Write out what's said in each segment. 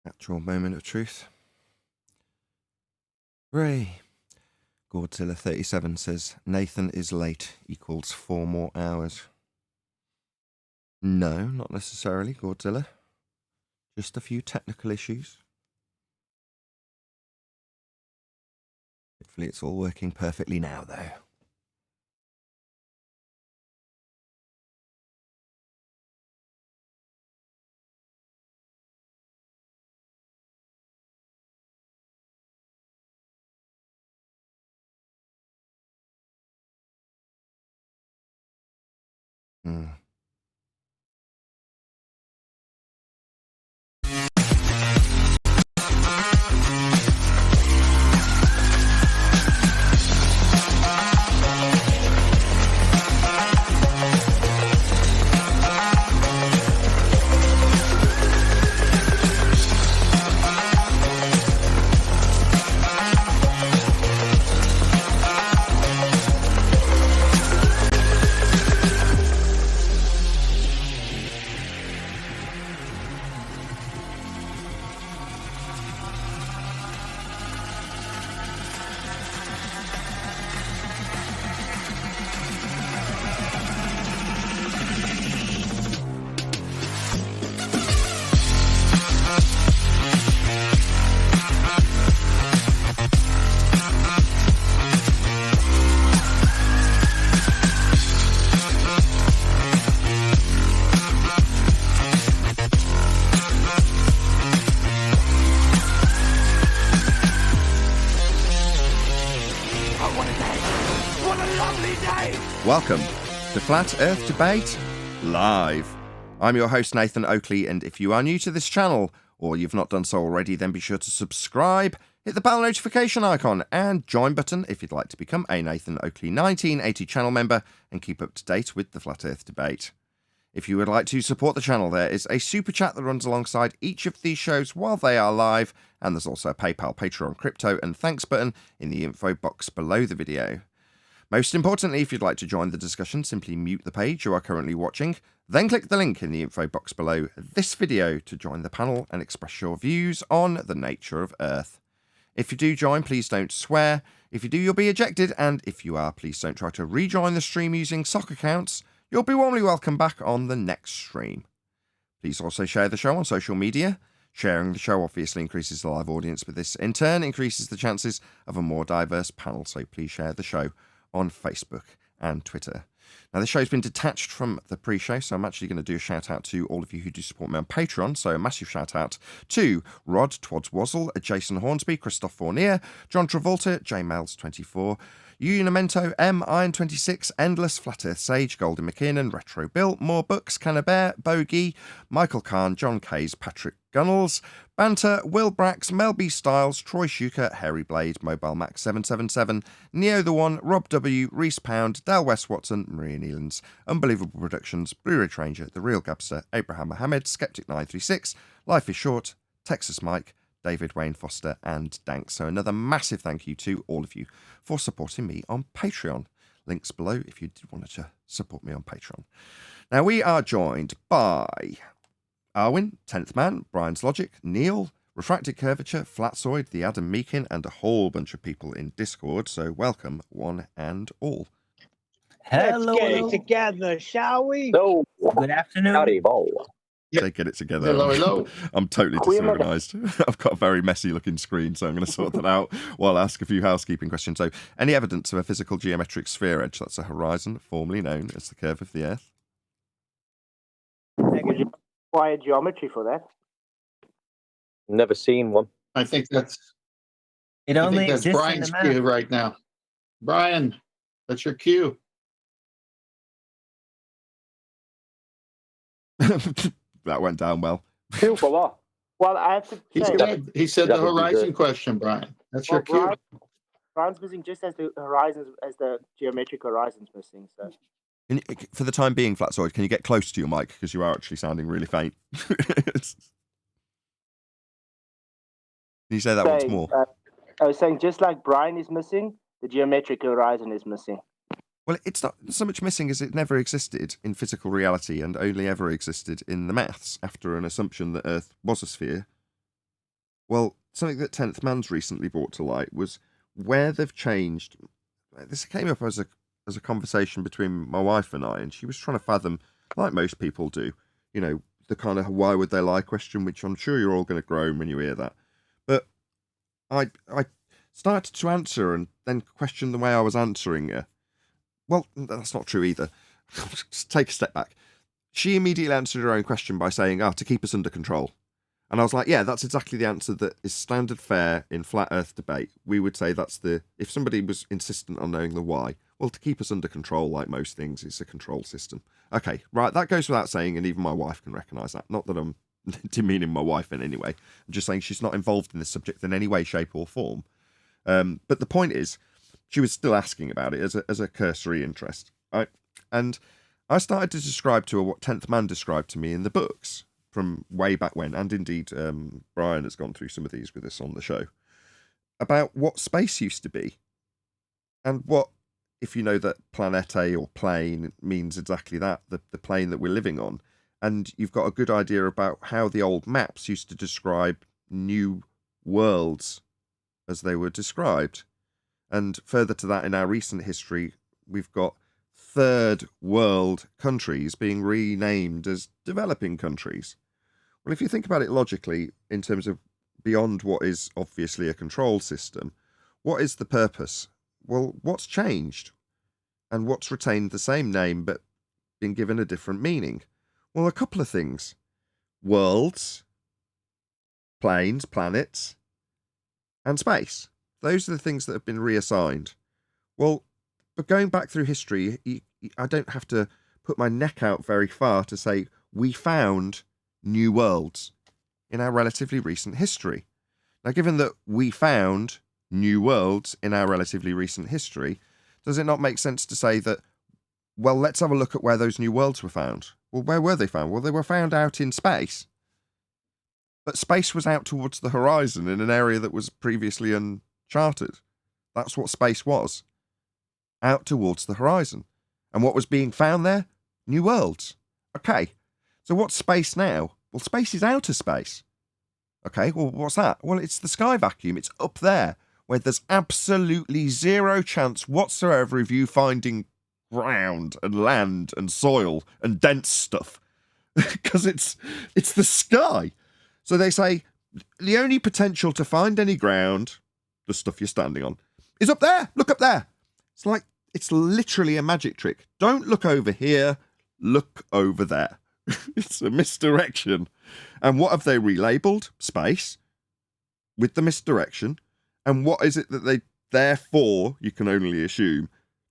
Actual moment of truth. Hooray. Godzilla37 says, Nathan is late equals 4 more hours. No, not necessarily, Godzilla. Just a few technical issues. Hopefully it's all working perfectly now, though. Welcome to Flat Earth Debate Live. I'm your host, Nathan Oakley, and if you are new to this channel, or you've not done so already, then be sure to subscribe, hit the bell notification icon, and join button if you'd like to become a Nathan Oakley 1980 channel member and keep up to date with the Flat Earth Debate. If you would like to support the channel, there is a super chat that runs alongside each of these shows while they are live, and there's also a PayPal, Patreon, crypto, and thanks button in the info box below the video. Most importantly, if you'd like to join the discussion, simply mute the page you are currently watching, then click the link in the info box below this video to join the panel and express your views on the nature of Earth. If you do join, please don't swear. If you do, you'll be ejected, and if you are, please don't try to rejoin the stream using sock accounts. You'll be warmly welcome back on the next stream. Please also share the show on social media. Sharing the show obviously increases the live audience, but this in turn increases the chances of a more diverse panel, so please share the show on Facebook and Twitter. Now, this show's been detached from the pre-show, so I'm actually going to do a shout-out to all of you who do support me on Patreon. So a massive shout-out to Rod, Twads Wazzle, Jason Hornsby, Christoph Fournier, John Travolta, JMails24, Unimento, M, Iron26, Endless, Flat Earth Sage, Golden McKinnon, Retro Bill, More Books, Cannabear, Bogey, Michael Kahn, John Kays, Patrick Gunnels, Banter, Will Brax, Mel B. Styles, Troy Shuker, Harry Blade, Mobile Max 777, Neo the One, Rob W, Reese Pound, Dal West Watson, Maria Nealons, Unbelievable Productions, Blue Ridge Ranger, The Real Gabster, Abraham Mohammed, Skeptic 936, Life is Short, Texas Mike, David Wayne Foster, and Dank. So another massive thank you to all of you for supporting me on Patreon. Links below if you did want to support me on Patreon. Now, we are joined by Arwin, 10th Man, Brian's Logic, Neil, Refracted Curvature, Flatzoid, the Adam Meakin, and a whole bunch of people in Discord. So welcome, one and all. Hello, Let's get it together, shall we? No. Good afternoon. Howdy, Bo. They get it together. Hello. I'm totally disorganised. I've got a very messy looking screen, so I'm going to sort that out while I ask a few housekeeping questions. So, any evidence of a physical geometric sphere edge? That's a horizon, formerly known as the curve of the Earth. Require geometry for that. Never seen one. I think that's It I only think that's exists Brian's in the cue map. right now. Brian, that's your cue. That went down well. Two for what? Well, I have to say, He said that the would be horizon good. question, Brian. That's your cue. Brian's missing just as the horizons as the geometric horizons missing. So For the time being, Flatzoid, can you get close to your mic because you are actually sounding really faint? Can you say that once more? I was saying, just like Brian is missing, the geometric horizon is missing. Well, it's not so much missing as it never existed in physical reality and only ever existed in the maths after an assumption that Earth was a sphere Well, something that 10th Man's recently brought to light was where they've changed. This came up as a conversation between my wife and I, and she was trying to fathom, like most people do, the kind of why would they lie question, which I'm sure you're all going to groan when you hear that. But I started to answer and then question the way I was answering her. Well, that's not true either. Just take a step back. She immediately answered her own question by saying, to keep us under control. And I was like, yeah, that's exactly the answer that is standard fare in flat earth debate. We would say if somebody was insistent on knowing the why, well, to keep us under control, like most things, it's a control system. Okay, right, that goes without saying, and even my wife can recognise that. Not that I'm demeaning my wife in any way. I'm just saying she's not involved in this subject in any way, shape or form. But the point is, she was still asking about it as a cursory interest. Right? And I started to describe to her what 10th Man described to me in the books from way back when, and indeed Brian has gone through some of these with us on the show, about what space used to be, and what, if you know that planete or plane means exactly that, the plane that we're living on, and you've got a good idea about how the old maps used to describe new worlds as they were described. And further to that, in our recent history, we've got third world countries being renamed as developing countries. Well, if you think about it logically, in terms of beyond what is obviously a control system, what is the purpose? Well, what's changed? And what's retained the same name but been given a different meaning? Well, a couple of things. Worlds, planes, planets, and space. Those are the things that have been reassigned. Well, but going back through history, I don't have to put my neck out very far to say we found new worlds in our relatively recent history. Now, given that we found new worlds in our relatively recent history, does it not make sense to say that, well, let's have a look at where those new worlds were found? Well, where were they found? Well, they were found out in space. But space was out towards the horizon in an area that was previously uncharted. That's what space was. Out towards the horizon. And what was being found there? New worlds. Okay. So what's space now? Well, space is outer space. Okay, well, what's that? Well, it's the sky vacuum. It's up there, where there's absolutely zero chance whatsoever of you finding ground and land and soil and dense stuff. Because it's the sky. So they say, the only potential to find any ground, the stuff you're standing on, is up there. Look up there. It's literally a magic trick. Don't look over here. Look over there. It's a misdirection. And what have they relabeled? Space. With the misdirection. And what is it that they, therefore, you can only assume,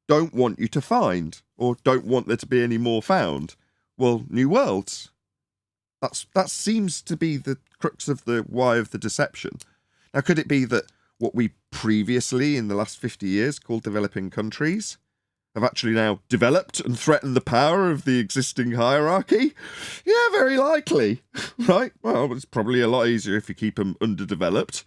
don't want you to find? Or don't want there to be any more found? Well, new worlds. That seems to be the crux of the why of the deception. Now, could it be that what we previously, in the last 50 years, called developing countries, have actually now developed and threatened the power of the existing hierarchy? Yeah, very likely, right? Well, it's probably a lot easier if you keep them underdeveloped,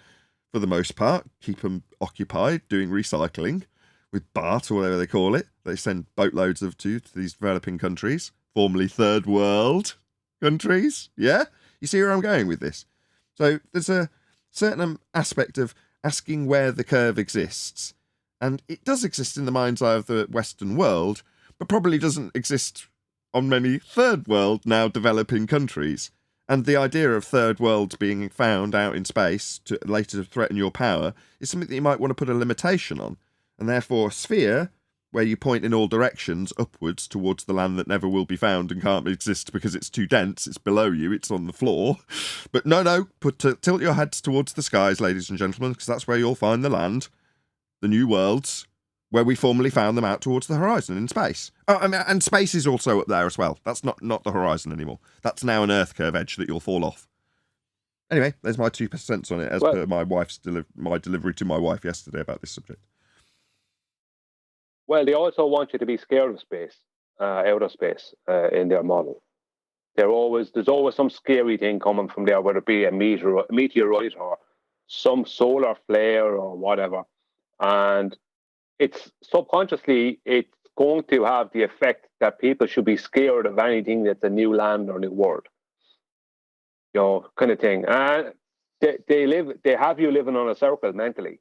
for the most part, keep them occupied, doing recycling, with BART or whatever they call it. They send boatloads of to these developing countries, formerly third world countries. Yeah? You see where I'm going with this? So there's a certain aspect of asking where the curve exists. And it does exist in the mind's eye of the Western world, but probably doesn't exist on many third world, now developing countries. And the idea of third worlds being found out in space to later threaten your power is something that you might want to put a limitation on. And therefore, a sphere, where you point in all directions upwards towards the land that never will be found and can't exist because it's too dense, it's below you, it's on the floor. But no, tilt your heads towards the skies, ladies and gentlemen, because that's where you'll find the land. The new worlds, where we formerly found them out towards the horizon in space. Oh, I mean, and space is also up there as well. That's not the horizon anymore. That's now an Earth curve edge that you'll fall off. Anyway, there's my 2 cents on it, as per my wife's my delivery to my wife yesterday about this subject. Well, they also want you to be scared of space, outer space, in their model. There's always some scary thing coming from there, whether it be a meteorite or some solar flare or whatever. And it's subconsciously, it's going to have the effect that people should be scared of anything that's a new land or new world, kind of thing. And they have you living on a circle mentally,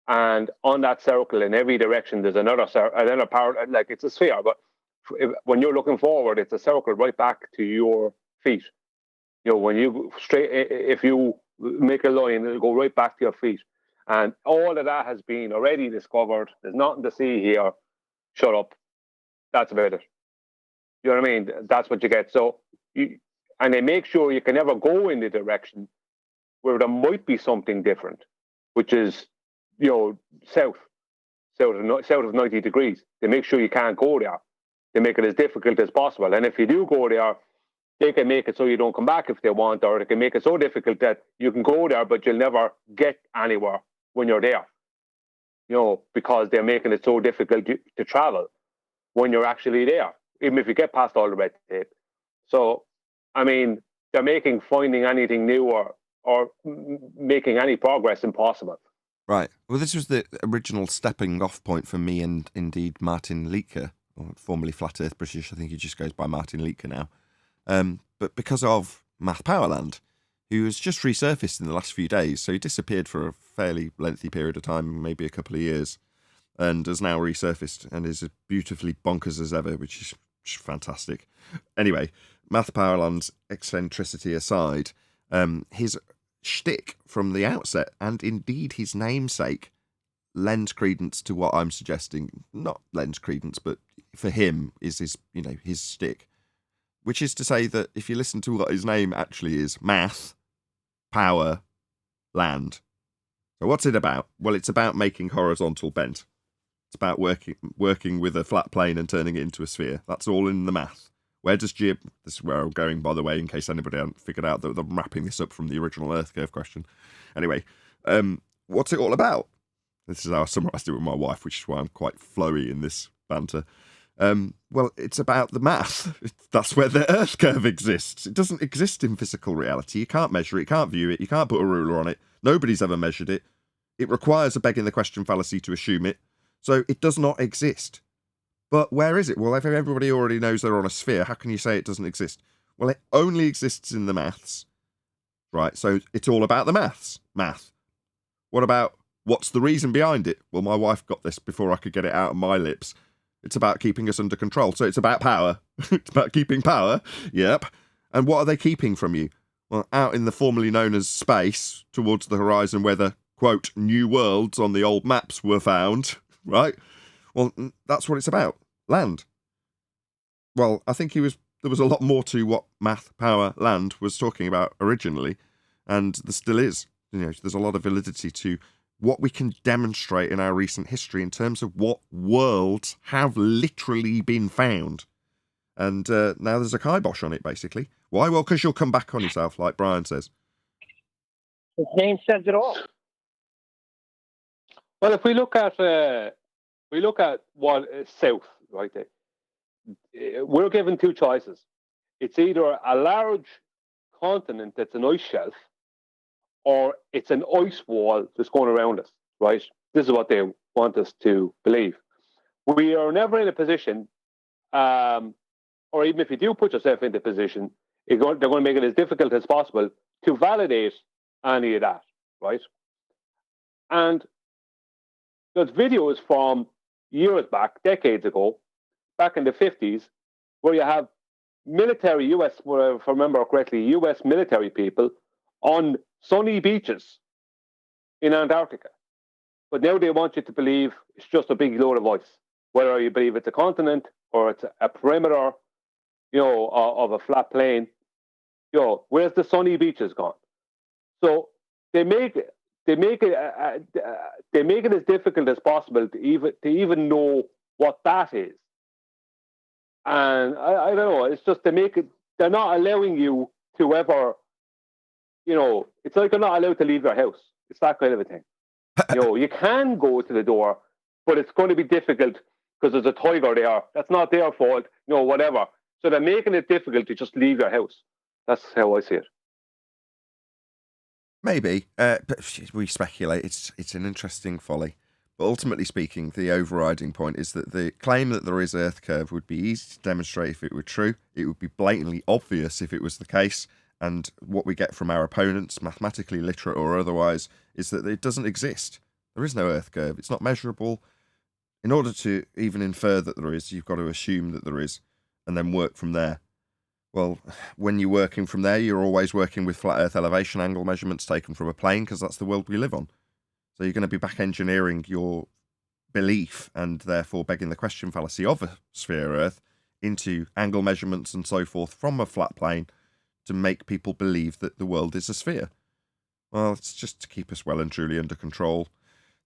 and on that circle in every direction there's another part, like it's a sphere, but when you're looking forward, it's a circle right back to your feet. When you if you make a line, it'll go right back to your feet. And all of that has been already discovered. There's nothing to see here. Shut up. That's about it. You know what I mean? That's what you get. So, and they make sure you can never go in the direction where there might be something different, which is, south of 90 degrees. They make sure you can't go there. They make it as difficult as possible. And if you do go there, they can make it so you don't come back if they want, or they can make it so difficult that you can go there, but you'll never get anywhere when you're there, because they're making it so difficult to travel when you're actually there, even if you get past all the red tape. So, I mean, they're making finding anything new or making any progress impossible. Right. Well, this was the original stepping off point for me and indeed Martin Leaker, formerly Flat Earth British. I think he just goes by Martin Leaker now. But because of Math Powerland, who has just resurfaced in the last few days, so he disappeared for a fairly lengthy period of time, maybe a couple of years, and has now resurfaced and is as beautifully bonkers as ever, which is fantastic. Anyway, Math Powerland's eccentricity aside, his shtick from the outset, and indeed his namesake, lends credence to what I'm suggesting. Not lends credence, but for him is his shtick. Which is to say that if you listen to what his name actually is, Math, Power, Land. So what's it about? Well, it's about making horizontal bent. It's about working with a flat plane and turning it into a sphere. That's all in the math. This is where I'm going, by the way, in case anybody hadn't figured out that I'm wrapping this up from the original Earth curve question. Anyway, what's it all about? This is how I summarised it with my wife, which is why I'm quite flowy in this banter. Well, it's about the math. That's where the Earth curve exists. It doesn't exist in physical reality. You can't measure it, you can't view it, you can't put a ruler on it. Nobody's ever measured it. It requires a begging the question fallacy to assume it. So it does not exist. But where is it? Well, if everybody already knows they're on a sphere, how can you say it doesn't exist? Well, it only exists in the maths. Right, so it's all about the maths. Math. What about, what's the reason behind it? Well, my wife got this before I could get it out of my lips. It's about keeping us under control. So it's about power. It's about keeping power. Yep. And what are they keeping from you? Well, out in the formerly known as space, towards the horizon where the, quote, new worlds on the old maps were found, right? Well, that's what it's about. Land. Well, I think there was a lot more to what Math, Power, Land was talking about originally, and there still is. There's a lot of validity to what we can demonstrate in our recent history in terms of what worlds have literally been found. And now there's a kibosh on it, basically. Why? Well, because you'll come back on yourself, like Brian says. His name says it all. Well, if we look at what is south, right there, we're given two choices. It's either a large continent that's an ice shelf, or it's an ice wall that's going around us, right? This is what they want us to believe. We are never in a position, or even if you do put yourself into a position, they're going to make it as difficult as possible to validate any of that, right? And there's videos from years back, decades ago, back in the 50s, where you have military US, if I remember correctly, US military people on sunny beaches in Antarctica. But now they want you to believe it's just a big load of ice, whether you believe it's a continent or it's a perimeter, of a flat plain. Where's the sunny beaches gone? So they make it as difficult as possible to even know what that is. And I don't know. It's just they're not allowing you to ever. It's like they're not allowed to leave their house. It's that kind of a thing. You can go to the door, but it's going to be difficult because there's a tiger there. That's not their fault. Whatever. So they're making it difficult to just leave your house. That's how I see it. Maybe, but we speculate. It's an interesting folly. But ultimately speaking, the overriding point is that the claim that there is Earth curve would be easy to demonstrate if it were true. It would be blatantly obvious if it was the case. And what we get from our opponents, mathematically literate or otherwise, is that it doesn't exist. There is no Earth curve. It's not measurable. In order to even infer that there is, you've got to assume that there is, and then work from there. Well, when you're working from there, you're always working with flat Earth elevation angle measurements taken from a plane, because that's the world we live on. So you're going to be back engineering your belief, and therefore begging the question fallacy of a sphere Earth, into angle measurements and so forth from a flat plane to make people believe that the world is a sphere. Well, it's just to keep us well and truly under control.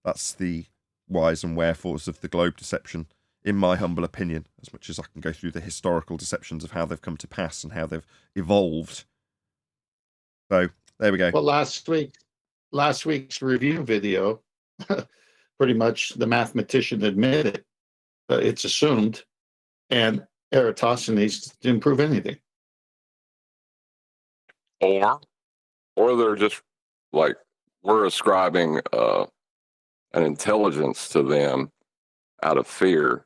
That's the whys and wherefores of the globe deception, in my humble opinion, as much as I can go through the historical deceptions of how they've come to pass and how they've evolved. So there we go. Well, last week's review video, pretty much the mathematician admitted it's assumed, and Eratosthenes didn't prove anything. Or they're just like, we're ascribing an intelligence to them out of fear,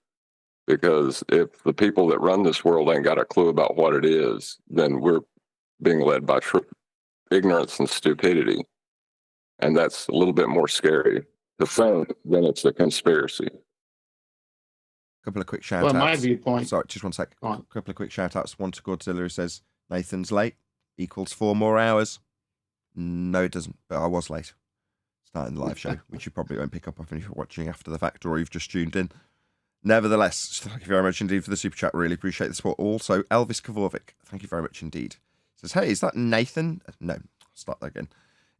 because if the people that run this world ain't got a clue about what it is, then we're being led by ignorance and stupidity. And that's a little bit more scary to think than it's a conspiracy. Couple of quick shout outs. Well, my viewpoint. Sorry, just one sec. Go on. Couple of quick shout outs. One to Godzilla, who says Nathan's late equals 4 more hours. No, it doesn't, but I was late. Starting the live show, which you probably won't pick up if you're watching after the fact or you've just tuned in. Nevertheless, thank you very much indeed for the super chat. Really appreciate the support. Also, Elvis Kavovic, thank you very much indeed. Says, hey, is that Nathan? No, I'll start that again.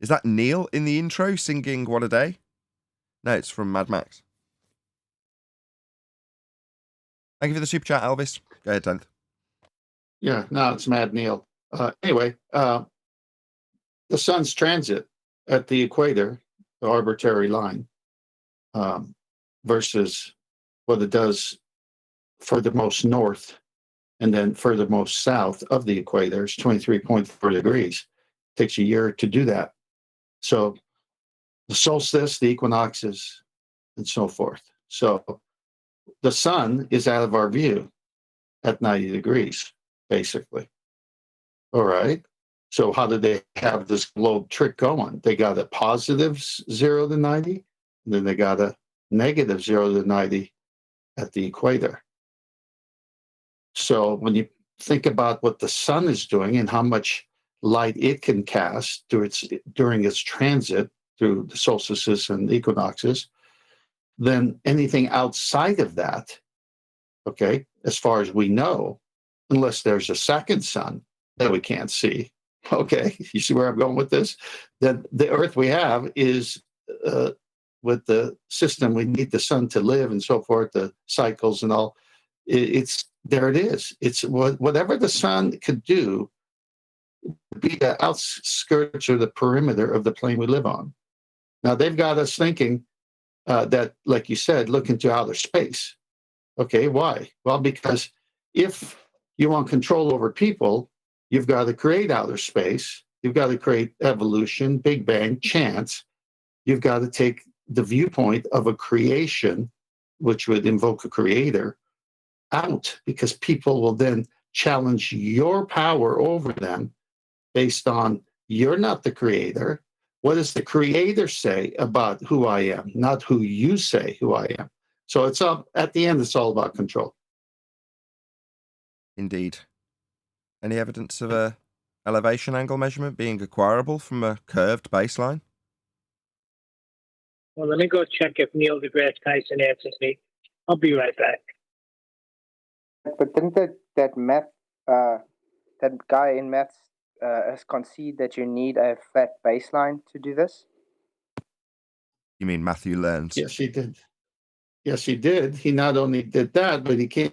Is that Neil in the intro singing What a Day? No, it's from Mad Max. Thank you for the super chat, Elvis. Go ahead, Dan. Yeah, no, it's Mad Neil. Anyway, the sun's transit at the equator, the arbitrary line, versus what it does furthermost north and then furthermost south of the equator is 23.4 degrees. Takes a year to do that. So the solstice, the equinoxes, and so forth. So the sun is out of our view at 90 degrees, basically. All right. So how did they have this globe trick going? They got a positive 0 to 90, and then they got a negative 0 to 90 at the equator. So when you think about what the sun is doing and how much light it can cast during its transit through the solstices and equinoxes, then anything outside of that, okay, as far as we know, unless there's a second sun that we can't see, okay, you see where I'm going with this? Then the Earth we have is, with the system, we need the sun to live and so forth, the cycles and all. It's there. It is. It's whatever the sun could do, be the outskirts or the perimeter of the plane we live on. Now they've got us thinking that, like you said, look into outer space. Okay, why? Well, because if you want control over people, you've got to create outer space. You've got to create evolution, Big Bang, chance. You've got to take the viewpoint of a creation, which would invoke a creator, out, because people will then challenge your power over them based on you're not the creator. What does the creator say about who I am, not who you say who I am? So it's all, at the end, it's all about control. Indeed. Any evidence of a elevation angle measurement being acquirable from a curved baseline? Well, let me go check if Neil deGrasse Tyson answers me. I'll be right back. But didn't that guy in maths has conceded that you need a flat baseline to do this? You mean Matthew Learns? Yes, he did. Yes, he did. He not only did that, but he came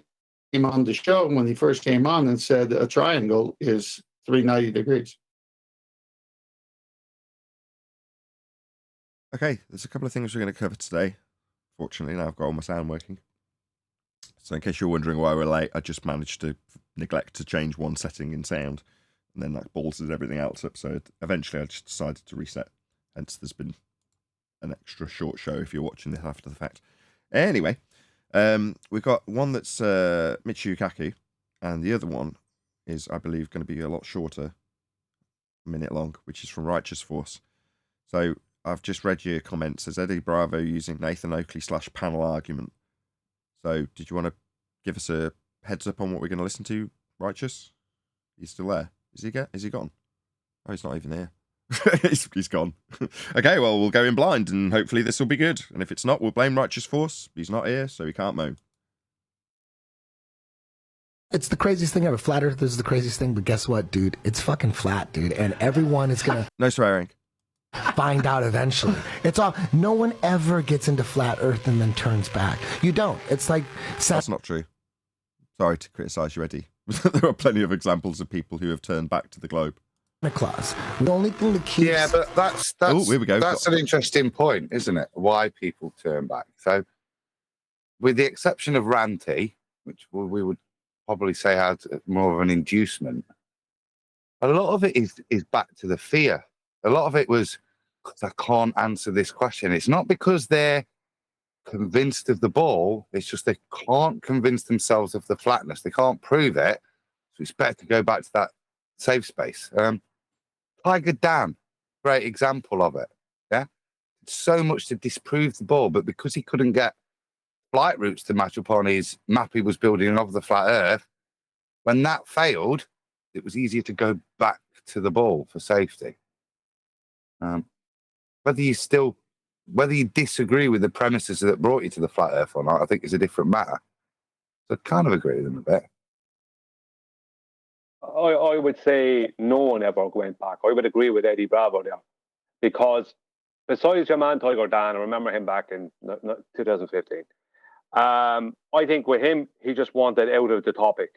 on the show when he first came on and said a triangle is 390 degrees. Okay, there's a couple of things we're going to cover today. Fortunately, now I've got all my sound working. So in case you're wondering why we're late, I just managed to neglect to change one setting in sound, and then that ballses everything else up. So eventually I just decided to reset. Hence there's been an extra short show if you're watching this after the fact. Anyway, we've got one that's Michio Kaku, and the other one is, I believe, going to be a lot shorter. minute long, which is from Righteous Force. So I've just read your comments. Says Eddie Bravo using Nathan Oakley / panel argument. So did you want to give us a heads up on what we're going to listen to, Righteous? He's still there. Is he gone? Oh, he's not even here. he's gone. Okay, well, we'll go in blind and hopefully this will be good. And if it's not, we'll blame Righteous Force. He's not here, so he can't moan. It's the craziest thing ever. Flat Earth is the craziest thing, but guess what, dude? It's fucking flat, dude. And everyone is going to No swearing. find out eventually. It's all. No one ever gets into flat Earth and then turns back. You don't. It's like That's not true. Sorry to criticise you, Eddie. There are plenty of examples of people who have turned back to the globe. Santa Claus. The only thing that keeps. Yeah, but that's Oh, here we go. That's an interesting point, isn't it? Why people turn back. So, with the exception of Ranty, which we would probably say had more of an inducement, a lot of it is back to the fear. A lot of it was, because I can't answer this question. It's not because they're convinced of the ball. It's just they can't convince themselves of the flatness. They can't prove it. So it's better to go back to that safe space. Tiger Dan, great example of it. Yeah, so much to disprove the ball, but because he couldn't get flight routes to match up on his map he was building of the flat Earth, when that failed, it was easier to go back to the ball for safety. Whether you disagree with the premises that brought you to the flat Earth or not, I think is a different matter. So I kind of agree with them a bit. I would say no one ever went back. I would agree with Eddie Bravo there, because besides your man Tiger Dan, I remember him back in 2015. I think with him, he just wanted out of the topic,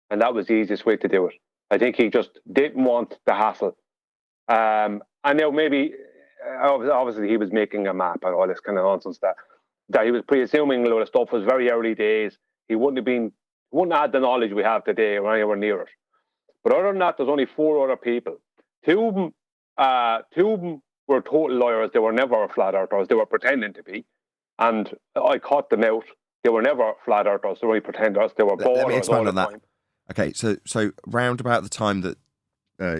and that was the easiest way to do it. I think he just didn't want the hassle. And now maybe, obviously, he was making a map and all this kind of nonsense that he was pre-assuming a lot of stuff. Was very early days. He wouldn't have had the knowledge we have today or anywhere near it. But other than that, there's only 4 other people. Two of them were total liars. They were never flat earthers. They were pretending to be, and I caught them out. They were never flat earthers. They were only pretenders. They were Let me ballers expand all on the that. time. Okay, so round about the time that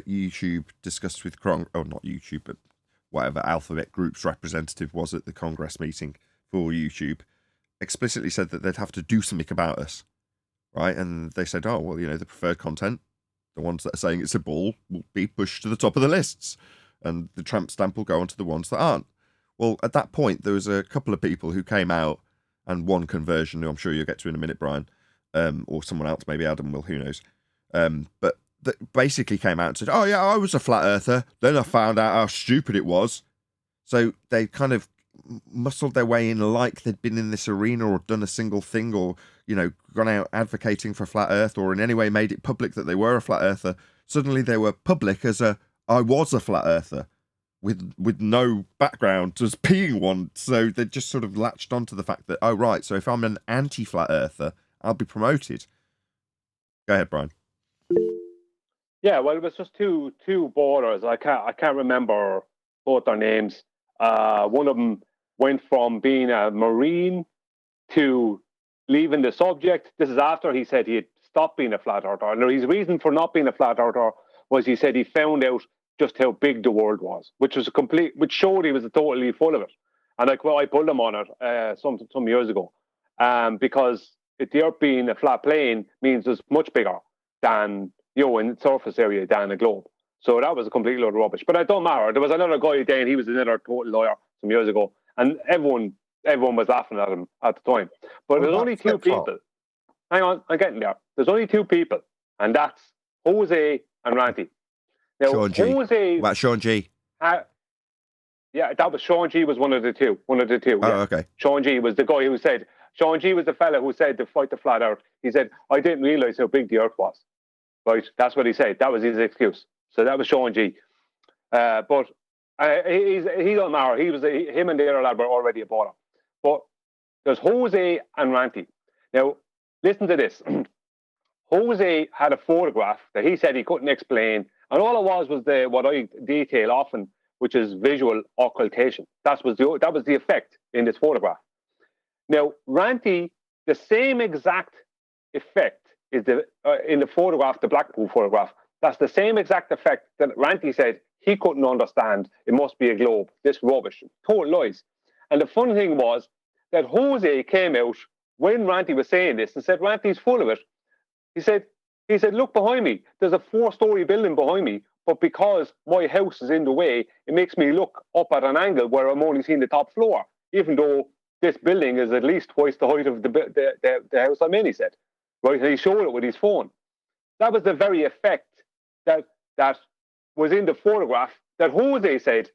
YouTube discussed with not YouTube, but whatever Alphabet Group's representative was at the Congress meeting for YouTube, explicitly said that they'd have to do something about us, right? And they said, oh, well, the preferred content, the ones that are saying it's a ball, will be pushed to the top of the lists, and the tramp stamp will go onto the ones that aren't. Well, at that point, there was a couple of people who came out, and one conversion, who I'm sure you'll get to in a minute, Brian, or someone else, maybe Adam will, who knows. But that basically came out and said, oh yeah, I was a flat earther. Then I found out how stupid it was. So they kind of muscled their way in like they'd been in this arena or done a single thing or, gone out advocating for flat earth or in any way made it public that they were a flat earther. Suddenly they were public as I was a flat earther with no background as being one. So they just sort of latched onto the fact that, oh right, so if I'm an anti-flat earther, I'll be promoted. Go ahead, Brian. Yeah, well, it was just two ballers. I can't remember both their names. One of them went from being a Marine to leaving the subject. This is after he said he had stopped being a flat earther. And his reason for not being a flat earther was he said he found out just how big the world was, which showed he was totally full of it. And I pulled him on it some years ago, because the Earth being a flat plane means it's much bigger than in the surface area than a globe. So that was a complete load of rubbish. But it don't matter. There was another guy then, he was another total lawyer some years ago, and everyone was laughing at him at the time. But there's only 2 people. Hang on, I'm getting there. There's only 2 people, and that's Jose and Ranty. Now, Sean G. Jose, What, Sean G? Yeah, that was Sean G. was one of the two. Oh, yeah. okay. Sean G. was the guy who said. Sean G. was the fella who said to fight the flat Earth. He said, "I didn't realize how big the Earth was." Right, that's what he said. That was his excuse. So that was Sean G. But he doesn't matter. Him and the other lad were already a baller. But there's Jose and Ranty. Now, listen to this. Jose had a photograph that he said he couldn't explain, and all it was what I detail often, which is visual occultation. That was the effect in this photograph. Now, Ranty, the same exact effect is in the photograph, the Blackpool photograph, That's the same exact effect that Ranty said he couldn't understand. It must be a globe. This rubbish. Total lies. And the funny thing was that Jose came out when Ranty was saying this and said, Ranty's full of it. He said, look behind me. There's a 4-story building behind me, but because my house is in the way, it makes me look up at an angle where I'm only seeing the top floor, even though this building is at least twice the height of the house I'm in, he said. Right? And he showed it with his phone. That was the very effect that was in the photograph that Jose said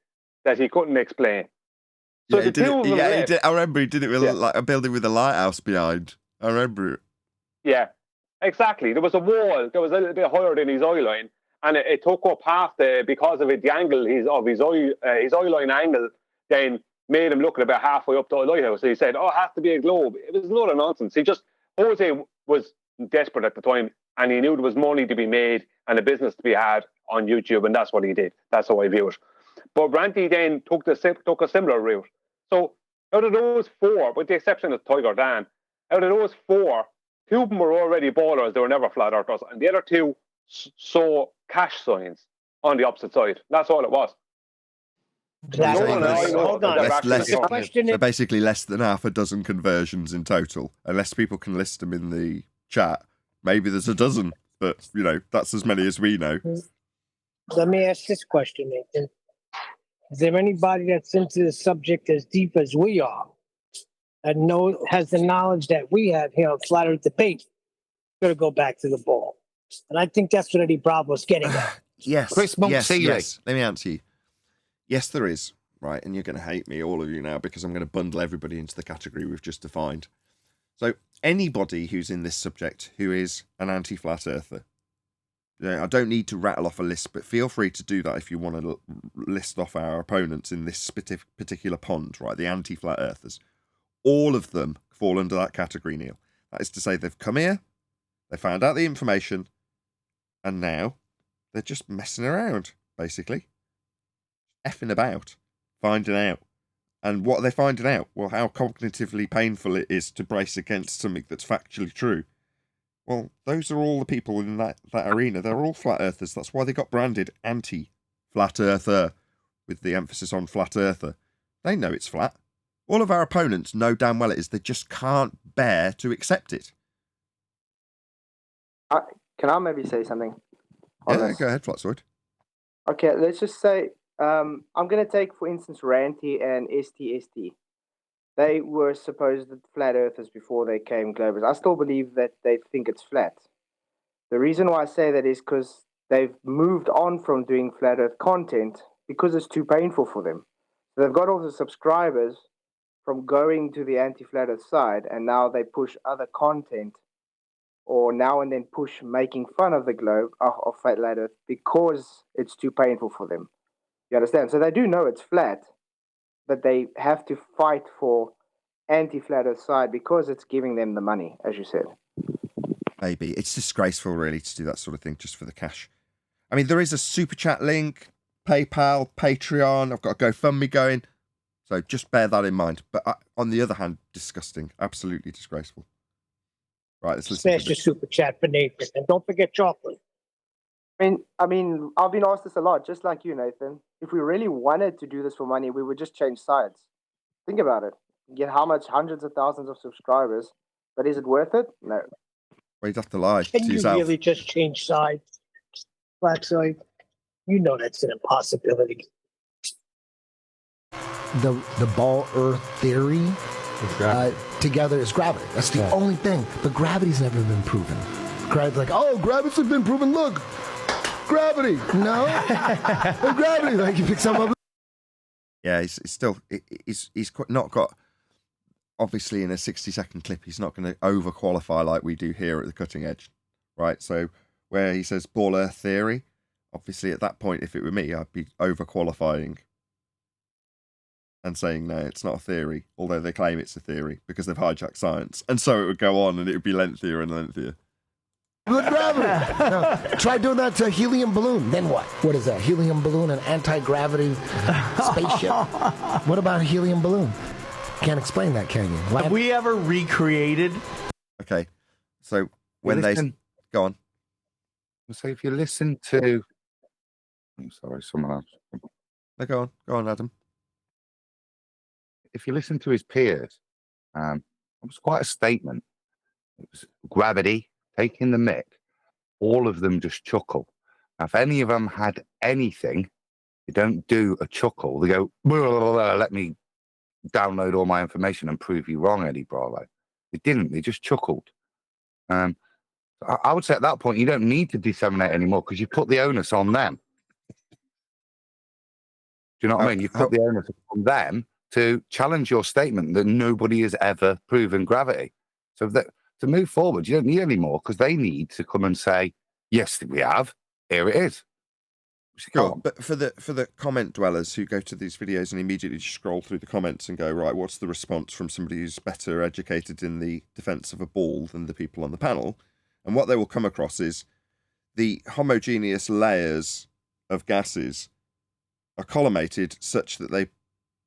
that he couldn't explain. So yeah, the two of them he did. I remember he did it with like a building with a lighthouse behind. I remember it. Yeah, exactly. There was a wall that was a little bit higher than his eye line, and it took up half because of it, the angle of his eye line angle, then made him look at about halfway up to the lighthouse. So he said, "Oh, it has to be a globe." It was a lot of nonsense. Jose was desperate at the time, and he knew there was money to be made and a business to be had on YouTube, and that's what he did. That's how I view it. But Ranty then took a similar route. So out of those 4, with the exception of Tiger Dan, out of those 4, 2 of them were already ballers. They were never flat earthers, and the other 2 saw cash signs on the opposite side. That's all it was. Hold on. So basically less than half a dozen conversions in total. Unless people can list them in the chat. Maybe there's a dozen, but, that's as many as we know. Let me ask this question, Nathan. Is there anybody that's into the subject as deep as we are and has the knowledge that we have here on Flat Earth Debate? Going to go back to the ball. And I think that's what Eddie Bravo was getting at. Yes. Chris Montsealy. Yes. Let me answer you. Yes, there is. Right. And you're going to hate me, all of you now, because I'm going to bundle everybody into the category we've just defined. So anybody who's in this subject who is an anti-flat earther, I don't need to rattle off a list, but feel free to do that if you want to list off our opponents in this particular pond, right? The anti-flat earthers. All of them fall under that category, Neil. That is to say, they've come here, they found out the information, and now they're just messing around, basically. Effing about, finding out. And what are they finding out? Well, how cognitively painful it is to brace against something that's factually true. Well, those are all the people in that arena. They're all flat earthers. That's why they got branded anti-flat earther, with the emphasis on flat earther. They know it's flat. All of our opponents know damn well it is. They just can't bear to accept it. Can I maybe say something? Yeah, go ahead, Flatsoid. Okay, let's just say, I'm going to take, for instance, Ranty and STST. They were supposed flat earthers before they came globers. I still believe that they think it's flat. The reason why I say that is because they've moved on from doing flat earth content because it's too painful for them. So they've got all the subscribers from going to the anti-flat earth side, and now they push other content, or now and then push making fun of the globe, of flat earth, because it's too painful for them. You understand? So they do know it's flat, but they have to fight for anti-flat earth side because it's giving them the money, as you said. Maybe. It's disgraceful, really, to do that sort of thing just for the cash. I mean, there is a super chat link, PayPal, Patreon. I've got a GoFundMe going. So just bear that in mind. But on the other hand, disgusting. Absolutely disgraceful. Right, let's listen. Smash the super chat for Nathan. And don't forget chocolate. I mean, I've been asked this a lot, just like you, Nathan. If we really wanted to do this for money, we would just change sides. Think about it. Get how much? Hundreds of thousands of subscribers. But is it worth it? No. Well, you'd have to lie Can to you yourself. really just change sides? Flat side? You know that's an impossibility. The ball earth theory together is gravity. That's the only thing. But gravity's never been proven. Gravity's like, oh, gravity's been proven. Look, gravity. No, gravity. Like you pick something up. Yeah, he's not got. Obviously, in a 60-second clip, he's not going to over-qualify like we do here at the cutting edge, right? So where he says ball earth theory, obviously at that point, if it were me, I'd be over-qualifying and saying, no, it's not a theory, although they claim it's a theory because they've hijacked science. And so it would go on and it would be lengthier and lengthier. Look, gravity. No, try doing that to a helium balloon. Then what? What is that? Helium balloon, an anti-gravity spaceship? What about a helium balloon? Can't explain that, can you? Have we ever recreated? Okay, so when they go on, So if you listen to, I'm sorry, someone else. No, go on, Adam. If you listen to his peers, it was quite a statement. It was gravity, taking the mick. All of them just chuckle. Now, if any of them had anything, they don't do a chuckle. They go, blah, blah, blah, let me download all my information and prove you wrong, Eddie Bravo. They didn't. They just chuckled. I would say at that point, you don't need to disseminate anymore because you put the onus on them. Do you know what I mean? You've put the onus on them to challenge your statement that nobody has ever proven gravity. So that to move forward, you don't need any more because they need to come and say, yes, we have. Here it is. Sure, but for the comment dwellers who go to these videos and immediately scroll through the comments and go, right, what's the response from somebody who's better educated in the defence of a ball than the people on the panel? And what they will come across is the homogeneous layers of gases are collimated such that they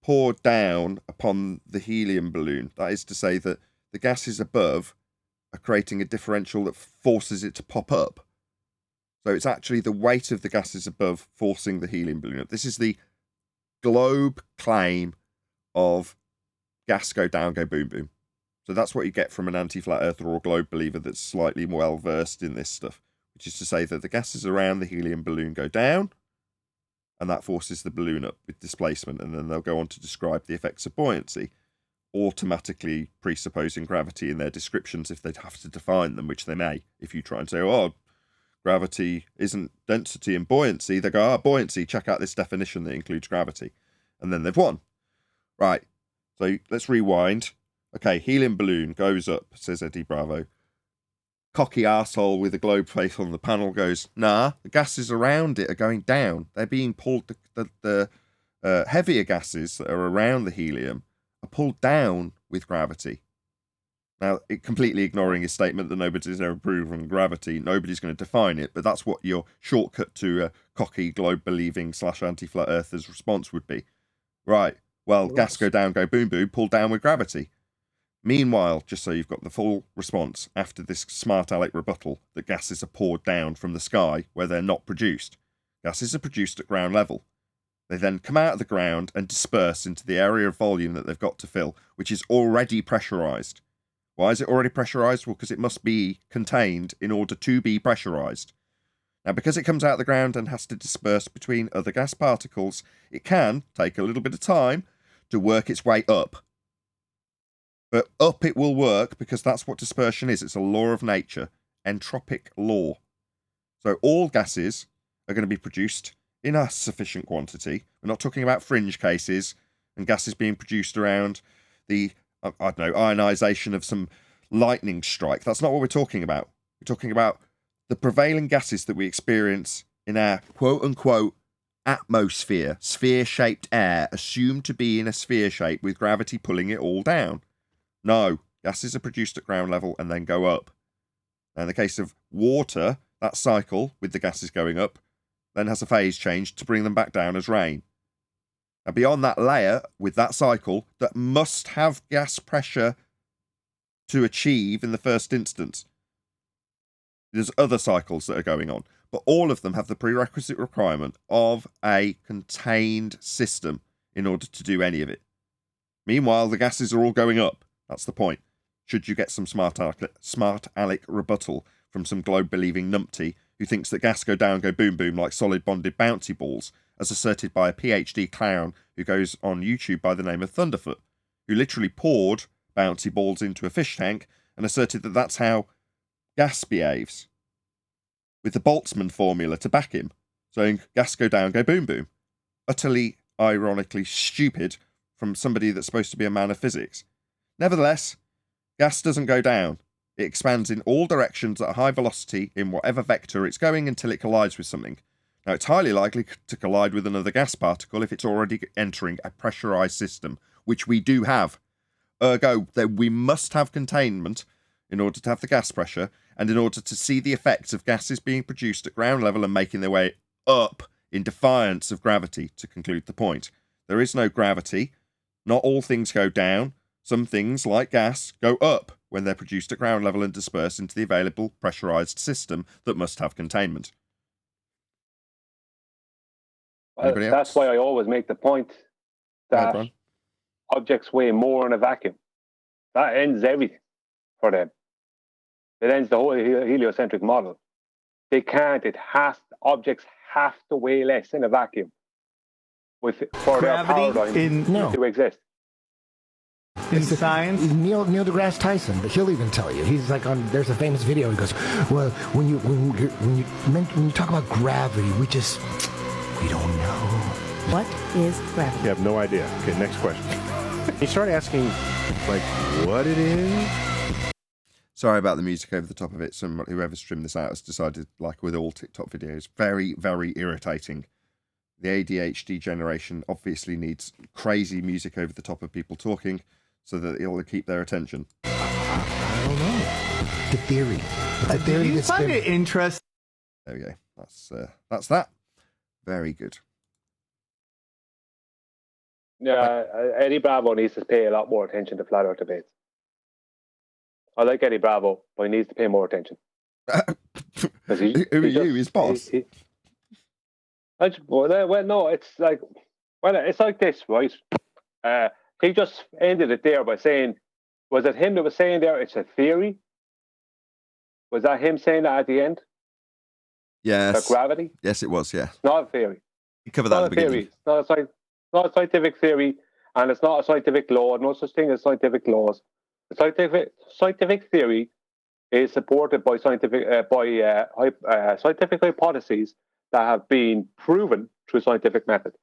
pour down upon the helium balloon. That is to say that the gases above are creating a differential that forces it to pop up. So it's actually the weight of the gases above forcing the helium balloon up. This is the globe claim of gas go down, go boom, boom. So that's what you get from an anti-flat earther or globe believer that's slightly well versed in this stuff, which is to say that the gases around the helium balloon go down, and that forces the balloon up with displacement, and then they'll go on to describe the effects of buoyancy, automatically presupposing gravity in their descriptions if they'd have to define them, which they may. If you try and say, oh, gravity isn't density and buoyancy, they go, buoyancy, check out this definition that includes gravity. And then they've won. Right, so let's rewind. Okay, helium balloon goes up, says Eddie Bravo. Cocky arsehole with a globe face on the panel goes, nah, the gases around it are going down. They're being pulled, the heavier gases that are around the helium are pulled down with gravity. Now, completely ignoring his statement that nobody's ever proven gravity, nobody's going to define it, but that's what your shortcut to a cocky globe-believing / anti-flat earther's response would be. Right, well, gas go down, go boom, boom, pulled down with gravity. Meanwhile, just so you've got the full response, after this smart aleck rebuttal, that gases are poured down from the sky where they're not produced. Gases are produced at ground level. They then come out of the ground and disperse into the area of volume that they've got to fill, which is already pressurized. Why is it already pressurized? Well, because it must be contained in order to be pressurized. Now, because it comes out of the ground and has to disperse between other gas particles, it can take a little bit of time to work its way up. But up it will work because that's what dispersion is. It's a law of nature, entropic law. So all gases are going to be produced in a sufficient quantity. We're not talking about fringe cases and gases being produced around the, I don't know, ionization of some lightning strike. That's not what we're talking about. We're talking about the prevailing gases that we experience in our quote-unquote atmosphere, sphere-shaped air, assumed to be in a sphere shape with gravity pulling it all down. No, gases are produced at ground level and then go up. Now, in the case of water, that cycle with the gases going up then has a phase change to bring them back down as rain. Now, beyond that layer, with that cycle, that must have gas pressure to achieve in the first instance, there's other cycles that are going on, but all of them have the prerequisite requirement of a contained system in order to do any of it. Meanwhile, the gases are all going up. That's the point. Should you get some smart aleck rebuttal from some globe-believing numpty who thinks that gas go down, go boom, boom like solid bonded bouncy balls, as asserted by a PhD clown who goes on YouTube by the name of Thunderfoot, who literally poured bouncy balls into a fish tank and asserted that that's how gas behaves, with the Boltzmann formula to back him, saying gas go down, go boom, boom. Utterly, ironically stupid from somebody that's supposed to be a man of physics. Nevertheless, gas doesn't go down. It expands in all directions at a high velocity in whatever vector it's going until it collides with something. Now, it's highly likely to collide with another gas particle if it's already entering a pressurized system, which we do have. Ergo, we must have containment in order to have the gas pressure and in order to see the effects of gases being produced at ground level and making their way up in defiance of gravity, to conclude the point. There is no gravity. Not all things go down. Some things, like gas, go up when they're produced at ground level and dispersed into the available pressurized system that must have containment. Anybody That's else? why I always make the point that Right, objects weigh more in a vacuum. That ends everything for them. It ends the whole heliocentric model. They can't. Objects have to weigh less in a vacuum for their paradigm to exist. In science, Neil deGrasse Tyson, but he'll even tell you. He's like there's a famous video. He goes, "Well, when you talk about gravity, we don't know." What is gravity? You have no idea. Okay, next question. You start asking, like, what it is. Sorry about the music over the top of it. Whoever's trimmed this out has decided, like with all TikTok videos, very, very irritating. The ADHD generation obviously needs crazy music over the top of people talking so that it'll keep their attention. I don't know. The theory. It's a theory. Do you find it interesting? There we go. That's that. Very good. Yeah, Eddie Bravo needs to pay a lot more attention to flat earth debates. I like Eddie Bravo, but he needs to pay more attention. Who are you, his boss? Well, no, it's like this, right? He just ended it there by saying, was it him that was saying there it's a theory? Was that him saying that at the end? Yes. About gravity? Yes, it was, yeah. It's not a theory. You covered that at the beginning. Theory. It's not a scientific theory, and it's not a scientific law. No such thing as scientific laws. The scientific theory is supported by scientific hypotheses that have been proven through scientific method.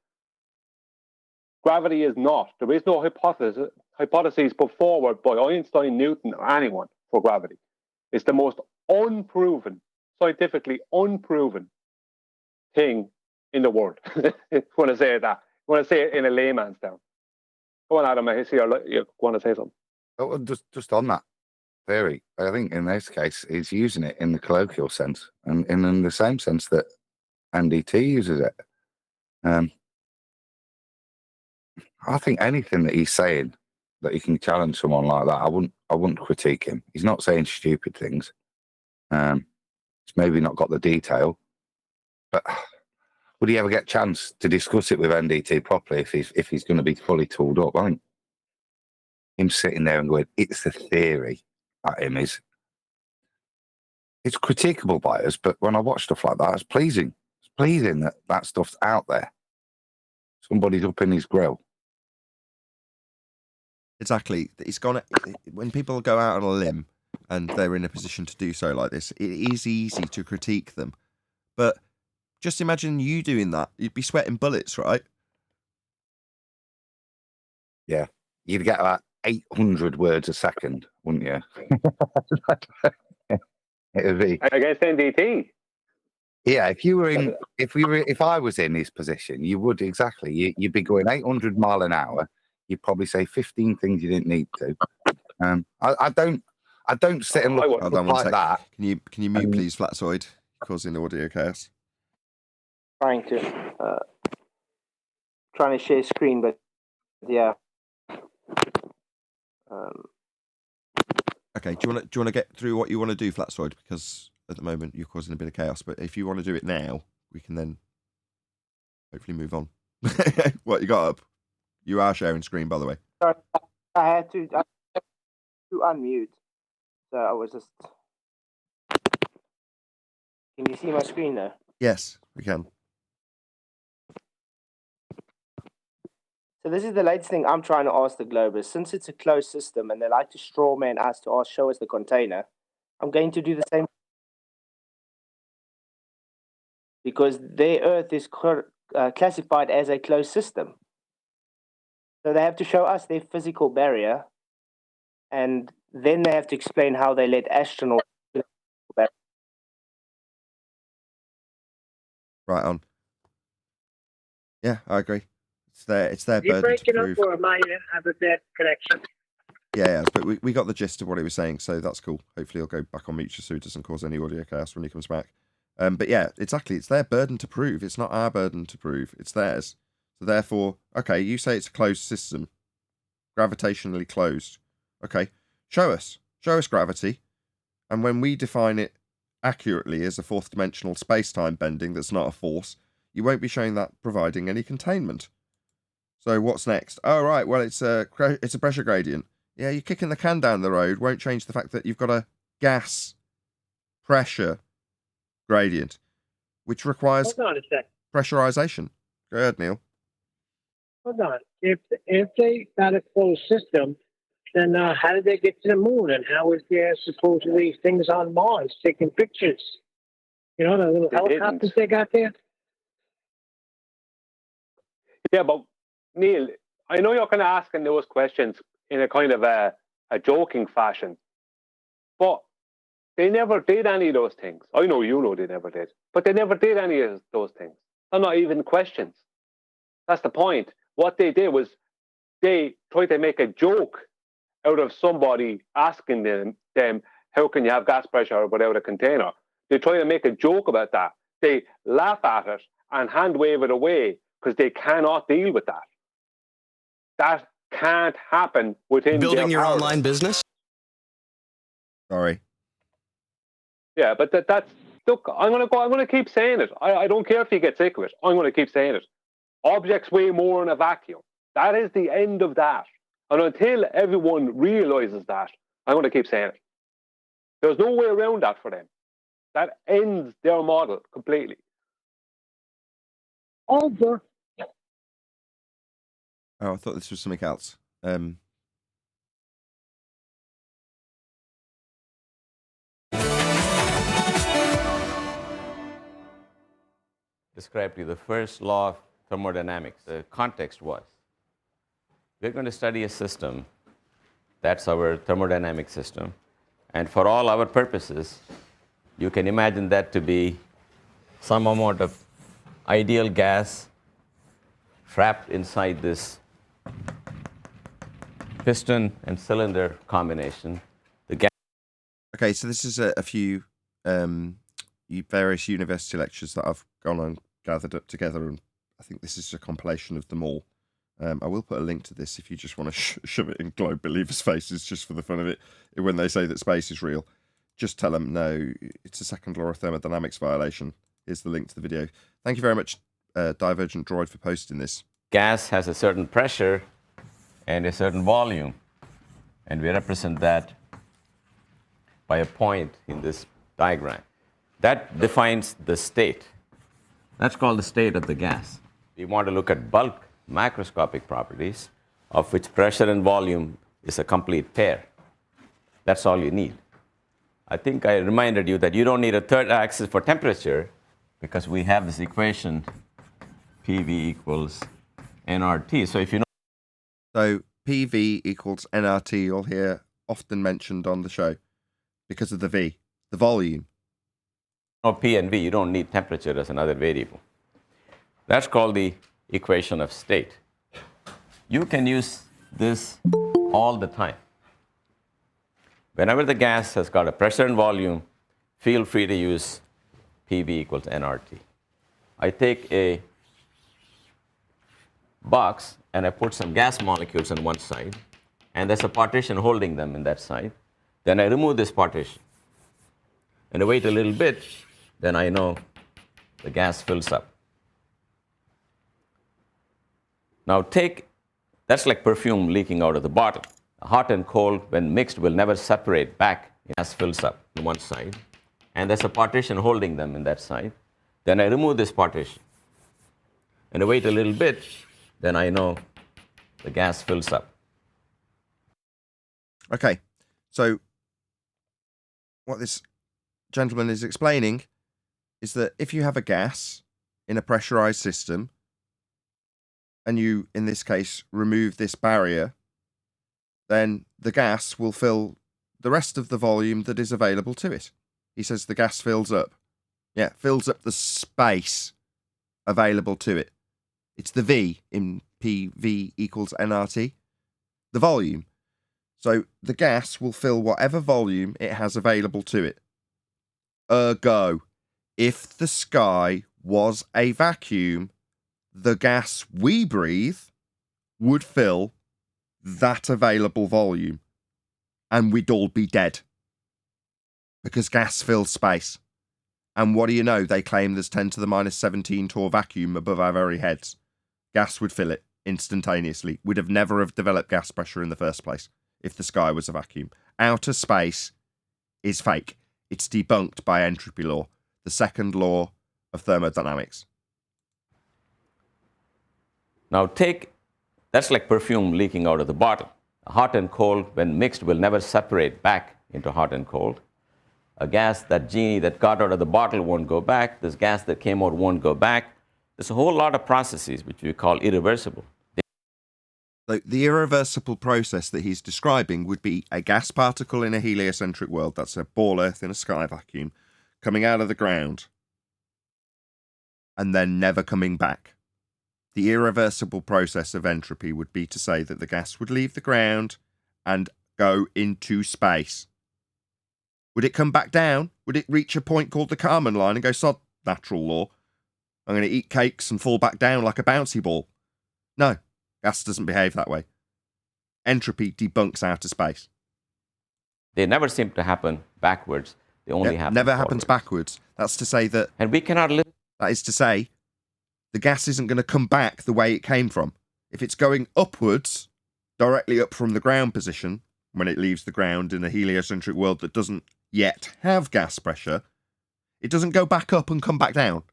Gravity is not. There is no hypotheses put forward by Einstein, Newton, or anyone for gravity. It's the most unproven, scientifically unproven thing in the world. If you want to say that. You want to say it in a layman's term. Go on, Adam. I see you want to say something. Oh, just on that theory, I think in this case he's using it in the colloquial sense, and in the same sense that NDT uses it. I think anything that he's saying that he can challenge someone like that, I wouldn't critique him. He's not saying stupid things. He's maybe not got the detail, but would he ever get a chance to discuss it with NDT properly if he's going to be fully tooled up? I think him sitting there and going, it's a theory, at him it's critiquable by us, but when I watch stuff like that, it's pleasing. It's pleasing that stuff's out there. Somebody's up in his grill. Exactly. It's gone. When people go out on a limb and they're in a position to do so like this, it is easy to critique them. But just imagine you doing that. You'd be sweating bullets, right? Yeah. You'd get about 800 words a second, wouldn't you? It'd be against NDT. Yeah, if I was in his position, you would exactly. You'd be going 800 mile an hour. You'd probably say 15 things you didn't need to. I don't sit and look like that. Can you mute please, Flatsoid, causing audio chaos? Trying to share screen, but yeah. Okay, do you want to get through what you want to do, Flatsoid? Because at the moment you're causing a bit of chaos. But if you want to do it now, we can then hopefully move on. What you got up? You are sharing screen, by the way. Sorry, I had to unmute. So I was just. Can you see my screen there? Yes, we can. So this is the latest thing I'm trying to ask the Globers. Since it's a closed system and they like to straw man us to show us the container, I'm going to do the same. Because their Earth is classified as a closed system. So they have to show us their physical barrier, and then they have to explain how they let astronauts. Right on. Yeah, I agree. It's their You're burden to breaking prove. up, or am I have a bad connection? Yeah, but we got the gist of what he was saying, so that's cool. Hopefully he'll go back on mute so he doesn't cause any audio chaos when he comes back. But yeah, exactly. It's their burden to prove. It's not our burden to prove. It's theirs. So therefore, okay, you say it's a closed system, gravitationally closed. Okay, show us. show us gravity, and when we define it accurately as a fourth dimensional space-time bending that's not a force, you won't be showing that providing any containment. So what's next? Oh, right, well, it's a pressure gradient. Yeah, you're kicking the can down the road won't change the fact that you've got a gas pressure gradient, which requires Hold on a sec. pressurization. Go ahead, Neil. Hold on. If they got a closed system, then how did they get to the moon? And how is there supposedly things on Mars taking pictures? You know, the little helicopters they got there? Yeah, but Neil, I know you're kind of asking those questions in a kind of a joking fashion, but they never did any of those things. I know you know they never did, but they never did any of those things. They're not even questions. That's the point. What they did was they tried to make a joke out of somebody asking them how can you have gas pressure without a container? They try to make a joke about that. They laugh at it and hand wave it away because they cannot deal with that. That can't happen within building your paradigm. online business. Sorry. Yeah, but that's look. I'm gonna keep saying it. I don't care if you get sick of it. I'm gonna keep saying it. Objects weigh more in a vacuum. That is the end of that. And until everyone realizes that, I'm going to keep saying it. There's no way around that for them. That ends their model completely. Over. Oh, I thought this was something else. Describe to you the first law of thermodynamics. The context was, we're going to study a system, that's our thermodynamic system, and for all our purposes, you can imagine that to be some amount of ideal gas trapped inside this piston and cylinder combination. The gas. Okay, so this is a few various university lectures that I've gone and gathered up together, and I think this is a compilation of them all. I will put a link to this if you just want to shove it in globe believers' faces just for the fun of it. When they say that space is real, just tell them, no, it's a second law of thermodynamics violation. Here's the link to the video. Thank you very much, Divergent Droid, for posting this. Gas has a certain pressure and a certain volume, and we represent that by a point in this diagram. That defines the state. That's called the state of the gas. We want to look at bulk macroscopic properties, of which pressure and volume is a complete pair. That's all you need. I think I reminded you that you don't need a third axis for temperature because we have this equation, PV equals nRT. So if you know. So PV equals nRT, you'll hear often mentioned on the show because of the V, the volume. No P and V, you don't need temperature as another variable. That's called the equation of state. You can use this all the time. Whenever the gas has got a pressure and volume, feel free to use PV equals nRT. I take a box and I put some gas molecules on one side, and there's a partition holding them in that side. Then I remove this partition. And I wait a little bit, then I know the gas fills up. Now that's like perfume leaking out of the bottle. Hot and cold, when mixed, will never separate back. Gas fills up on one side, and there's a partition holding them in that side. Then I remove this partition. And I wait a little bit, then I know the gas fills up. Okay, so what this gentleman is explaining is that if you have a gas in a pressurized system, and you, in this case, remove this barrier, then the gas will fill the rest of the volume that is available to it. He says the gas fills up. Yeah, fills up the space available to it. It's the V in PV equals nRT, the volume. So the gas will fill whatever volume it has available to it. Ergo, if the sky was a vacuum, the gas we breathe would fill that available volume. and we'd all be dead. Because gas fills space. And what do you know? They claim there's 10 to the minus 17 torr vacuum above our very heads. Gas would fill it instantaneously. We'd have never have developed gas pressure in the first place if the sky was a vacuum. Outer space is fake. It's debunked by entropy law, the second law of thermodynamics. Now that's like perfume leaking out of the bottle. Hot and cold, when mixed, will never separate back into hot and cold. A gas, that genie that got out of the bottle won't go back. This gas that came out won't go back. There's a whole lot of processes which we call irreversible. So the irreversible process that he's describing would be a gas particle in a heliocentric world, that's a ball Earth in a sky vacuum, coming out of the ground and then never coming back. The irreversible process of entropy would be to say that the gas would leave the ground and go into space. Would it come back down? Would it reach a point called the Kármán line and go, sod natural law, I'm going to eat cakes and fall back down like a bouncy ball? No, gas doesn't behave that way. Entropy debunks outer space. They never seem to happen backwards. They only happen never forwards. happens backwards. That's to say that... And we cannot live... That is to say, the gas isn't going to come back the way it came from. If it's going upwards, directly up from the ground position, when it leaves the ground in a heliocentric world that doesn't yet have gas pressure, it doesn't go back up and come back down.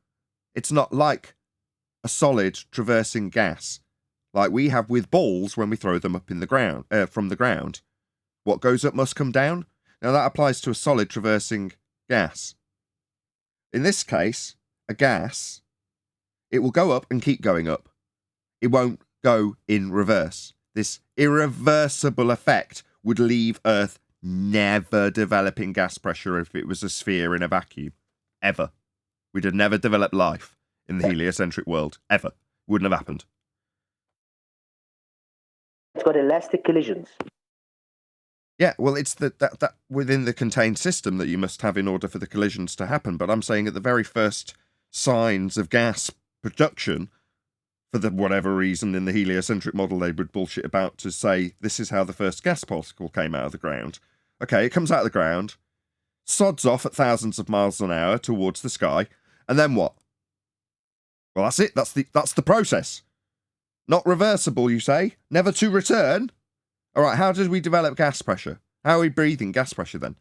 It's not like a solid traversing gas, like we have with balls when we throw them up in the ground, from the ground. What goes up must come down. Now that applies to a solid traversing gas. In this case, a gas, it will go up and keep going up. It won't go in reverse. This irreversible effect would leave Earth never developing gas pressure if it was a sphere in a vacuum. Ever. We'd have never developed life in the heliocentric world. Ever. Wouldn't have happened. It's got elastic collisions. Yeah, well, it's that within the contained system that you must have in order for the collisions to happen. But I'm saying at the very first signs of gas production, for the whatever reason in the heliocentric model they would bullshit about to say this is how the first gas particle came out of the ground. Okay, it comes out of the ground, sods off at thousands of miles an hour towards the sky, and then what? Well, that's it. That's the process. Not reversible, you say? Never to return? All right, how did we develop gas pressure? How are we breathing gas pressure then?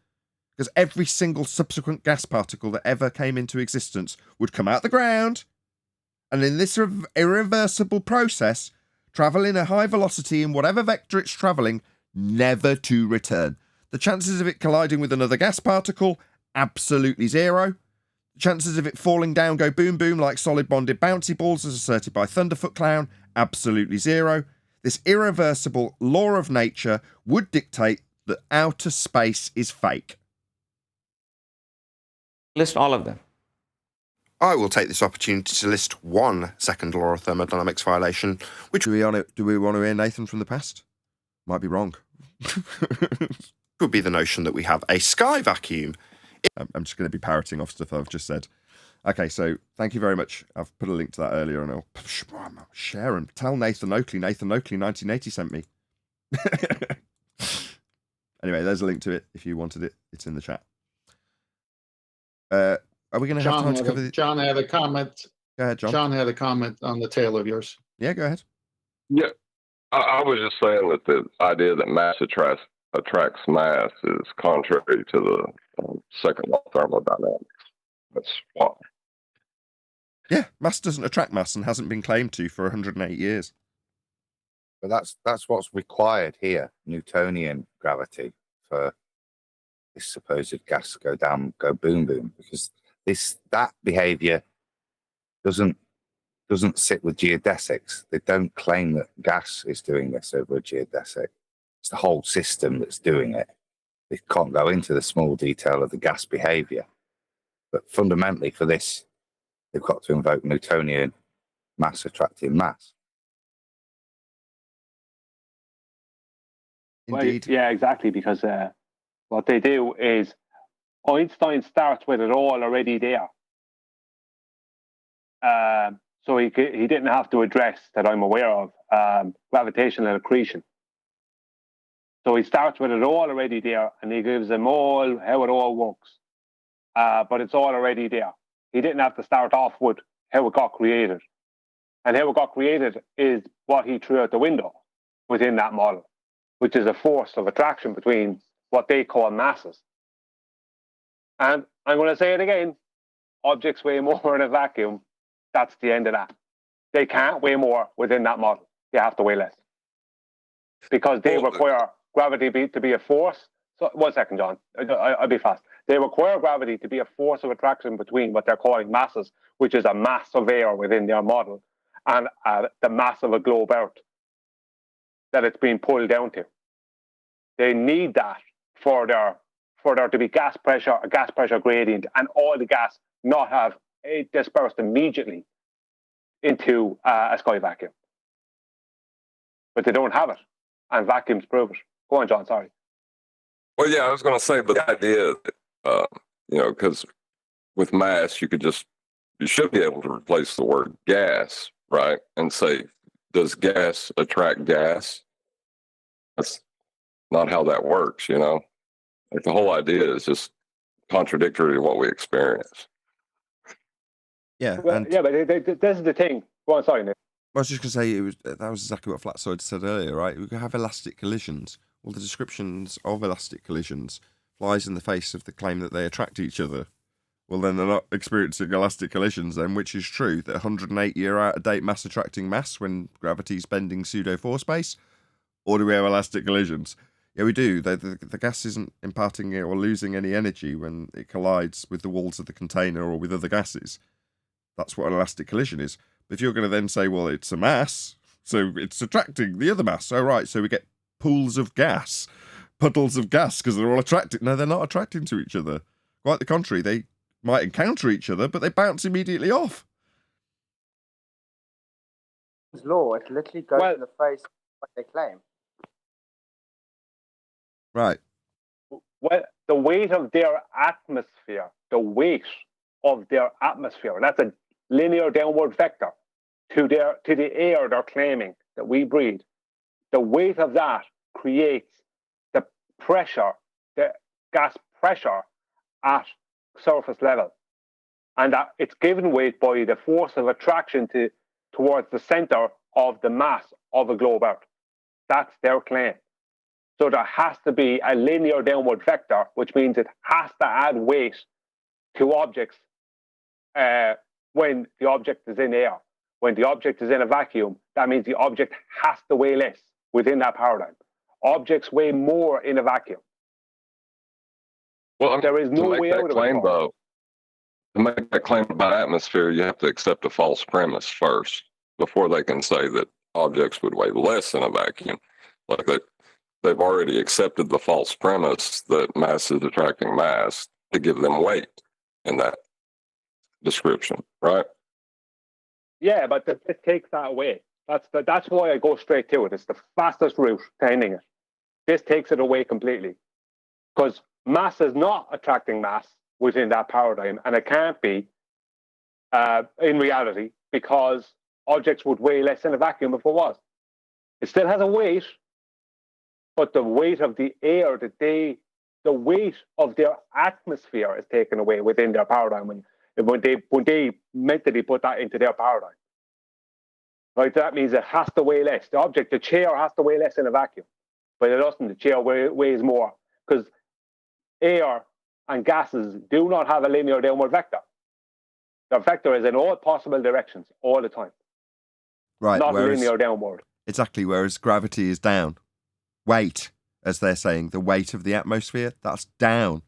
Because every single subsequent gas particle that ever came into existence would come out the ground, and in this irreversible process, travel in a high velocity in whatever vector it's travelling, never to return. The chances of it colliding with another gas particle, absolutely zero. The chances of it falling down go boom boom like solid bonded bouncy balls as asserted by Thunderfoot Clown, absolutely zero. This irreversible law of nature would dictate that outer space is fake. List all of them. I will take this opportunity to list one second law of thermodynamics violation, which do we want to hear Nathan from the past? Might be wrong. Could be the notion that we have a sky vacuum. I'm just going to be parroting off stuff I've just said. Okay, so thank you very much. I've put a link to that earlier and I'll share and tell Nathan Oakley 1980 sent me. Anyway, there's a link to it if you wanted it. It's in the chat. Are we going to have time to cover John had a comment. Go ahead, John. John had a comment on the tail of yours. Yeah, go ahead. Yeah, I was just saying that the idea that mass attracts mass is contrary to the second law of thermodynamics. That's why. Yeah, mass doesn't attract mass and hasn't been claimed to for 108 years. But that's what's required here, Newtonian gravity, for this supposed gas to go down, go boom boom, because that behavior doesn't sit with geodesics. They don't claim that gas is doing this over a geodesic. It's the whole system that's doing it. They can't go into the small detail of the gas behavior. But fundamentally for this, they've got to invoke Newtonian mass attracting mass. Indeed. Well, yeah, exactly, because what they do is Einstein starts with it all already there. So he didn't have to address, that I'm aware of, gravitational accretion. So he starts with it all already there, and he gives them all how it all works. But it's all already there. He didn't have to start off with how it got created. And how it got created is what he threw out the window within that model, which is a force of attraction between what they call masses. And I'm going to say it again, objects weigh more in a vacuum. That's the end of that. They can't weigh more within that model. They have to weigh less. Because they require gravity to be a force. So 1 second, John. I'll be fast. They require gravity to be a force of attraction between what they're calling masses, which is a mass of air within their model, and the mass of a globe Earth that it's being pulled down to. They need that for there to be a gas pressure gradient, and all the gas not have it dispersed immediately into a sky vacuum. But they don't have it, and vacuums prove it. Go on, John, sorry. Well, yeah, I was going to say, but the idea that, because with mass, you should be able to replace the word gas, right? And say, does gas attract gas? That's not how that works, Like the whole idea is just contradictory to what we experience. Yeah. Well, but this is the thing. Go on, sorry, Nick. I was just going to say that was exactly what Flatsoid said earlier, right? We could have elastic collisions. Well, the descriptions of elastic collisions flies in the face of the claim that they attract each other. Well, then they're not experiencing elastic collisions then, which is true. The 108-year out-of-date mass attracting mass when gravity's bending pseudo-force space? Or do we have elastic collisions? Yeah, we do. The gas isn't imparting or losing any energy when it collides with the walls of the container or with other gases. That's what an elastic collision is. But if you're going to then say, well, it's a mass, so it's attracting the other mass. Oh, right, so we get pools of gas, puddles of gas, because they're all attracted. No, they're not attracting to each other. Quite the contrary. They might encounter each other, but they bounce immediately off. Law, it literally goes in the face of what they claim. Right. Well, the weight of their atmosphere, that's a linear downward vector to the air they're claiming that we breathe. The weight of that creates the pressure, the gas pressure at surface level. And that it's given weight by the force of attraction towards the center of the mass of a globe Earth. That's their claim. So there has to be a linear downward vector, which means it has to add weight to objects when the object is in air. When the object is in a vacuum, that means the object has to weigh less within that paradigm. Objects weigh more in a vacuum. Well, there is no way out of it. To make that claim about atmosphere, you have to accept a false premise first before they can say that objects would weigh less in a vacuum. Like they've already accepted the false premise that mass is attracting mass to give them weight in that description, right? Yeah, but it takes that away. That's why I go straight to it. It's the fastest route to ending it. This takes it away completely. Because mass is not attracting mass within that paradigm, and it can't be in reality, because objects would weigh less in a vacuum if it was. It still has a weight, but the weight of the air the weight of their atmosphere is taken away within their paradigm when they mentally put that into their paradigm. Right, that means it has to weigh less. The chair has to weigh less in a vacuum, but it doesn't. The chair weighs more because air and gases do not have a linear downward vector. Their vector is in all possible directions all the time. Right, not linear downward. Exactly, whereas gravity is down. Weight, as they're saying, the weight of the atmosphere, that's down.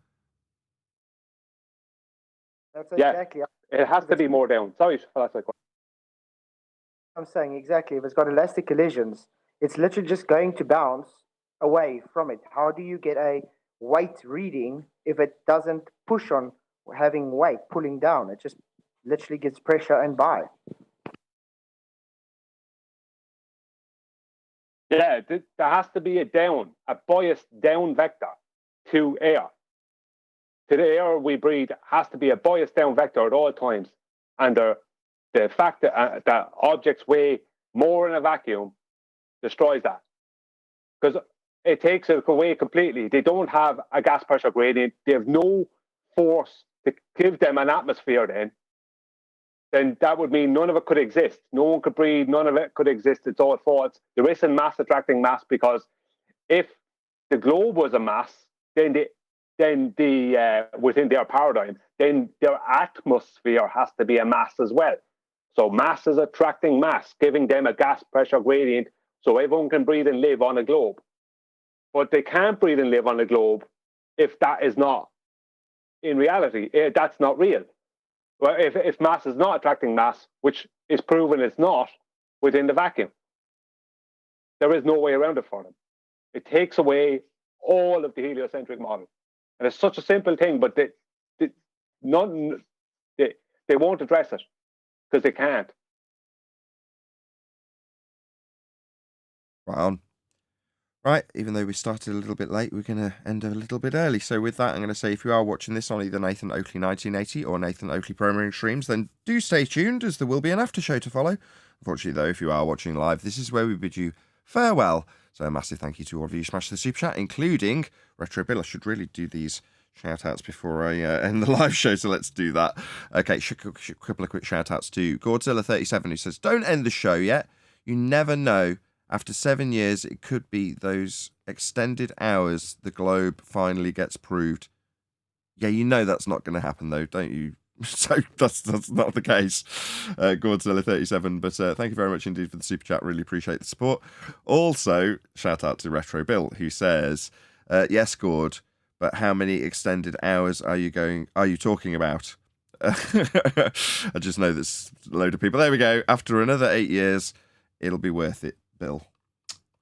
That's exactly. It has to be more down. Sorry for that question. I'm saying exactly. If it's got elastic collisions, it's literally just going to bounce away from it. How do you get a weight reading if it doesn't push on having weight pulling down? It just literally gets pressure and by. Yeah, there has to be a biased down vector to air. To the air we breathe has to be a biased down vector at all times. And the fact that objects weigh more in a vacuum destroys that. Because it takes it away completely. They don't have a gas pressure gradient. They have no force to give them an atmosphere then that would mean none of it could exist. No one could breathe. None of it could exist. It's all false. There isn't mass attracting mass, because if the globe was a mass, then the within their paradigm, then their atmosphere has to be a mass as well. So mass is attracting mass, giving them a gas pressure gradient so everyone can breathe and live on a globe. But they can't breathe and live on a globe if that is not, in reality, that's not real. Well, if mass is not attracting mass, which is proven it's not within the vacuum, there is no way around it for them. It takes away all of the heliocentric model. And it's such a simple thing, but they won't address it because they can't. Wow. Right, even though we started a little bit late, we're going to end a little bit early. So with that, I'm going to say if you are watching this on either Nathan Oakley 1980 or Nathan Oakley Programming Streams, then do stay tuned, as there will be an after show to follow. Unfortunately, though, if you are watching live, this is where we bid you farewell. So a massive thank you to all of you who smashed the super chat, including Retro Bill. I should really do these shout-outs before I end the live show, so let's do that. Okay, a couple of quick shout-outs to Godzilla37, who says, don't end the show yet. You never know. After 7 years, it could be those extended hours the globe finally gets proved. Yeah, you know that's not going to happen, though, don't you? So that's not the case, Godzilla37. But thank you very much indeed for the super chat. Really appreciate the support. Also, shout out to Retro Bill, who says, yes, Gord, but how many extended hours are you talking about? I just know there's a load of people. There we go. After another 8 years, it'll be worth it, Bill.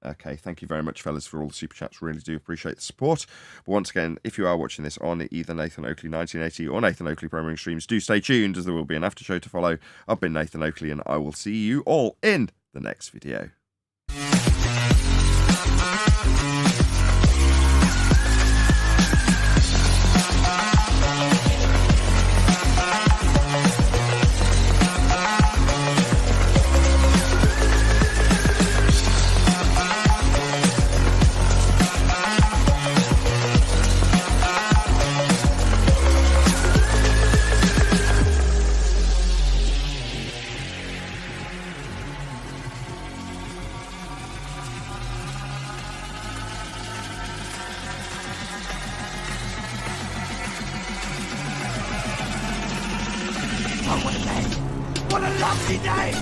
Okay, thank you very much, fellas, for all the super chats. Really do appreciate the support. But once again, if you are watching this on either Nathan Oakley 1980 or Nathan Oakley Programming Streams, do stay tuned, as there will be an after show to follow. I've been Nathan Oakley, and I will see you all in the next video. What a lovely day!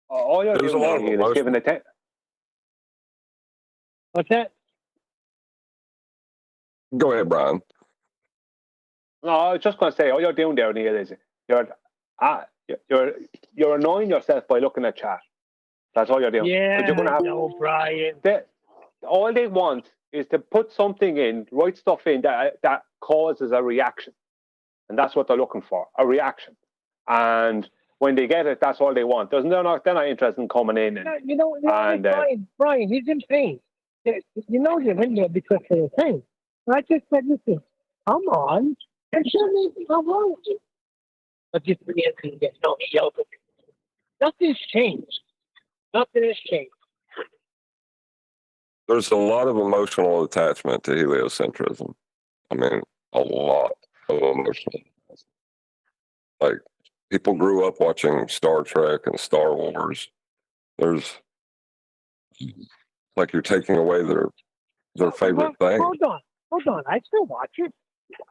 All you're There's a doing lot of here is emotion. giving a What's that? Go ahead, Brian. No, I was just going to say, all you're doing down here is you're annoying yourself by looking at chat. That's all you're doing. Yeah, You're gonna have, no, Brian. all they want is to put something in, write stuff in that causes a reaction. And that's what they're looking for, a reaction. And when they get it, that's all they want. They're not interested in coming in. Brian, he's in pain. You know you're in there because of the thing. I just said, listen, come on. And show me how wrong with you. But just the answer again. No, he yelled at me. Nothing's changed. Nothing has changed. There's a lot of emotional attachment to heliocentrism. I mean, a lot of emotional. Like, people grew up watching Star Trek and Star Wars. There's, like, you're taking away their favorite thing. Hold on. I still watch it.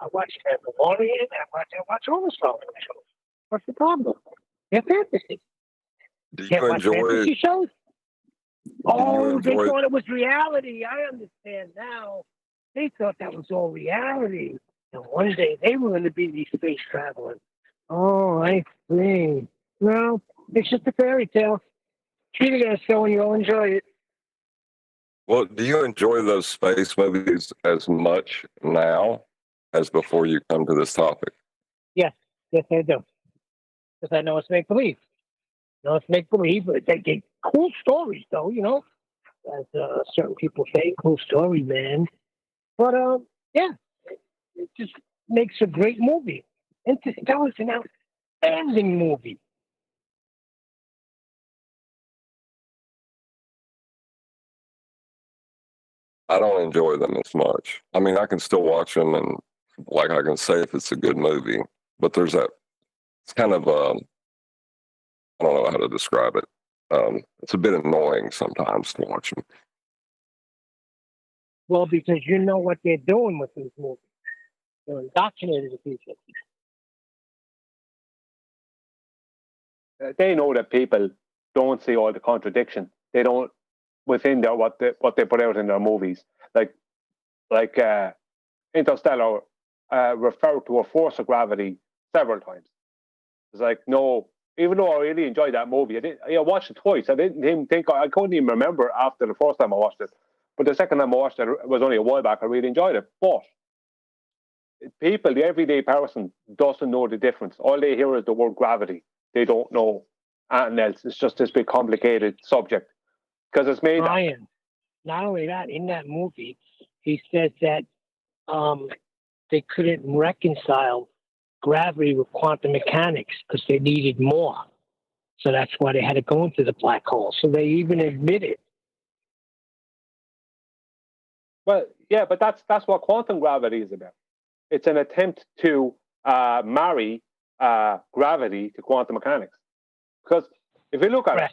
I watch Mandalorian. I watch all the Star Wars shows. What's the problem? They're fantasy. Do you Can't watch enjoy fantasy shows? Oh, they enjoy- thought it was reality. I understand now. They thought that was all reality. And one day they were going to be these space travelers. Oh, I see. No, it's just a fairy tale. Treat it as so and you'll enjoy it. Well, do you enjoy those space movies as much now as before you come to this topic? Yes, I do. Because I know it's make-believe. It's make-believe, but they get cool stories, though, you know. As certain people say, cool story, man. But, yeah, it just makes a great movie. Interstellar's an outstanding movie. I don't enjoy them as much. I mean, I can still watch them and like I can say if it's a good movie, but there's that, it's kind of, I don't know how to describe it. It's a bit annoying sometimes to watch them. Well, because you know what they're doing with these movies. They're indoctrinating the people. They know that people don't see all the contradiction. They don't within their what they put out in their movies. Like Interstellar referred to a force of gravity several times. It's like, no, even though I really enjoyed that movie, I watched it twice. I didn't even think I couldn't even remember after the first time I watched it. But the second time I watched it, it was only a while back. I really enjoyed it. But people, the everyday person, doesn't know the difference. All they hear is the word gravity. They don't know anything else. It's just this big complicated subject because it's made. Brian, not only that, in that movie, he says that they couldn't reconcile gravity with quantum mechanics because they needed more. So that's why they had to go into the black hole. So they even admit it. Well, yeah, but that's what quantum gravity is about. It's an attempt to marry gravity to quantum mechanics. Because if you look at it,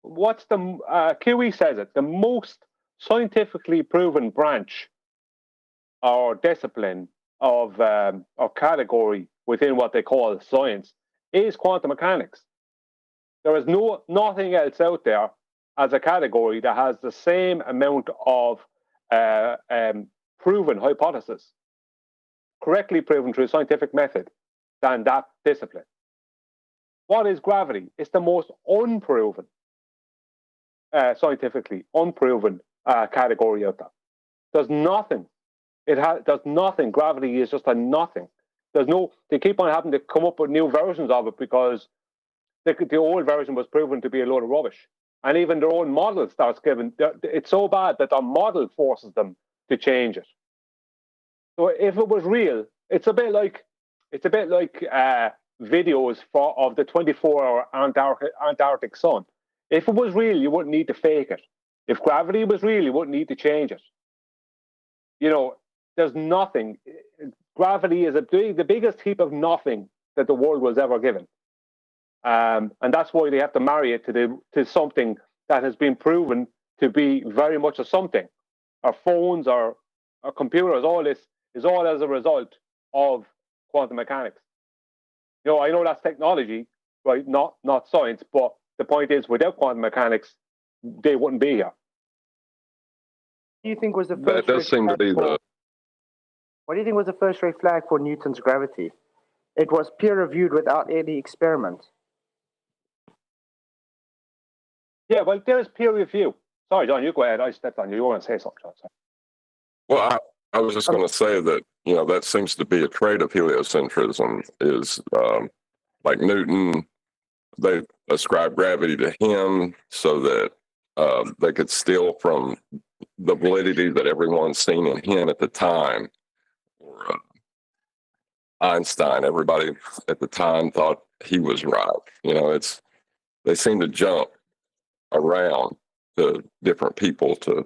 QE says it, the most scientifically proven branch or discipline of or category within what they call science is quantum mechanics. There is nothing else out there as a category that has the same amount of proven hypothesis, correctly proven through a scientific method, than that discipline. What is gravity? It's the most unproven, scientifically unproven category out there. There's nothing. There's nothing. Gravity is just a nothing. They keep on having to come up with new versions of it because the old version was proven to be a load of rubbish. And even their own model starts giving, it's so bad that their model forces them to change it. So if it was real, it's a bit like videos of the 24-hour Antarctic sun. If it was real, you wouldn't need to fake it. If gravity was real, you wouldn't need to change it. You know, there's nothing. Gravity is the biggest heap of nothing that the world was ever given. And that's why they have to marry it to something that has been proven to be very much a something. Our phones, our computers, all this is all as a result of quantum mechanics. You know, I know that's technology, right? Not science, but the point is, without quantum mechanics, they wouldn't be here. What do you think was the first? That does seem to be the. What do you think was the first red flag for Newton's gravity? It was peer-reviewed without any experiment. Yeah, well, there's peer review. Sorry, John, you go ahead. I stepped on you. You want to say something, John? Sorry. Well, I was just going to say that, you know, that seems to be a trait of heliocentrism is like Newton, they ascribe gravity to him so that they could steal from the validity that everyone's seen in him at the time. Or Einstein, everybody at the time thought he was right. You know, they seem to jump around to different people to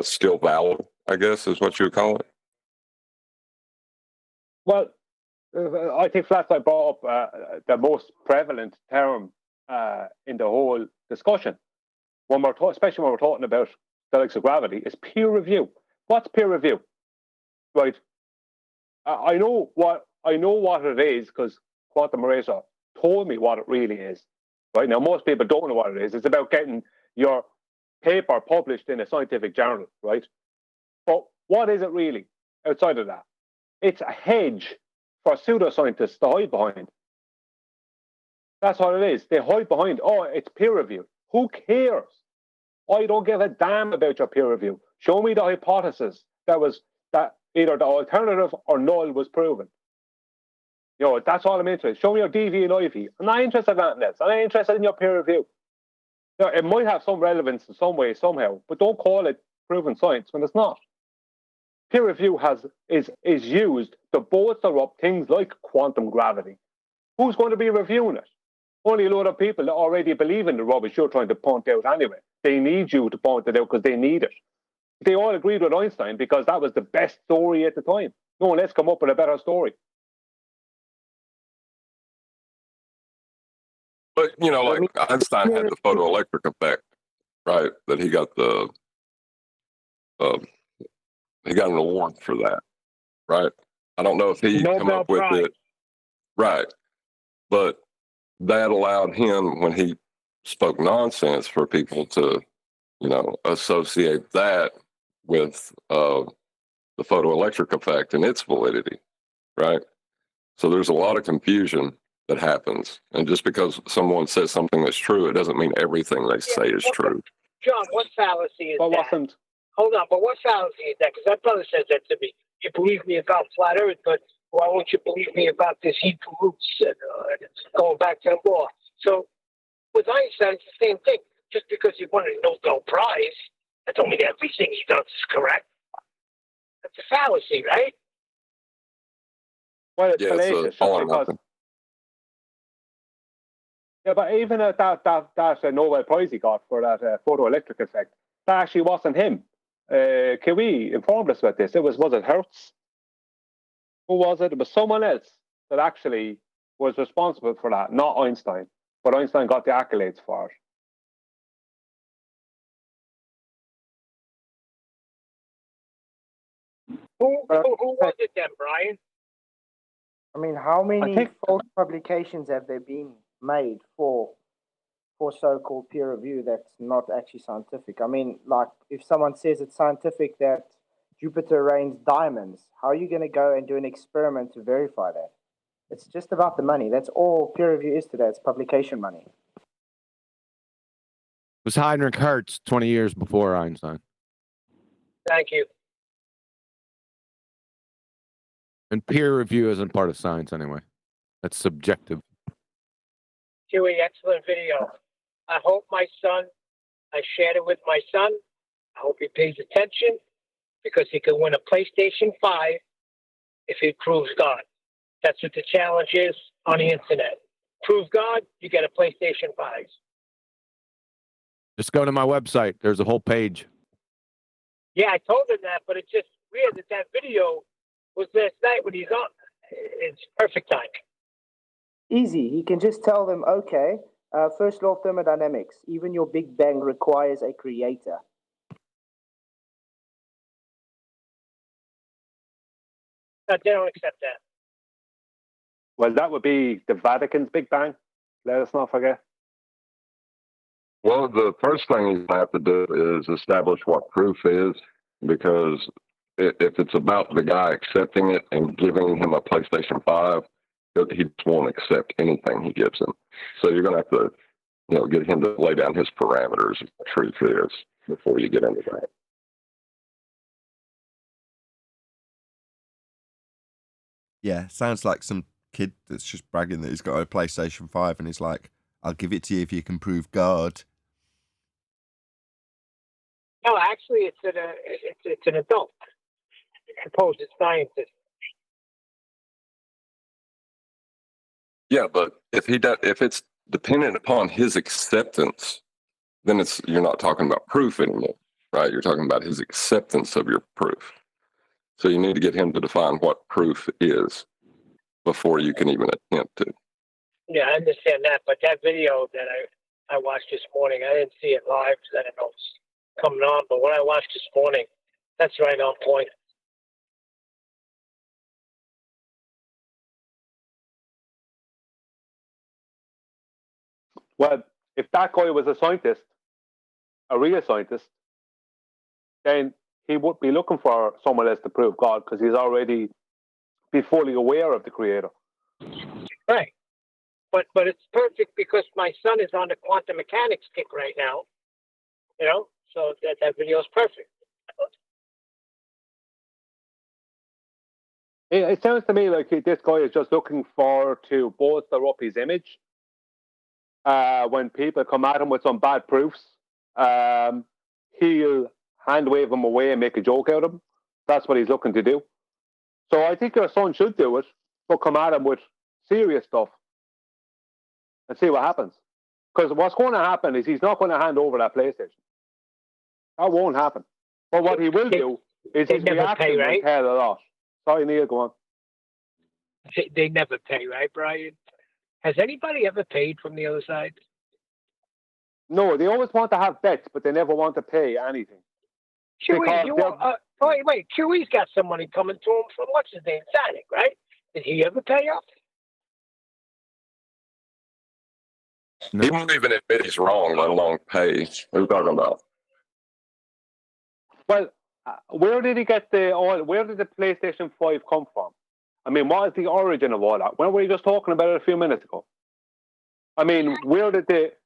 still valid, I guess is what you would call it. Well, I think Flatlight brought up the most prevalent term in the whole discussion, especially when we're talking about the likes of gravity, is peer review. What's peer review? Right. I know what it is because Quantum Eraser told me what it really is. Right now, most people don't know what it is. It's about getting your paper published in a scientific journal, right? But what is it really outside of that? It's a hedge for pseudoscientists to hide behind. That's what it is. They hide behind, it's peer review. Who cares? I don't give a damn about your peer review. Show me the hypothesis that either the alternative or null was proven. You know, that's all I'm interested in. Show me your DV and IV. I'm not interested in that else. I'm not interested in your peer review. You know, it might have some relevance in some way, somehow, but don't call it proven science when it's not. Peer review is used to bolster up things like quantum gravity. Who's going to be reviewing it? Only a lot of people that already believe in the rubbish you're trying to point out anyway. they need you to point it out because they need it. They all agreed with Einstein because that was the best story at the time. No one else come up with a better story. But, like Einstein had the photoelectric effect, right? That he got he got an award for that, right? I don't know if he come up with it, right? But that allowed him, when he spoke nonsense, for people to, associate that with the photoelectric effect and its validity, right? So there's a lot of confusion that happens. And just because someone says something that's true, it doesn't mean everything they say is true. John, what fallacy is that? Hold on, but what fallacy is that? Because that brother says that to me. You believe me about flat Earth, but why won't you believe me about this Hebrew roots and going back to the law? So with Einstein, it's the same thing. Just because he won a Nobel Prize, that don't mean everything he does is correct. That's a fallacy, right? Well, it's fallacious. Yeah, but even that Nobel Prize he got for that photoelectric effect, that actually wasn't him. Kiwi informed us about this. Was it Hertz? Who was it? It was someone else that actually was responsible for that, not Einstein. But Einstein got the accolades for it. Who was it then, Brian? I mean, how many false publications have there been made for so-called peer review that's not actually scientific? I mean, like, if someone says it's scientific that Jupiter rains diamonds, how are you going to go and do an experiment to verify that? It's just about the money. That's all peer review is today. It's publication money. It was Heinrich Hertz 20 years before Einstein. Thank you. And peer review isn't part of science anyway. That's subjective. Huey, excellent video. I hope I shared it with my son. I hope he pays attention because he can win a PlayStation 5 if he proves God. That's what the challenge is on the internet. Prove God, you get a PlayStation 5. Just go to my website. There's a whole page. Yeah, I told him that, but it's just weird that video was last night when he's on. It's perfect time. Easy. He can just tell them, okay, first law of thermodynamics, even your Big Bang requires a creator. No, they don't accept that. Well, that would be the Vatican's Big Bang. Let us not forget. Well, the first thing he's going to have to do is establish what proof is, because if it's about the guy accepting it and giving him a PlayStation 5, he just won't accept anything he gives him. So you're going to have to, get him to lay down his parameters of what truth is before you get into that. Yeah, sounds like some kid that's just bragging that he's got a PlayStation 5 and he's like, I'll give it to you if you can prove God. No, actually, it's an adult. Supposed scientist. Yeah, but if it's dependent upon his acceptance, then you're not talking about proof anymore, right? You're talking about his acceptance of your proof. So you need to get him to define what proof is before you can even attempt to. Yeah, I understand that, but that video that I watched this morning, I didn't see it live because I didn't know it was coming on, but when I watched this morning, that's right on point. Well, if that guy was a scientist, a real scientist, then he would be looking for someone else to prove God because he's already be fully aware of the Creator. Right. But it's perfect because my son is on the quantum mechanics kick right now. So that video is perfect. It sounds to me like this guy is just looking to bolster up his image. When people come at him with some bad proofs, he'll hand wave them away and make a joke out of them. That's what he's looking to do. So I think your son should do it, but come at him with serious stuff and see what happens. Because what's going to happen is he's not going to hand over that PlayStation. That won't happen. But what he will do is his reaction will tell a lot. Sorry, Neil, go on. They never pay, right, Brian? Has anybody ever paid from the other side? No, they always want to have bets, but they never want to pay anything. Chewy, wait. Chewy's got some money coming to him from what's his name, Sonic, right? Did he ever pay up? He won't even admit he's wrong, let alone pay. What are you talking about? Well, where did he get where did the PlayStation 5 come from? I mean, what is the origin of all that? When were you just talking about it a few minutes ago? I mean, where did it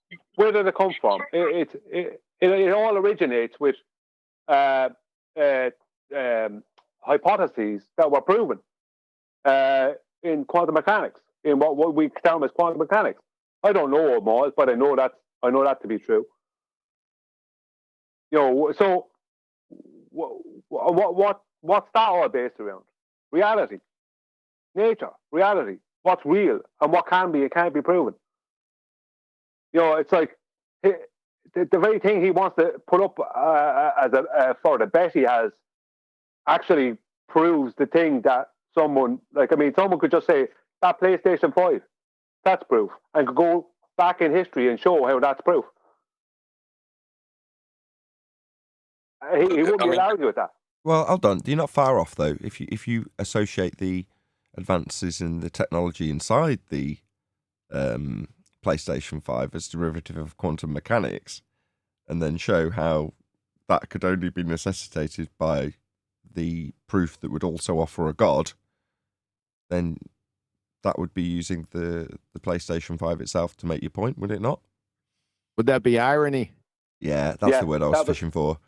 come from? It all originates with hypotheses that were proven in quantum mechanics, in what we term as quantum mechanics. I don't know them all, but I know that to be true. You know, so what's that all based around? Reality, nature, reality. What's real and what can be and can't be proven. You know, it's like the very thing he wants to put up as for the bet he has actually proves the thing that someone could just say that PlayStation 5, that's proof, and could go back in history and show how that's proof. He wouldn't be allowed with that. Well, hold on. You're not far off though. If you associate the advances in the technology inside the PlayStation 5 as derivative of quantum mechanics, and then show how that could only be necessitated by the proof that would also offer a God, then that would be using the PlayStation 5 itself to make your point, would it not? Would that be irony? Yeah, that's the word I was fishing for.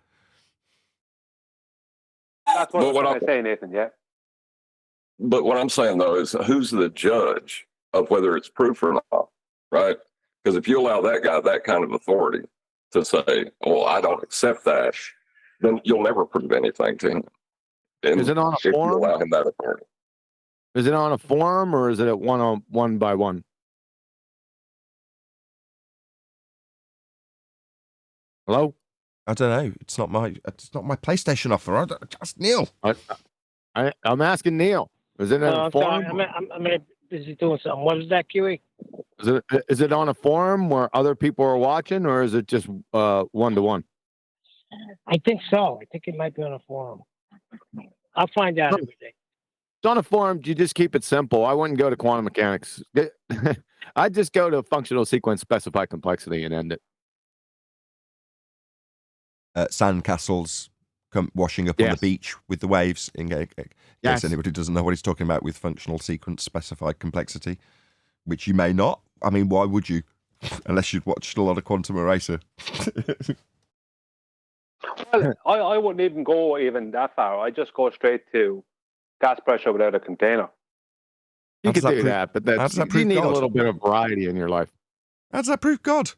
That's what I'm saying, Nathan, yeah. But what I'm saying, though, is who's the judge of whether it's proof or not, right? Because if you allow that guy that kind of authority to say, well, I don't accept that, then you'll never prove anything to him. And is it on a forum? You allow him that authority. Is it on a forum or is it at one by one? Hello? I don't know. It's not my PlayStation offer. Just Neil. I'm asking Neil. Is it on a forum? Sorry, I'm busy doing something. What is that, QE? Is it on a forum where other people are watching, or is it just one-to-one? I think so. I think it might be on a forum. I'll find out everything. It's on a forum. You just keep it simple. I wouldn't go to quantum mechanics. I'd just go to functional sequence, specify complexity, and end it. Sandcastles washing up on the beach with the waves. In case anybody doesn't know what he's talking about with functional sequence, specified complexity, which you may not. I mean, why would you? Unless you'd watched a lot of Quantum Eraser. Well, I wouldn't even go that far. I just go straight to gas pressure without a container. You could do that, but you need a little bit of variety in your life. How does that prove God?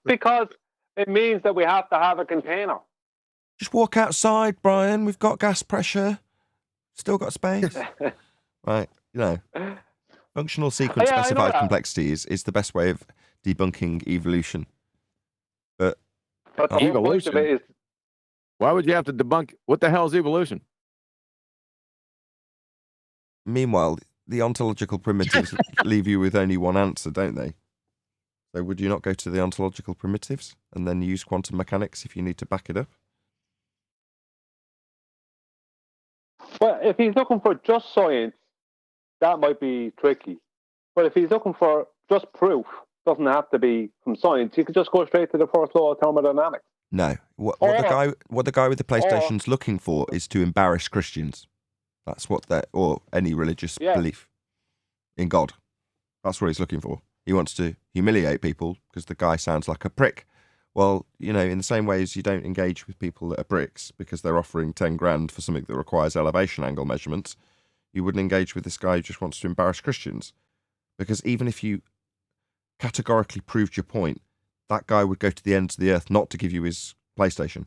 Because it means that we have to have a container. Just walk outside, Brian. We've got gas pressure. Still got space. Right. You know, functional sequence specified complexity is the best way of debunking evolution. But evolution? Why would you have to debunk? What the hell is evolution? Meanwhile, the ontological primitives leave you with only one answer, don't they? So would you not go to the ontological primitives and then use quantum mechanics if you need to back it up? Well, if he's looking for just science, that might be tricky. But if he's looking for just proof, doesn't have to be from science. You could just go straight to the first law of thermodynamics. No. What the guy with the PlayStation's looking for is to embarrass Christians. That's what or any religious belief in God. That's what he's looking for. He wants to humiliate people because the guy sounds like a prick. Well, you know, in the same way as you don't engage with people that are pricks because they're offering 10 grand for something that requires elevation angle measurements, you wouldn't engage with this guy who just wants to embarrass Christians. Because even if you categorically proved your point, that guy would go to the ends of the earth not to give you his PlayStation.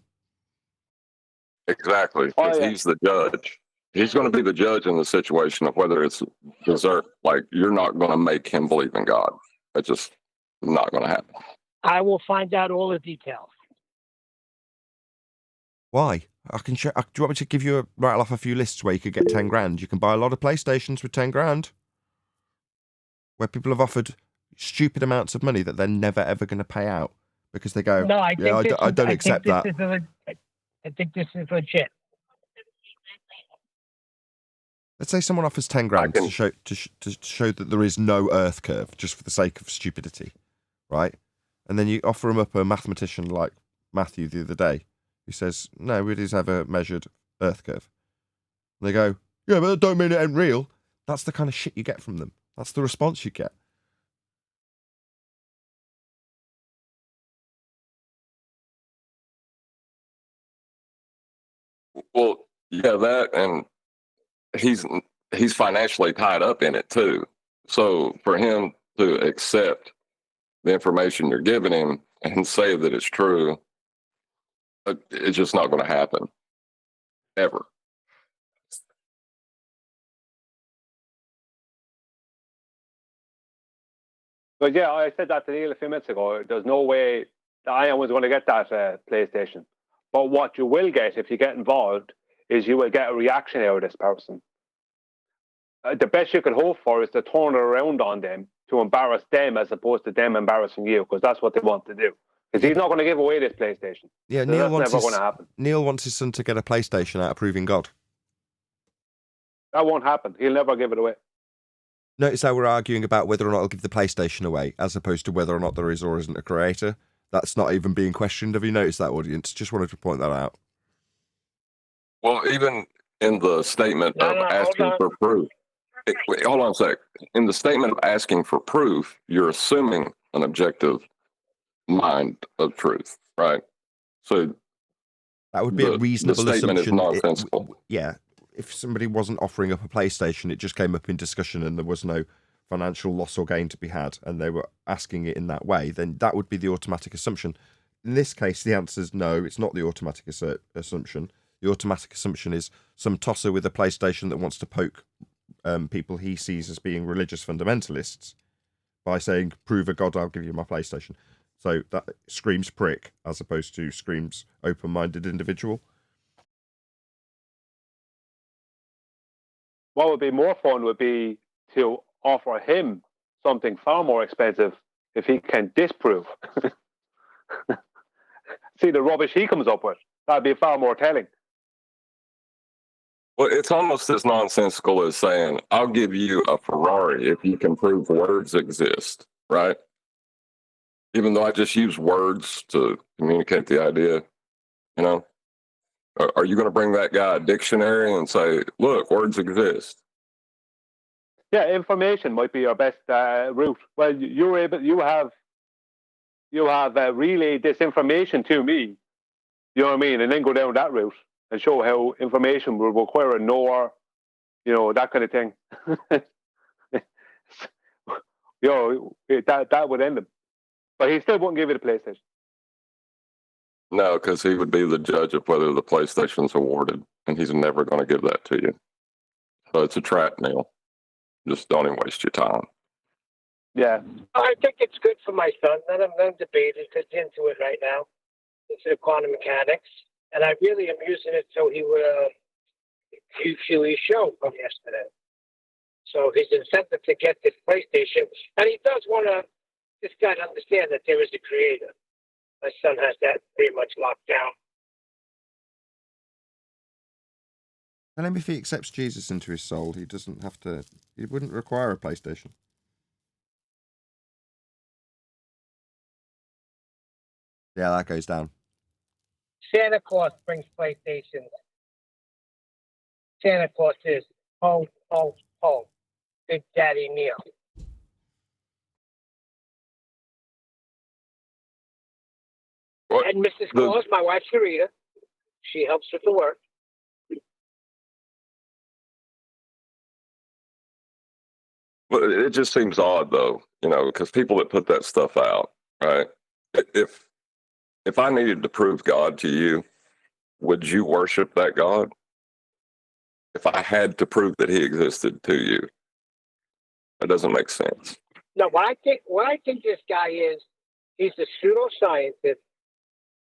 Exactly. Because he's the judge. He's going to be the judge in the situation of whether it's dessert. Like, you're not going to make him believe in God. It's just not going to happen. I will find out all the details. Why? I can show. Do you want me to give you rattle off a few lists where you could get 10 grand? You can buy a lot of PlayStations with 10 grand. Where people have offered stupid amounts of money that they're never ever going to pay out because they go, No, I don't accept that. I think this is legit. Let's say someone offers 10 grand to show that there is no Earth curve just for the sake of stupidity, right? And then you offer them up a mathematician like Matthew the other day who says, no, nobody's ever measured Earth curve. And they go, yeah, but that don't mean it ain't real. That's the kind of shit you get from them. That's the response you get. Well, yeah, that, and he's financially tied up in it too. So for him to accept the information you're giving him and say that it's true, it's just not going to happen ever. But yeah, I said that to Neil a few minutes ago. There's no way that I was going to get that PlayStation. But what you will get if you get involved is you will get a reaction out of this person. The best you could hope for is to turn it around on them to embarrass them as opposed to them embarrassing you, because that's what they want to do. Because he's not going to give away this PlayStation. Yeah, so that's never going to happen. Neil wants his son to get a PlayStation out of proving God. That won't happen. He'll never give it away. Notice how we're arguing about whether or not he'll give the PlayStation away, as opposed to whether or not there is or isn't a creator. That's not even being questioned. Have you noticed that, audience? Just wanted to point that out. Well, even in the statement of asking for proof, wait, hold on a sec. In the statement of asking for proof, you're assuming an objective mind of truth, right? So that would be a reasonable the statement assumption. is nonsensical. Yeah. If somebody wasn't offering up a PlayStation, it just came up in discussion and there was no financial loss or gain to be had, and they were asking it in that way, then that would be the automatic assumption. In this case, the answer is no, it's not the automatic assumption. The automatic assumption is some tosser with a PlayStation that wants to poke people he sees as being religious fundamentalists by saying, prove a God, I'll give you my PlayStation. So that screams prick as opposed to screams open-minded individual. What would be more fun would be to offer him something far more expensive if he can disprove. See the rubbish he comes up with. That'd be far more telling. Well, it's almost as nonsensical as saying, I'll give you a Ferrari if you can prove words exist, right? Even though I just use words to communicate the idea, you know? Are you going to bring that guy a dictionary and say, look, words exist? Yeah, information might be your best route. Well, you have relayed this information to me, you know what I mean, and then go down that route and show how information will require a knower, you know, that kind of thing. You know, that would end him. But he still wouldn't give you the PlayStation. No, because he would be the judge of whether the PlayStation's awarded, and he's never going to give that to you. So it's a trap, Neil. Just don't even waste your time. Yeah. I think it's good for my son. Let him debate it. He's into it right now. Into quantum mechanics. And I really am using it so he would cue his show from yesterday. So his incentive to get this PlayStation. And he does want this guy to understand that there is a creator. My son has that pretty much locked down. Tell him if he accepts Jesus into his soul, he wouldn't require a PlayStation. Yeah, that goes down. Santa Claus brings PlayStations. Santa Claus is ho, ho, ho. Big Daddy Neil. What? And Mrs. Claus, my wife Sharita, she helps with the work. Well, it just seems odd, though, you know, because people that put that stuff out, right? If I needed to prove God to you, would you worship that God? If I had to prove that he existed to you, that doesn't make sense. No, what I think this guy is, he's a pseudoscientist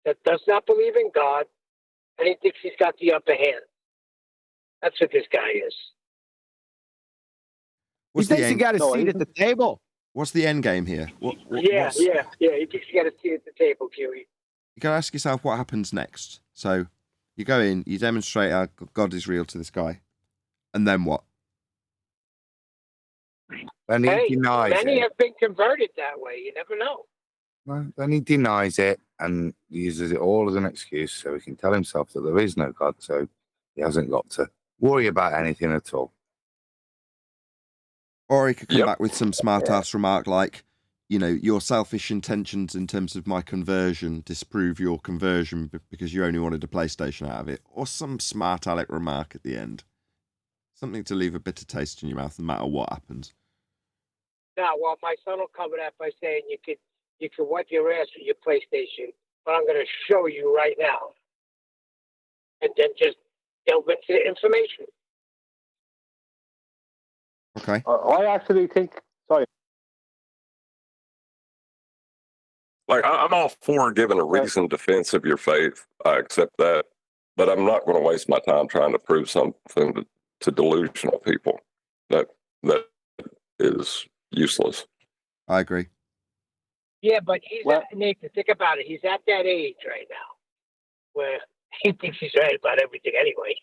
that does not believe in God, and he thinks he's got the upper hand. That's what this guy is. He thinks he got a seat at the table. What's the end game here? Yeah. He thinks he got a seat at the table, Kiwi. You got to ask yourself what happens next. So you go in, you demonstrate how God is real to this guy, and then what? Then he denies many it. have been converted that way. You never know. Well, then he denies it and uses it all as an excuse so he can tell himself that there is no God, so he hasn't got to worry about anything at all. Or he could come back with some smart-ass remark like, you know, your selfish intentions in terms of my conversion disprove your conversion because you only wanted a PlayStation out of it. Or some smart aleck remark at the end. Something to leave a bitter taste in your mouth no matter what happens. Now, well, my son will cover that by saying you could wipe your ass with your PlayStation, but I'm going to show you right now. And then just delve into the information. Okay. I actually think, sorry. Like, I'm all for giving a reasoned defense of your faith. I accept that. But I'm not going to waste my time trying to prove something to delusional people. That is useless. I agree. Yeah, but Nathan, think about it. He's at that age right now where he thinks he's right about everything anyway,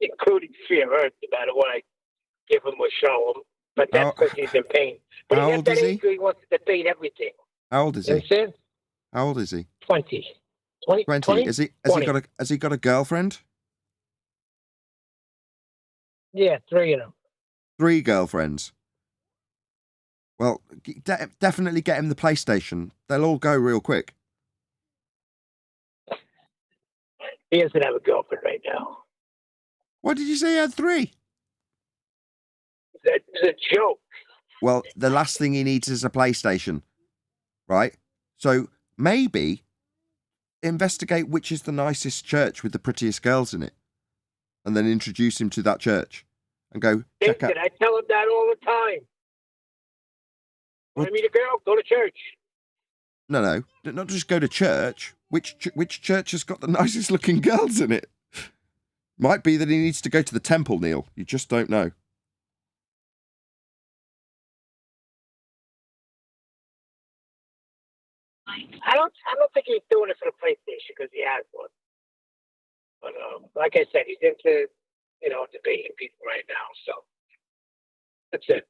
including fear Earth, no matter what I give him or show him. But that's because he's in pain. But he's at that age where he wants to debate everything. How old is he? Understand? How old is he? 20. 20. 20? Has he got a girlfriend? Yeah, 3 of them. 3 girlfriends. Well, definitely get him the PlayStation. They'll all go real quick. He doesn't have a girlfriend right now. What did you say he had 3? That's a joke. Well, the last thing he needs is a PlayStation, right? So maybe investigate which is the nicest church with the prettiest girls in it, and then introduce him to that church, and go check out. I tell him that all the time. Want to meet a girl? Go to church. No, not just go to church. Which church has got the nicest looking girls in it? Might be that he needs to go to the temple, Neil. You just don't know. I don't think he's doing it for the PlayStation because he has one. But like I said, he's into debating people right now. So that's it.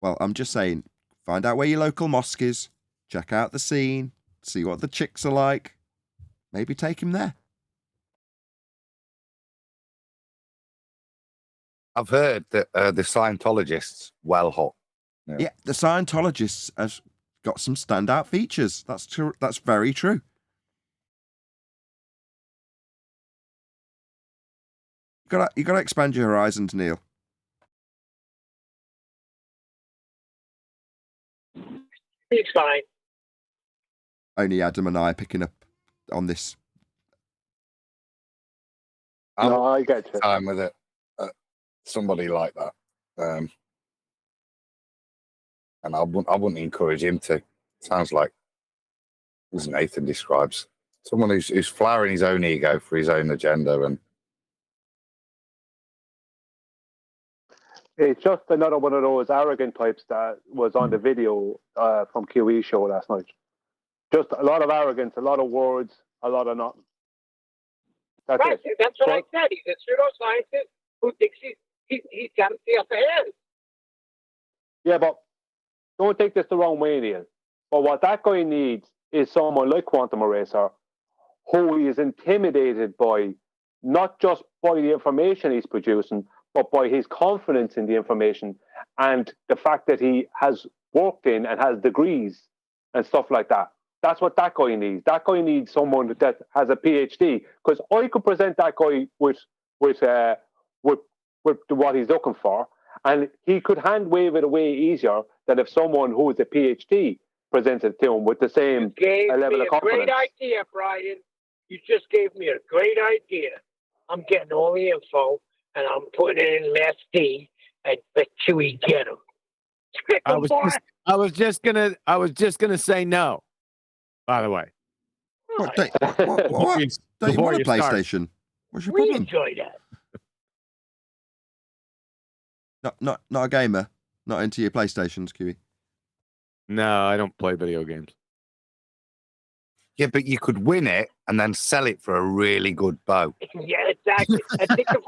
Well, I'm just saying, find out where your local mosque is, check out the scene, see what the chicks are like. Maybe take him there. I've heard that the Scientologists well hot. Yeah, the Scientologists have got some standout features. That's true. That's very true. You got to expand your horizons, Neil. He's fine. Only Adam and I are picking up on this. I get you. Time with it. Somebody like that, and I wouldn't encourage him to. Sounds like, as Nathan describes, someone who's flowering his own ego for his own agenda, and it's just another one of those arrogant types that was on the video from QE show last night. Just a lot of arrogance, a lot of words, a lot of nothing. That's right. it. That's what I said. He's a pseudoscientist who thinks he's got the upper hand. Yeah, but don't take this the wrong way, Neil. But what that guy needs is someone like Quantum Eraser who is intimidated by not just by the information he's producing, but by his confidence in the information and the fact that he has worked in and has degrees and stuff like that. That's what that guy needs. That guy needs someone that has a PhD. Because I could present that guy with what he's looking for, and he could hand wave it away easier than if someone who is a PhD presents it to him with the same level of confidence. Great idea, Brian. You just gave me a great idea. I'm getting all the info and I'm putting it in Mass D and bet you we get him. I was just gonna say no. By the way, What, don't you want a PlayStation? What's your We problem? enjoy that. Not a gamer. Not into your PlayStations, QE. No, I don't play video games. Yeah, but you could win it and then sell it for a really good bow. Yeah, exactly. And think of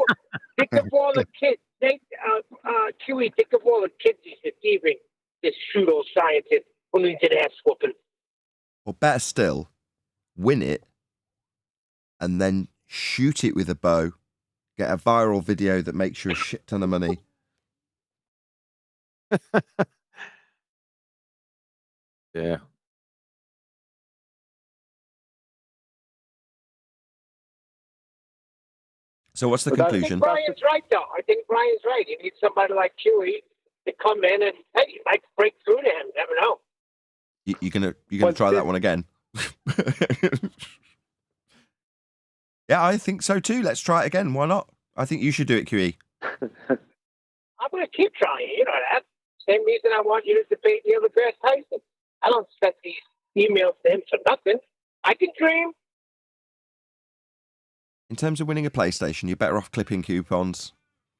all the kids. QE, think of all the kids he's deceiving. This pseudo scientist who needs an ass whooping. Or better still, win it and then shoot it with a bow. Get a viral video that makes you a shit ton of money. Yeah. So what's the But I conclusion? Brian's right, though. I think Brian's right. You need somebody like QE to come in and, hey, you might break through to him. Never know. You're gonna try that one again? Yeah, I think so too. Let's try it again. Why not? I think you should do it, QE. I'm going to keep trying. You know that. Same reason I want you to debate Neil deGrasse Tyson. I don't send these emails to him for nothing. I can dream. In terms of winning a PlayStation, you're better off clipping coupons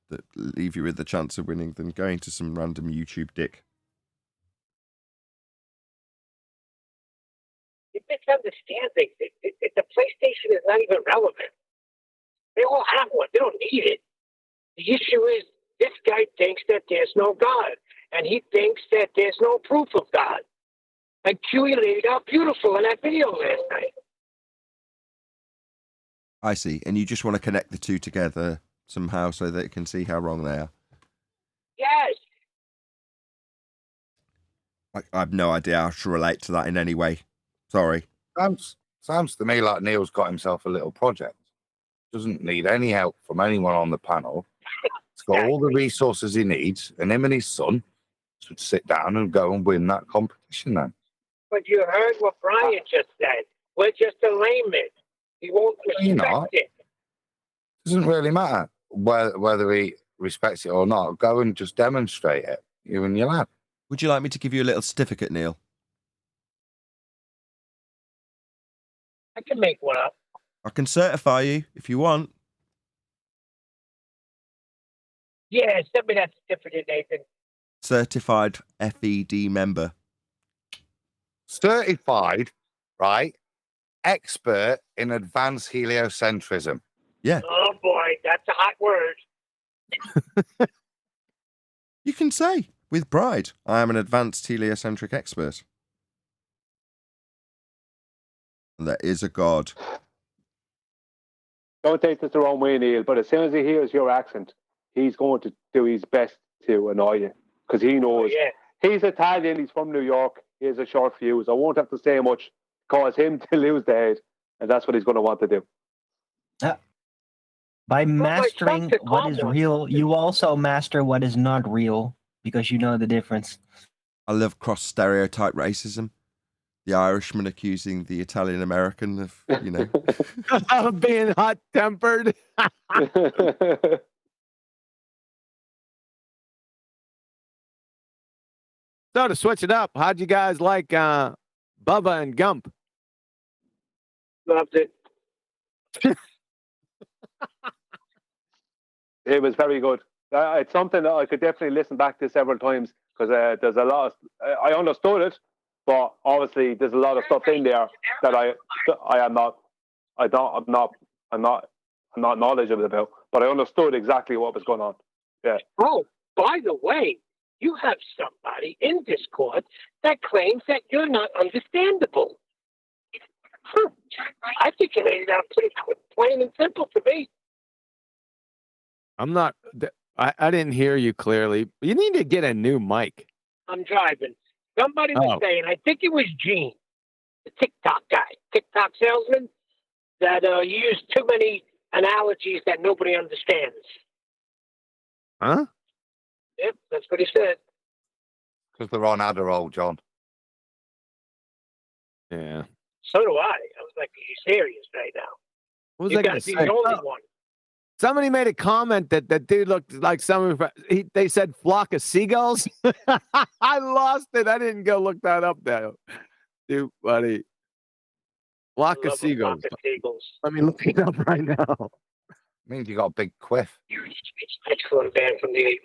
that leave you with the chance of winning than going to some random YouTube dick. You misunderstand things. The PlayStation is not even relevant. They all have one. They don't need it. The issue is this guy thinks that there's no God, and he thinks that there's no proof of God. And QE laid it out beautiful in that video last night. I see. And you just want to connect the two together somehow so that it can see how wrong they are. Yes. I have no idea how to relate to that in any way. Sorry. Sounds to me like Neil's got himself a little project. Doesn't need any help from anyone on the panel. He's got all the resources he needs, and him and his son should sit down and go and win that competition then. But you heard what Brian just said. We're just a layman. He won't respect it. Doesn't really matter whether he respects it or not. Go and just demonstrate it, you and your lad. Would you like me to give you a little certificate, Neil? I can make one up. I can certify you if you want. Yeah, send me that certificate, Nathan. Certified FED member. Certified, right? Expert in advanced heliocentrism. Yeah. Oh, boy, that's a hot word. You can say, with pride, I am an advanced heliocentric expert. And there is a God. Don't take this the wrong way, Neil, but as soon as he hears your accent, he's going to do his best to annoy you. Because he knows he's Italian, he's from New York, he has a short fuse. I won't have to say much, cause him to lose the head. And that's what he's going to want to do. By mastering what is real, you also master what is not real because you know the difference. I love cross-stereotype racism. The Irishman accusing the Italian American of, of being hot-tempered. So to switch it up, how'd you guys like Bubba and Gump? Loved it. It was very good. It's something that I could definitely listen back to several times because there's a lot. I understood it, but obviously there's a lot of stuff in there that I'm not knowledgeable about. But I understood exactly what was going on. Yeah. Oh, by the way, you have somebody in Discord that claims that you're not understandable. I think you laid it out pretty plain and simple to me. I'm not. I didn't hear you clearly. You need to get a new mic. I'm driving. Somebody was saying, I think it was Gene, the TikTok guy, TikTok salesman, that you use too many analogies that nobody understands. Huh? Yep, that's what he said. Because they're on Adderall, John. Yeah. So do I. I was like, are you serious right now? What was You I got going to to be say? the only one. Somebody made a comment that that dude looked like someone. They said flock of seagulls. I lost it. I didn't go look that up though. Dude, buddy. Flock of seagulls. Let me look it up right now. Means you got a big quiff. Excellent band from the 80s.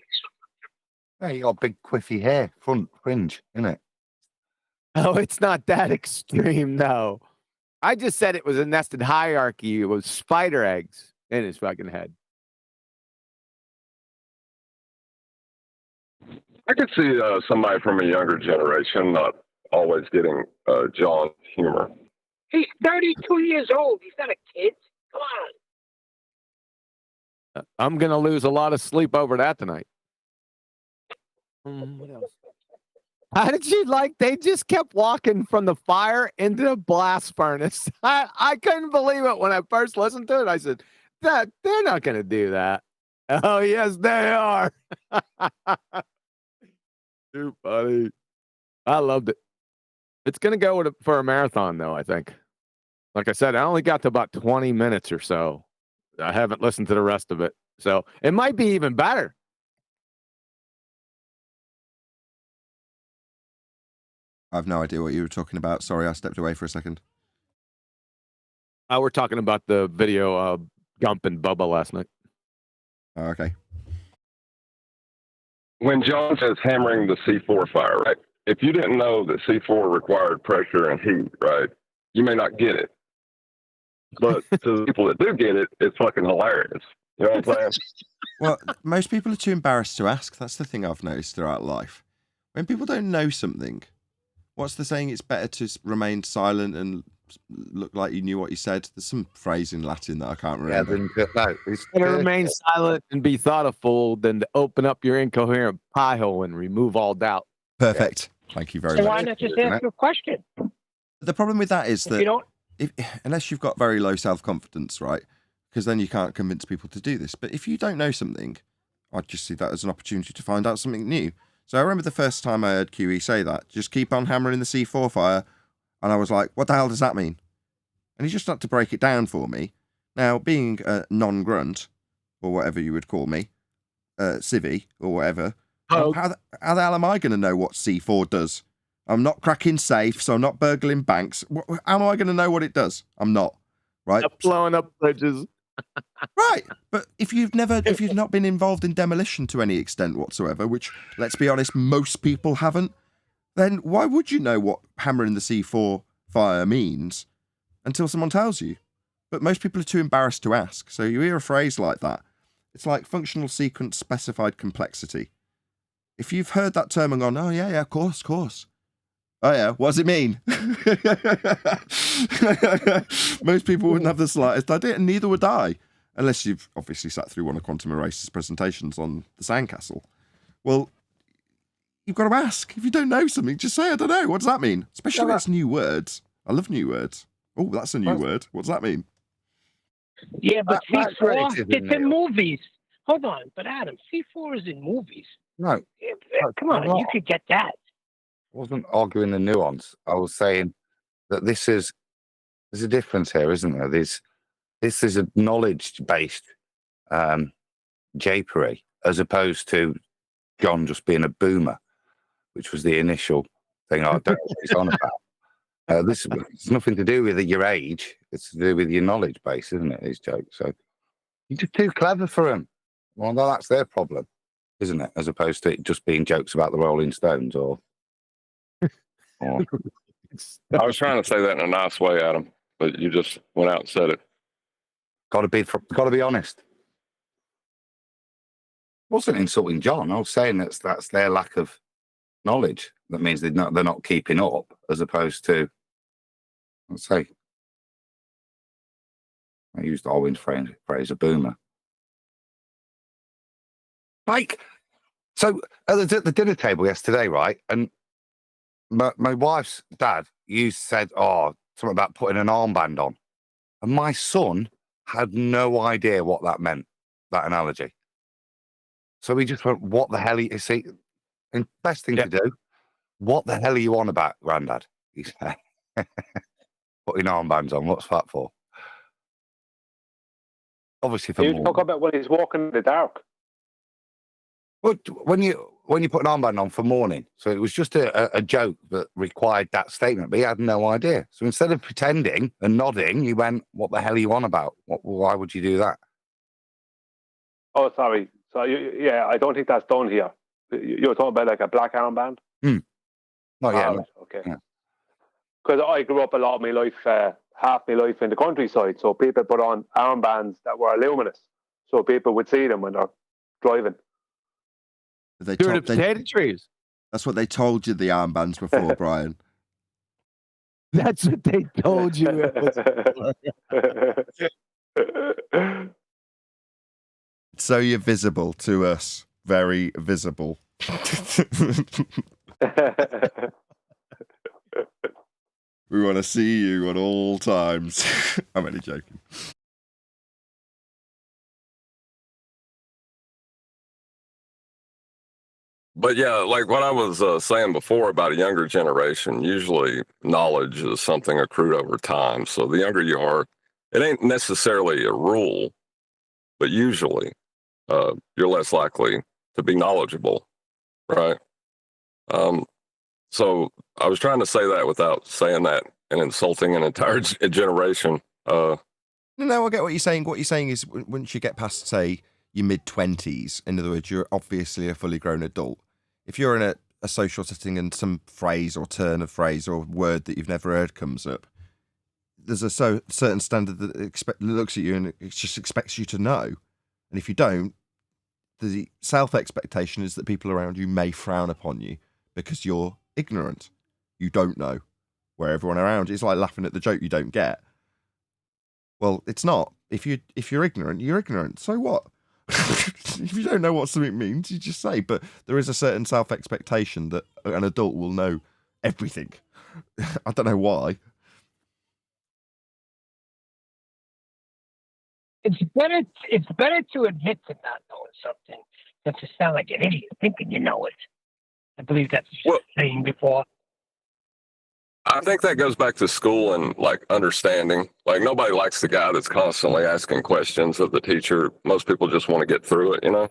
Yeah, you got big quiffy hair, front fringe, innit? Oh, it's not that extreme, no. I just said it was a nested hierarchy with spider eggs in his fucking head. I could see somebody from a younger generation not always getting John's humor. He's 32 years old. He's not a kid. Come on. I'm going to lose a lot of sleep over that tonight. What else? How did you they just kept walking from the fire into the blast furnace. I couldn't believe it when I first listened to it. I said, they're not going to do that. Oh, yes, they are. Too funny. I loved it. It's going to go for a marathon, though, I think. Like I said, I only got to about 20 minutes or so. I haven't listened to the rest of it. So it might be even better. I have no idea what you were talking about. Sorry, I stepped away for a second. We're talking about the video of Gump and Bubba last night. Oh, okay. When John says hammering the C4 fire, right? If you didn't know that C4 required pressure and heat, right, you may not get it. But to the people that do get it, it's fucking hilarious. You know what I'm saying? Well, most people are too embarrassed to ask. That's the thing I've noticed throughout life. When people don't know something, what's the saying? It's better to remain silent and look like you knew what you said. There's some phrase in Latin that I can't remember. It's better remain silent and be thoughtful than to open up your incoherent pie hole and remove all doubt. Perfect. Thank you very So much. why not just ask a question? The problem with that is If that you don't, unless you've got very low self-confidence, right? Because then you can't convince people to do this. But if you don't know something, I'd just see that as an opportunity to find out something new. So I remember the first time I heard QE say that, just keep on hammering the C4 fire. And I was like, what the hell does that mean? And he just had to break it down for me. Now, being a non-grunt, or whatever you would call me, civvy, or whatever, how the hell am I going to know what C4 does? I'm not cracking safes, so I'm not burgling banks. How am I going to know what it does? I'm not, right? Not blowing up bridges. Right, but if you've not been involved in demolition to any extent whatsoever, which, let's be honest, most people haven't, then why would you know what hammering the C4 fire means until someone tells you? But most people are too embarrassed to ask. So you hear a phrase like that. It's like functional sequence specified complexity. If you've heard that term and gone, oh, yeah, of course. Oh, yeah, what does it mean? Most people wouldn't have the slightest idea, and neither would I, unless you've obviously sat through one of Quantum Eraser's presentations on the Sandcastle. Well, you've got to ask. If you don't know something, just say, I don't know. What does that mean? Especially when it's new words. I love new words. Oh, that's a new word. What does that mean? yeah, but C4, it's in movies. Hold on, but Adam, C4 is in movies. No. Come on, you could get that. I wasn't arguing the nuance. I was saying that there's a difference here, isn't there? This is a knowledge-based japery, as opposed to John just being a boomer, which was the initial thing I don't know what he's on about. This has nothing to do with your age. It's to do with your knowledge base, isn't it? These jokes. So you're just too clever for them. Well, that's their problem, isn't it? As opposed to it just being jokes about the Rolling Stones or I was trying to say that in a nice way, Adam, but you just went out and said it. Got to be honest. Wasn't insulting John. I was saying that's their lack of knowledge. That means they're not keeping up, as opposed to, let's say, I used Owen's phrase, a boomer. So at the dinner table yesterday, right? And my wife's dad said, something about putting an armband on. And my son had no idea what that meant, that analogy. So he just went, what the hell? You see, and best thing to do, what the hell are you on about, Grandad? He said, putting armbands on, what's that for? Obviously for you more. talk about when he's walking in the dark. But when you when you put an armband on for mourning. So it was just a joke that required that statement, but he had no idea. So instead of pretending and nodding, he went, "What the hell are you on about? Why would you do that?" Oh, sorry. So yeah, I don't think that's done here. You're talking about like a black armband? Not yet. No. Okay. Because I grew up a lot of my life, half my life in the countryside. So people put on armbands that were luminous, so people would see them when they're driving. Potato trees. That's what they told you the armbands before, Brian. That's what they told you. So you're visible to us. Very visible. We want to see you at all times. I'm only joking. But yeah, like what I was saying before about a younger generation, usually knowledge is something accrued over time. So the younger you are, it ain't necessarily a rule, but usually you're less likely to be knowledgeable, right? So I was trying to say that without saying that and insulting an entire generation. No, I get what you're saying. What you're saying is once you get past, say, your mid-20s, in other words, you're obviously a fully grown adult. If you're in a social setting and some phrase or turn of phrase or word that you've never heard comes up, there's a certain standard that looks at you and it just expects you to know. And if you don't, the self-expectation is that people around you may frown upon you because you're ignorant. You don't know, where everyone around you is like laughing at the joke you don't get. Well, it's not. If you're ignorant, you're ignorant. So what? If you don't know what something means, you just say. But there is a certain self-expectation that an adult will know everything. I don't know why. It's better to admit to not knowing something than to sound like an idiot thinking you know it. I believe that's what you were saying before. I think that goes back to school and like understanding. Like nobody likes the guy that's constantly asking questions of the teacher. Most people just want to get through it, you know?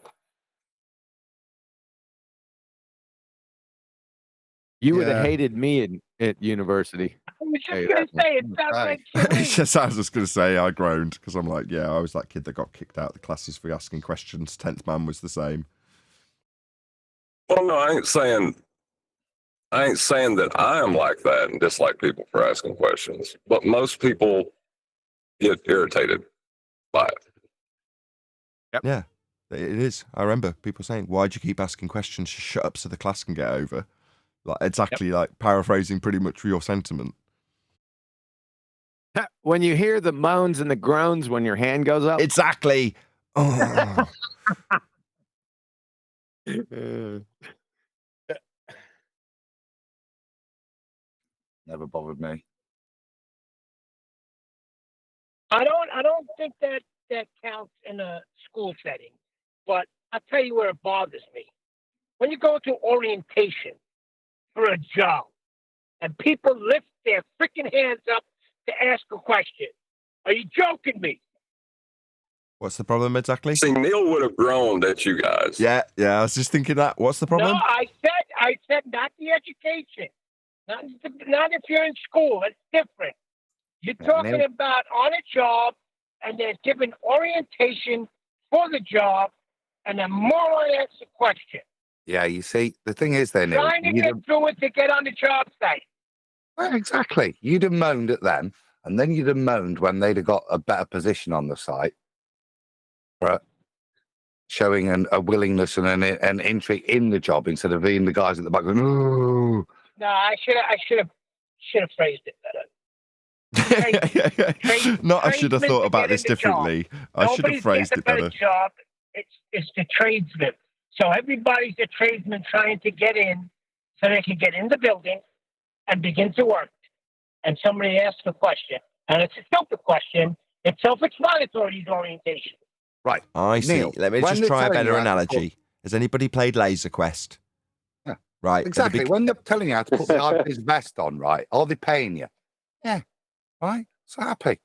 You would have hated me at university. I was just going to say, it sounds like Yes, I was just going to say I groaned because I'm like, yeah, I was that kid that got kicked out of the classes for asking questions. 10th man was the same. Well, no, I ain't saying that I am like that and dislike people for asking questions, but most people get irritated by it. Yep. Yeah, it is. I remember people saying, why'd you keep asking questions? Just shut up so the class can get over. Like exactly like paraphrasing pretty much your sentiment. When you hear the moans and the groans when your hand goes up. Exactly. Oh. Never bothered me. I don't think that counts in a school setting, but I'll tell you where it bothers me. When you go to orientation for a job and people lift their freaking hands up to ask a question. Are you joking me? What's the problem exactly? See, Neil would have groaned at you guys. Yeah, I was just thinking that. What's the problem? No, I said not the education. Not if you're in school. It's different. You're talking about on a job, and they're giving orientation for the job, and a moron asks a question. Yeah, you see, the thing is then, Neil, trying to get through it to get on the job site. Well, exactly. You'd have moaned at them, and then you'd have moaned when they'd have got a better position on the site, right? Showing a willingness and an intrigue in the job instead of being the guys at the back going, "Oh." No, I should have phrased it better. I should have thought about this differently. I should have phrased it better. Job. It's the tradesman. So everybody's a tradesman trying to get in so they can get in the building and begin to work. And somebody asks a question, and it's a stupid question. It's self-explanatory, orientation. Right. I see. Neil, let me just try a better analogy. Has anybody played Laser Quest? Yeah. Right. Exactly. When they're telling you how to put the artist's vest on, right? Are they paying you? Yeah. Right? So happy.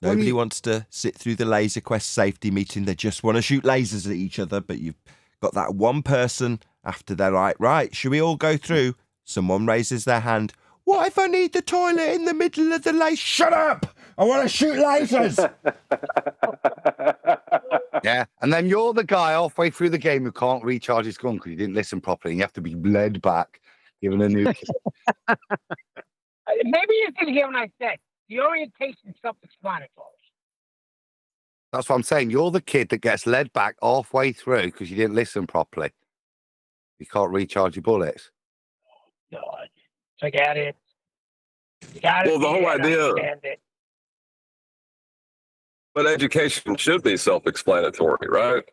Nobody wants to sit through the Laser Quest safety meeting. They just want to shoot lasers at each other, but you've got that one person after they're like, right, should we all go through? Someone raises their hand. What if I need the toilet in the middle of the lane? Shut up! I want to shoot lasers! Yeah, and then you're the guy halfway through the game who can't recharge his gun because you didn't listen properly, and you have to be led back, given a new kit. Maybe you didn't hear what I said. The orientation is self-explanatory. That's what I'm saying. You're the kid that gets led back halfway through because you didn't listen properly. You can't recharge your bullets. God, forget it. You gotta Well, the whole idea. understand it. But education should be self-explanatory, right?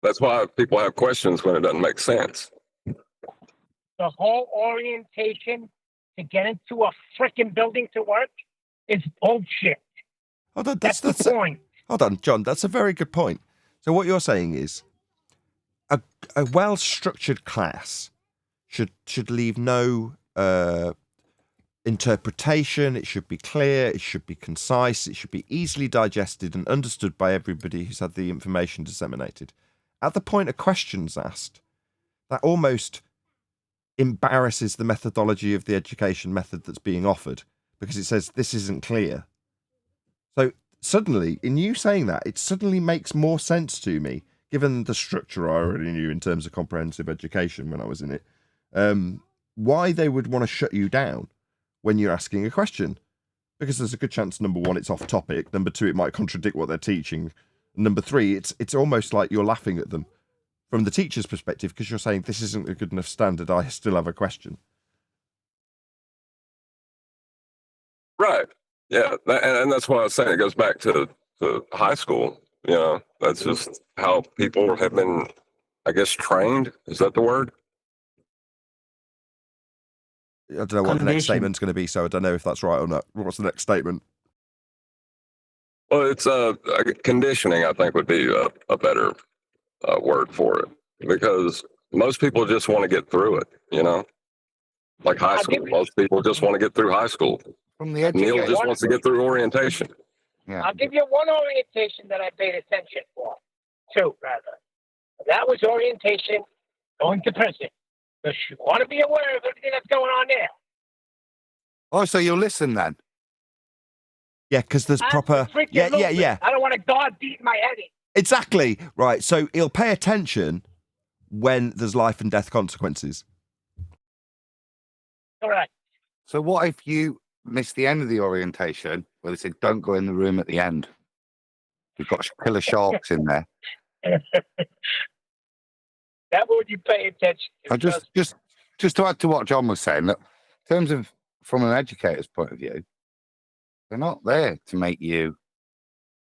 That's why people have questions when it doesn't make sense. The whole orientation to get into a freaking building to work is bullshit. Hold on, that's the point. Hold on, John. That's a very good point. So what you're saying is a well-structured class should leave no interpretation. It should be clear. It should be concise. It should be easily digested and understood by everybody who's had the information disseminated. At the point a question's asked, that almost embarrasses the methodology of the education method that's being offered because it says this isn't clear. So suddenly, in you saying that, it suddenly makes more sense to me, given the structure I already knew in terms of comprehensive education when I was in it, why they would want to shut you down when you're asking a question. Because there's a good chance, number one, it's off topic. Number two, it might contradict what they're teaching. Number three, it's almost like you're laughing at them from the teacher's perspective because you're saying this isn't a good enough standard. I still have a question. Right. Yeah. And that's why I was saying it goes back to high school. You know, that's just how people have been, I guess, trained. Is that the word? I don't know what the next statement's going to be, so I don't know if that's right or not. What's the next statement? Well, it's conditioning, I think, would be a better word for it, because most people just want to get through it, you know? Like high school. Most people just want to get through high school. From the Neil just wants to get through orientation. Yeah. I'll give you one orientation that I paid attention for. Two, rather. That was orientation going to prison. Because you want to be aware of everything that's going on there. Oh, so you'll listen then? Yeah, because there's proper... Yeah. I don't want a dog beating my head in. Exactly. Right, so he'll pay attention when there's life and death consequences. Correct. So what if you miss the end of the orientation where they said, don't go in the room at the end? We've got killer sharks in there. That would you pay attention to. Just to add to what John was saying, that in terms of from an educator's point of view, they're not there to make you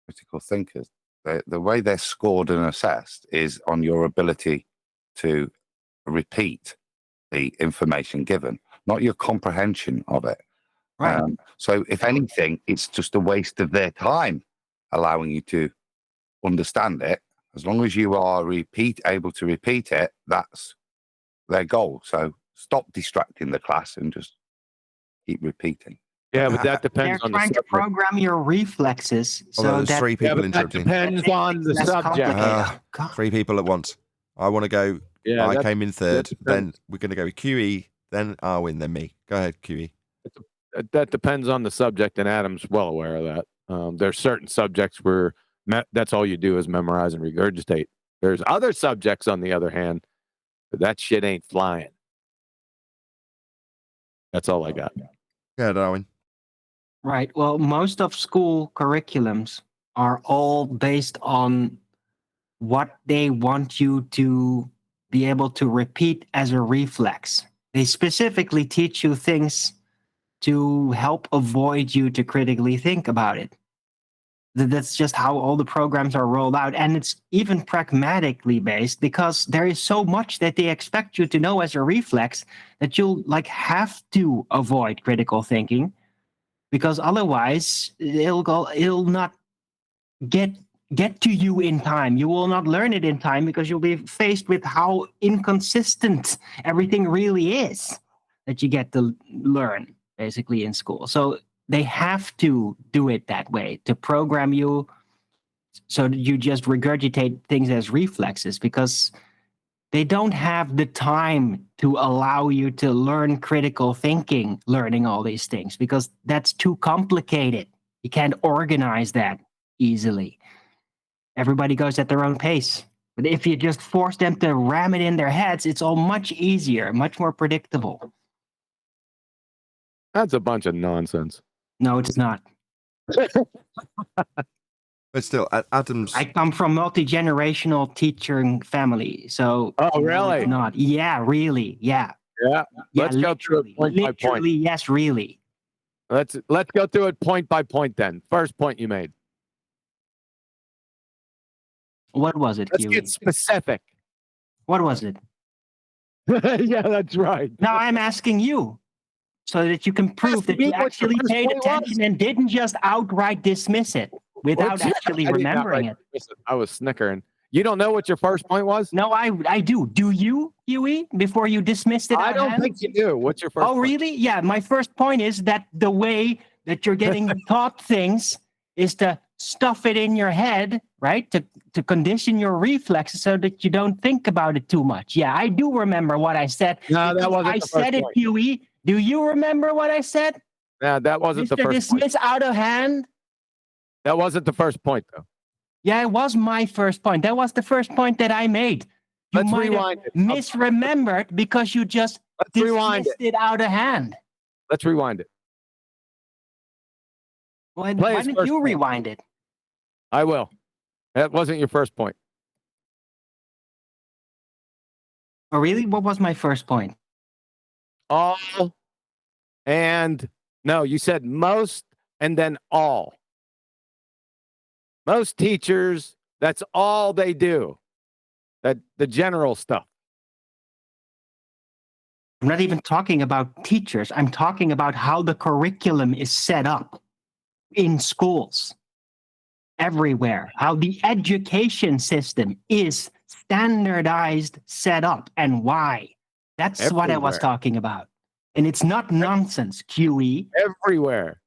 critical thinkers. The way they're scored and assessed is on your ability to repeat the information given, not your comprehension of it. Right. So if anything, it's just a waste of their time allowing you to understand it. As long as you are able to repeat it, that's their goal. So stop distracting the class and just keep repeating. Yeah, but that depends on the subject. They're trying to program your reflexes. So there's three people interrupting. That depends on the subject. Three people at once. I want to go. Yeah, I came in third. Then we're going to go with QE, then Arwin, then me. Go ahead, QE. That depends on the subject, and Adam's well aware of that. There's certain subjects where that's all you do is memorize and regurgitate. There's other subjects, on the other hand, that shit ain't flying. That's all I got. Yeah, Darwin. Right. Well, most of school curriculums are all based on what they want you to be able to repeat as a reflex. They specifically teach you things to help avoid you to critically think about it. That's just how all the programs are rolled out. And it's even pragmatically based because there is so much that they expect you to know as a reflex that you'll have to avoid critical thinking, because otherwise it'll not get to you in time. You will not learn it in time because you'll be faced with how inconsistent everything really is that you get to learn basically in school. So they have to do it that way to program you so that you just regurgitate things as reflexes, because They don't have the time to allow you to learn critical thinking, learning all these things, because that's too complicated. You can't organize that easily. Everybody goes at their own pace. But if you just force them to ram it in their heads, it's all much easier, much more predictable. That's a bunch of nonsense. No, it's not. But still, Adam's. I come from multi-generational teaching family, so. Oh, really? It's not. Yeah, really. Yeah. Yeah. Let's go through it point by point. Yes, really. Let's go through it point by point then. First point you made. What was it? Let's get specific. What was it? Yeah, that's right. Now I'm asking you, so that you can prove that you actually paid attention and didn't just outright dismiss it without actually remembering it. I was snickering. You don't know what your first point was? No, I do. Do you, Huey, before you dismissed it? I don't think you do. What's your first point? Oh, really? Yeah, my first point is that the way that you're getting taught things is to stuff it in your head, right? To condition your reflexes so that you don't think about it too much. Yeah, I do remember what I said. No, that wasn't I the first said it, point. Huey. Do you remember what I said? Yeah, that wasn't the Mr. first point. Dismiss out of hand? That wasn't the first point, though. Yeah, it was my first point. That was the first point that I made. You Let's might rewind have it. misremembered because you just rewind dismissed it out of hand. Let's rewind it. Why Play his didn't first you point. rewind it? I will. That wasn't your first point. Oh, really? What was my first point? All and no, you said most and then all. Most teachers, that's all they do. That the general stuff. I'm not even talking about teachers. I'm talking about how the curriculum is set up in schools, everywhere, how the education system is standardized, set up, and why. That's what I was Everywhere. talking about. And it's not nonsense, QE. Everywhere.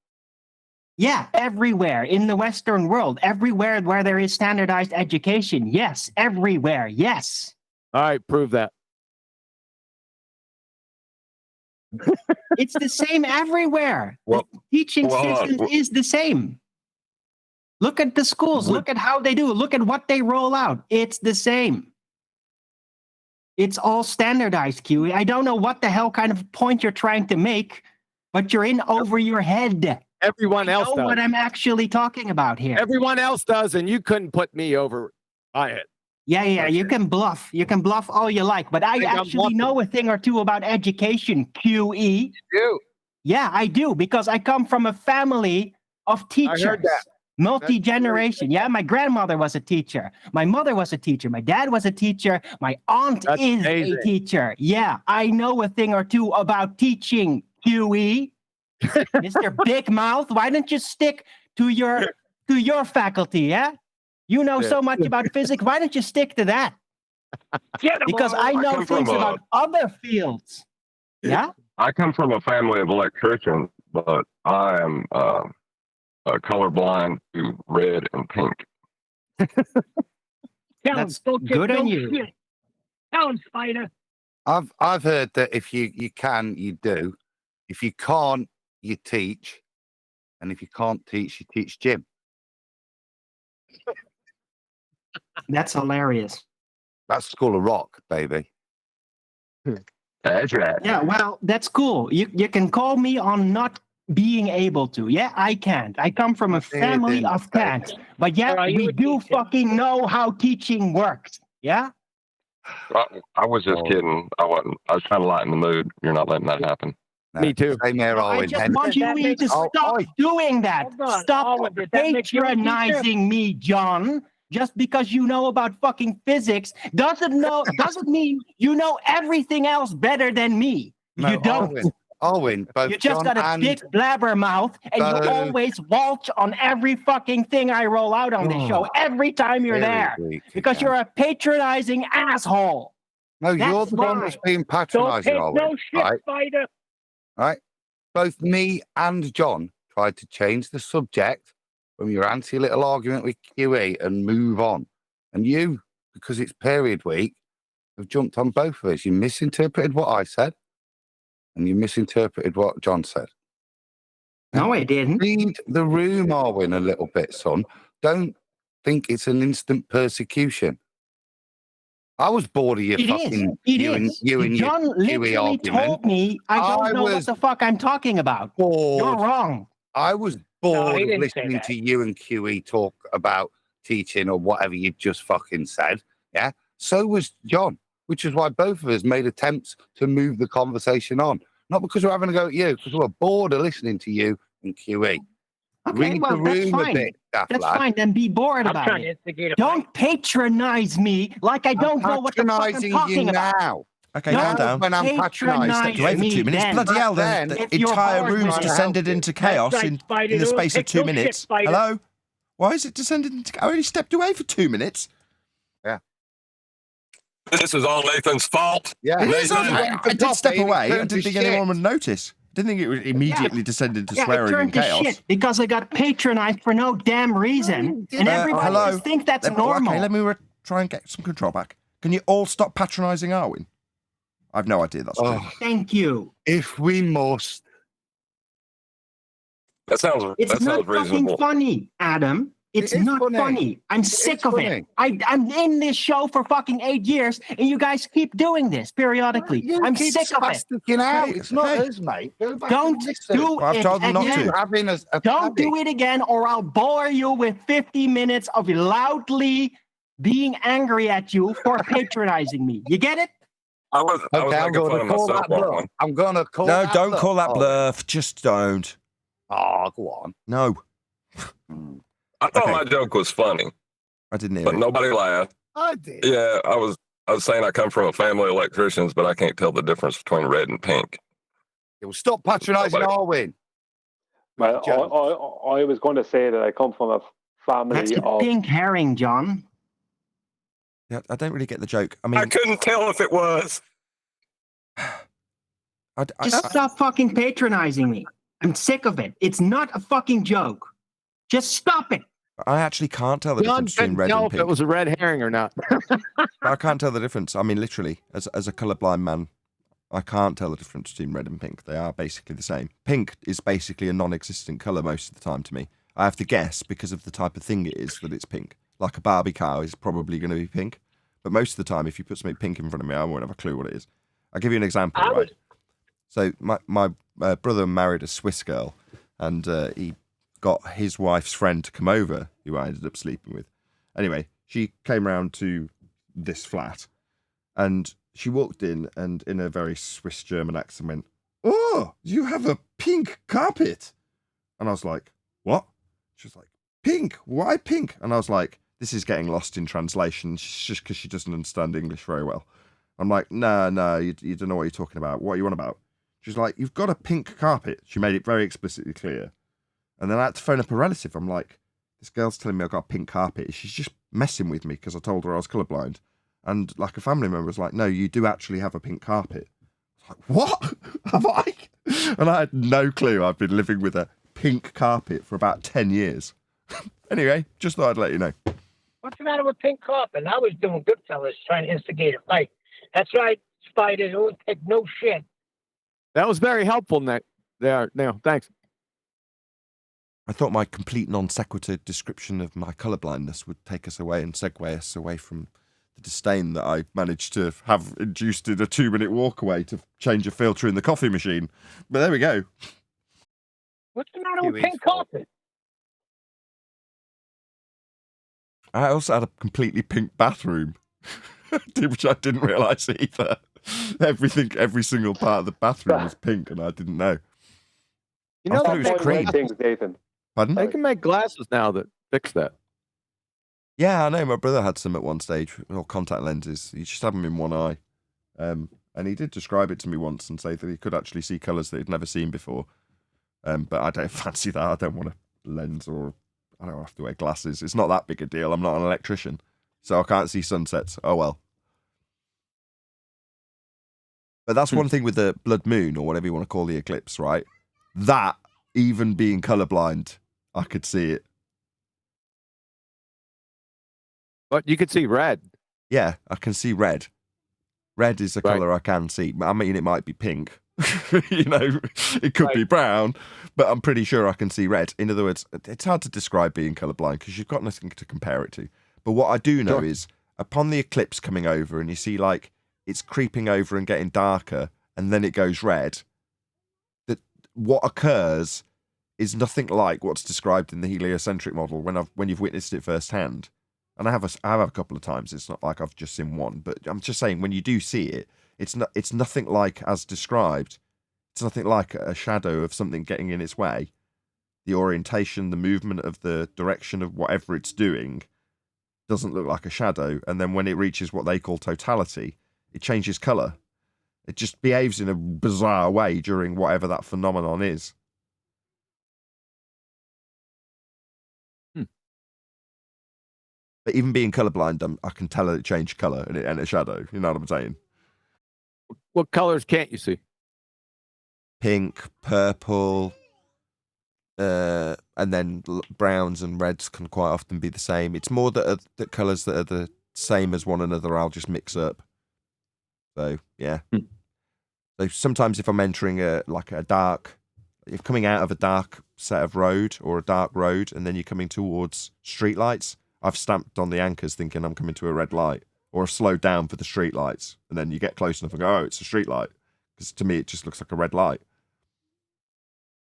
Yeah, everywhere in the Western world, everywhere where there is standardized education. Yes, everywhere. Yes. All right, prove that. It's the same everywhere. Well, the teaching hold on. system is the same. Look at the schools. Look at how they do. Look at what they roll out. It's the same. It's all standardized, QE. I don't know what the hell kind of point you're trying to make, but you're in over your head. Everyone else I know does. what I'm actually talking about here. Everyone else does, and you couldn't put me over my head. Yeah, you can bluff. You can bluff all you like, but I think I'm actually know a thing or two about education, QE. You. Yeah, I do, because I come from a family of teachers. I heard that. Multi-generation. Yeah, my grandmother was a teacher. My mother was a teacher. My dad was a teacher. My aunt That's is amazing. a teacher. Yeah, I know a thing or two about teaching, QE. Mr. Big Mouth, why don't you stick to your faculty, yeah? You know so much about physics. Why don't you stick to that? Because I know come things from about other fields. Yeah? I come from a family of electricians, but I am colorblind to red and pink. That's good on you. Tell him, Spider. I've heard that if you can, you do. If you can't, you teach. And if you can't teach, you teach gym. That's hilarious. That's School of Rock, baby. That's right. Yeah, well, that's cool. You can call me on not being able to. Yeah, I can't. I come from a family of can't. But yeah, we do fucking know how teaching works. Yeah? I was just kidding. I wasn't. I was trying to lighten the mood. You're not letting that happen. Me too. Same here, I Owen. just want you to stop doing that. Hold on, Stop Owen, did that make you a teacher? patronizing me, John. Just because you know about fucking physics doesn't mean you know everything else better than me. No, You don't. Owen, both You just John got a and big blabbermouth, and you both- always waltz on every fucking thing I roll out on the show every time you're there Very weak because again. you're a patronizing asshole. No, you're That's the one why. that's being Don't patronising, take Owen. no shit, Right? Spider. Right? Both me and John tried to change the subject from your anti little argument with QE and move on. And you, because it's period week, have jumped on both of us. You misinterpreted what I said, and you misinterpreted what John said. No, I didn't. Read the room, Arwin, a little bit, son. Don't think it's an instant persecution. I was bored of your fucking you and John your QE literally argument. told me I don't know what the fuck I'm talking about. Bored. You're wrong. I was bored of listening to you and QE talk about teaching or whatever you just fucking said. Yeah. So was John, which is why both of us made attempts to move the conversation on. Not because we're having a go at you, because we're bored of listening to you and QE. Okay, Read well, the that's room fine. a bit, daft That's lad. fine. Then be bored I'm about trying to it. instigate a Don't patronize me like I don't know what the fuck I'm patronising talking you about. now. Okay, Don't calm down. When I'm patronising Stepped away for 2 minutes. then. Bloody hell, Then, the if you're entire bored room's with it. descended into chaos That's right, in Spider, the don't space of take 2 no shit, minutes. Spider. Hello? Why is it descended into... I only stepped away for 2 minutes. Yeah. This is all Nathan's fault. Yeah. It is. I did step away. I turned didn't to think anyone shit. would notice. Didn't think it would immediately descend into Yeah, it swearing and turned to chaos. shit because I got patronized for no damn reason, and everybody hello? just thinks that's normal. Okay, let me try and get some control back. Can you all stop patronising Arwin? I've no idea that's true. Thank you. If we must. That sounds It's not fucking reasonable. funny, Adam. It's It is not funny. I'm sick of funny. it. I'm in this show for fucking 8 years, and you guys keep doing this periodically. You I'm keep sick of it. spasticking out. It's not us, mate. Go back Don't and listen. do Well, I've it told them not again. to. Having a Don't do it again, or I'll bore you with 50 minutes of loudly being angry at you for patronizing me. You get it? I was Okay, I'm making going fun to of call myself that on bluff. one. I'm going to call No, that don't bluff. call that Oh. bluff. Just don't. Oh, go on. No. I thought Okay. my joke was funny, I didn't hear but it. nobody laughed. I did. Yeah, I was saying I come from a family of electricians, but I can't tell the difference between red and pink. You'll stop patronising Arwin. Well, I was going to say that I come from a family That's a of. pink herring, John. Yeah, I don't really get the joke. I mean, I couldn't tell if it was. Just stop fucking patronizing me. I'm sick of it. It's not a fucking joke. Just stop it. I actually can't tell the John difference between couldn't red tell and if pink. it was a red herring or not. I can't tell the difference. I mean, literally, as a colourblind man, I can't tell the difference between red and pink. They are basically the same. Pink is basically a non-existent colour most of the time to me. I have to guess because of the type of thing it is that it's pink. Like a Barbie car is probably going to be pink. But most of the time, if you put something pink in front of me, I won't have a clue what it is. I'll give you an example, right? So my brother married a Swiss girl, and he got his wife's friend to come over, who I ended up sleeping with. Anyway, she came round to this flat, and she walked in, and in a very Swiss German accent went, "Oh, you have a pink carpet." And I was like, "What?" She was like, "Pink, why pink?" And I was like, this is getting lost in translation, just because she doesn't understand English very well. I'm like, no, you don't know what you're talking about. What are you on about? She's like, "You've got a pink carpet." She made it very explicitly clear. And then I had to phone up a relative. I'm like, this girl's telling me I've got a pink carpet. She's just messing with me because I told her I was colourblind. And like a family member was like, "No, you do actually have a pink carpet." I was like, "What? Have I?" And I had no clue. I've been living with a pink carpet for about 10 years. Anyway, just thought I'd let you know. What's the matter with pink carpet? I was doing good, fellas, trying to instigate a fight. That's right, Spider. Don't take no shit. That was very helpful, Nick. There, now, thanks. I thought my complete non sequitur description of my colourblindness would take us away and segue us away from the disdain that I managed to have induced in a 2-minute walk away to change a filter in the coffee machine. But there we go. What's the matter with pink carpet? I also had a completely pink bathroom, which I didn't realise either. Every single part of the bathroom was pink, and I didn't know. You know, I thought it was cream. Things, Nathan. Pardon? They can make glasses now that fix that. Yeah, I know. My brother had some at one stage, or contact lenses. He just had them in one eye. And he did describe it to me once and say that he could actually see colours that he'd never seen before. But I don't fancy that. I don't want a lens, or I don't have to wear glasses. It's not that big a deal. I'm not an electrician, so I can't see sunsets. Oh well. But that's one thing with the blood moon, or whatever you want to call the eclipse, right? That, even being colourblind, I could see it. But you could see red. Yeah, I can see red. Red is a color I can see. I mean, it might be pink. It could be brown, but I'm pretty sure I can see red. In other words, it's hard to describe being colorblind because you've got nothing to compare it to. But what I do know is upon the eclipse coming over and you see like it's creeping over and getting darker and then it goes red, that what occurs is nothing like what's described in the heliocentric model when you've witnessed it firsthand. And I have a couple of times. It's not like I've just seen one, but I'm just saying when you do see it, it's nothing like as described. It's nothing like a shadow of something getting in its way. The orientation, the movement of the direction of whatever it's doing doesn't look like a shadow. And then when it reaches what they call totality, it changes colour. It just behaves in a bizarre way during whatever that phenomenon is. But even being colourblind, I can tell that it changed colour and a shadow. You know what I'm saying? What colors can't you see? Pink, purple, and then browns and reds can quite often be the same. It's more that colours that are the same as one another I'll just mix up. So, yeah. So sometimes if I'm entering if coming out of a dark set of road or a dark road and then you're coming towards streetlights, I've stamped on the anchors thinking I'm coming to a red light, or I've slowed down for the street lights, and then you get close enough and go, oh, it's a street light. Because to me, it just looks like a red light.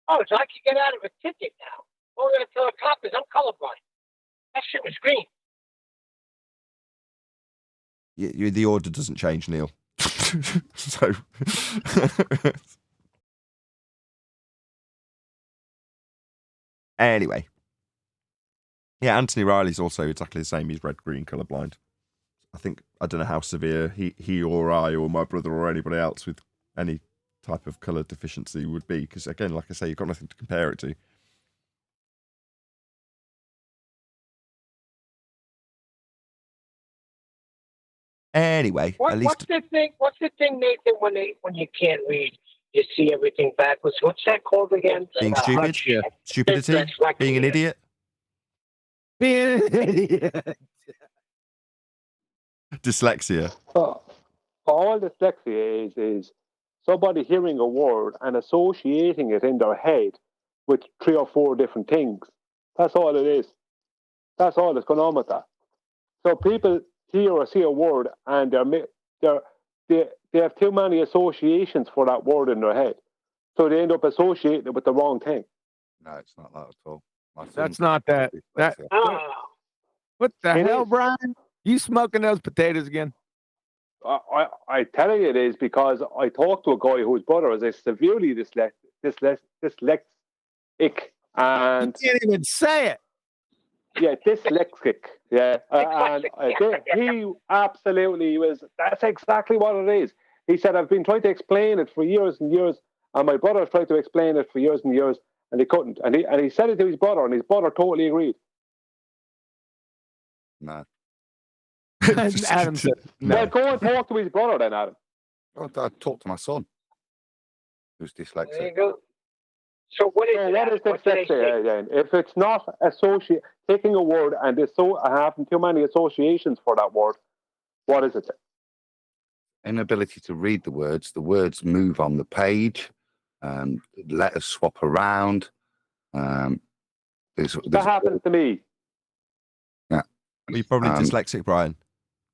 Oh, so I can get out of a ticket now. All I'm going to tell a cop is I'm colorblind. That shit was green. The order doesn't change, Neil. So... Anyway. Yeah, Anthony Riley's also exactly the same. He's red-green colorblind. I don't know how severe he or I or my brother or anybody else with any type of colour deficiency would be. Because, again, like I say, you've got nothing to compare it to. Anyway, What's the thing, Nathan, when you can't read, you see everything backwards? What's that called again? Being stupid? Stupidity? Being an idiot? Being an idiot. Dyslexia. All dyslexia is somebody hearing a word and associating it in their head with 3 or 4 different things. That's all it is. That's all that's going on with that. So people hear or see a word and they have too many associations for that word in their head. So they end up associating it with the wrong thing. No, it's not that at all. That's not that. What the hell, Brian? You smoking those potatoes again? I tell you it is because I talked to a guy whose brother is a severely dyslexic, and you can't even say it. Yeah, dyslexic. Yeah, and he absolutely was. That's exactly what it is. He said, "I've been trying to explain it for years and years, and my brother tried to explain it for years and years, and he couldn't." And he said it to his brother, and his brother totally agreed. No. Adam said, "No." Well, go and talk to his brother then, Adam. I talked to my son, who's dyslexic. There you go. So what is dyslexia again? If it's not taking a word and having too many associations for that word, what is it? Inability to read the words move on the page, letters swap around. That happens to me. Yeah. Well, you're probably dyslexic, Brian.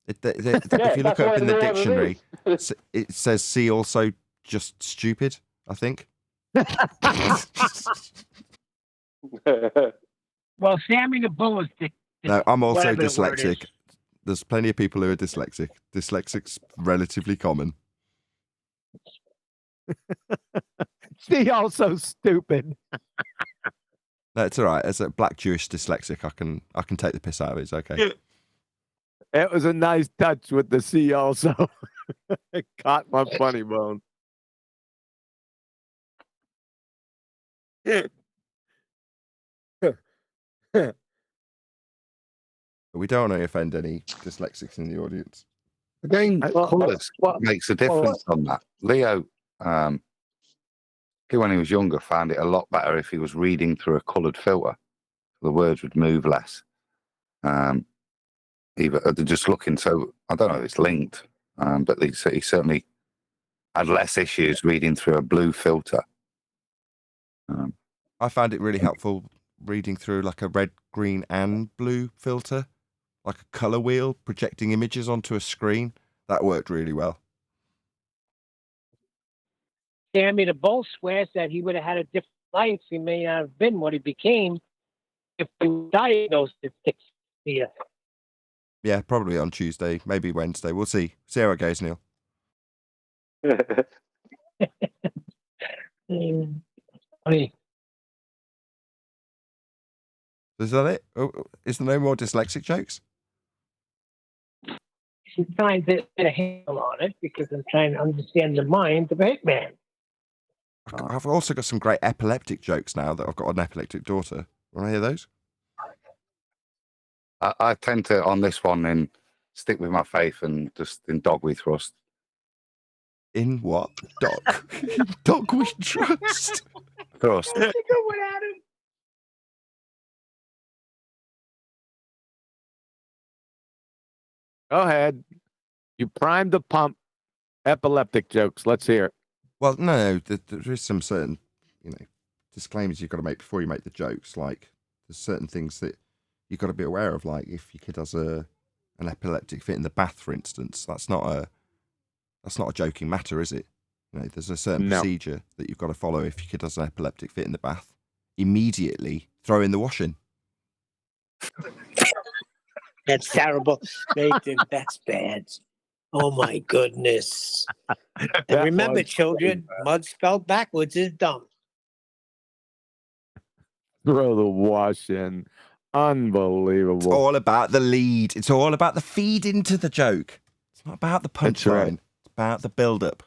If you look up in the dictionary, it says "see also just stupid," I think. Well, Sammy the Bull is no, I'm also dyslexic. There's plenty of people who are dyslexic. Dyslexic's relatively common. See, also stupid. No, it's all right. As a black Jewish dyslexic, I can take the piss out of it. It's okay. It was a nice touch with the C also. It caught my funny bone. We don't want to offend any dyslexics in the audience. Again, colours makes a difference on that. Leo, when he was younger, found it a lot better if he was reading through a coloured filter. The words would move less. Even just looking, so I don't know if it's linked. but he certainly had less issues reading through a blue filter. I found it really helpful reading through like a red, green, and blue filter, like a color wheel projecting images onto a screen. That worked really well. Sammy the Bull swears that he would have had a different life. He may not have been what he became if he was diagnosed at 60. Yeah, probably on Tuesday, maybe Wednesday. We'll see. See how it goes, Neil. Funny. Is that it? Oh, is there no more dyslexic jokes? I'm trying to get a handle on it because I'm trying to understand the mind of a hitman. I've also got some great epileptic jokes now that I've got an epileptic daughter. Want to hear those? I tend to, on this one, then stick with my faith and just in dog we trust. In what? Dog? Dog we trust? Trust. That's a good one, Adam. Go ahead. You primed the pump. Epileptic jokes. Let's hear it. Well, no, there is some certain, disclaimers you've got to make before you make the jokes. Like, there's certain things that you've got to be aware of. Like, if your kid has an epileptic fit in the bath, for instance, that's not a joking matter, is it? There's a certain procedure that you've got to follow if your kid has an epileptic fit in the bath. Immediately throw in the washing. That's terrible, Nathan. That's bad. Oh my goodness! And remember, children, mud spelled backwards is dumb. Throw the wash in. Unbelievable. It's all about the lead. It's all about the feed into the joke. It's not about the punchline. Right. It's about the build-up.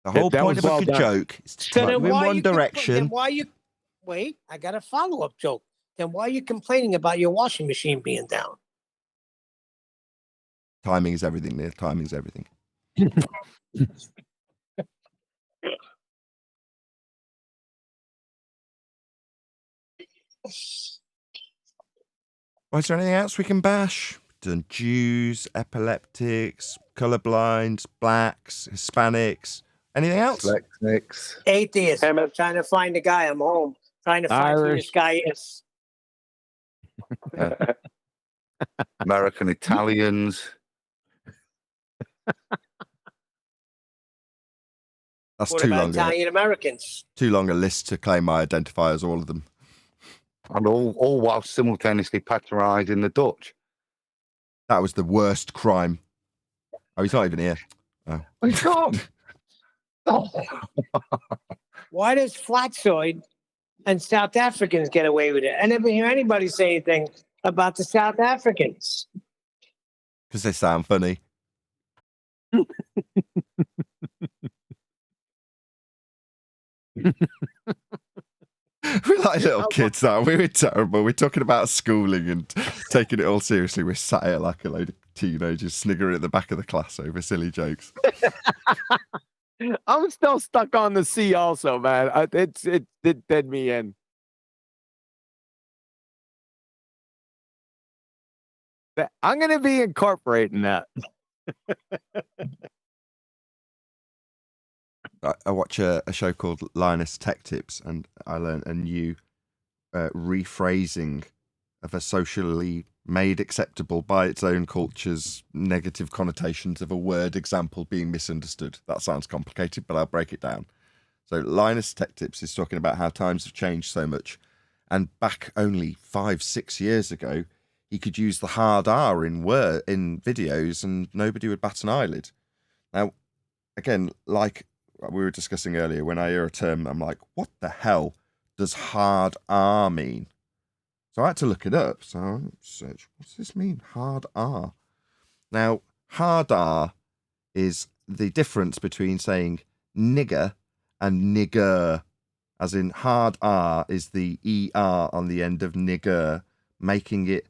The whole point of a good joke is to come in one direction. Then why you wait? I got a follow-up joke. Then why are you complaining about your washing machine being down? Timing is everything, Neil. Timing is everything. Well, is there anything else we can bash? We've done Jews, epileptics, colorblind, blacks, Hispanics. Anything else? Dyslexics. Atheist. I'm trying to find the guy. I'm home. Trying to find who this guy is. American Italians. That's What too about long. Italian Americans? Too long a list to claim I identify as all of them. And all while simultaneously patronising the Dutch. That was the worst crime. Oh, he's not even here. Oh. He's gone. Why does Flatsoid and South Africans get away with it? I never hear anybody say anything about the South Africans. Because they sound funny. We're like little kids now. We were terrible. We're talking about schooling and taking it all seriously. We're sat here like a load of teenagers sniggering at the back of the class over silly jokes. I'm still stuck on the C also, man. It did me in. I'm going to be incorporating that. I watch a show called Linus Tech Tips, and I learned a new rephrasing of a socially made acceptable by its own culture's negative connotations of a word example being misunderstood. That sounds complicated, but I'll break it down. So Linus Tech Tips is talking about how times have changed so much, and back only 5-6 years ago, he could use the hard R in videos and nobody would bat an eyelid. Now, again, like we were discussing earlier, when I hear a term, I'm like, what the hell does hard R mean? So I had to look it up. So I searched, what's this mean? Hard R. Now, hard R is the difference between saying nigger and nigger. As in, hard R is the ER on the end of nigger, making it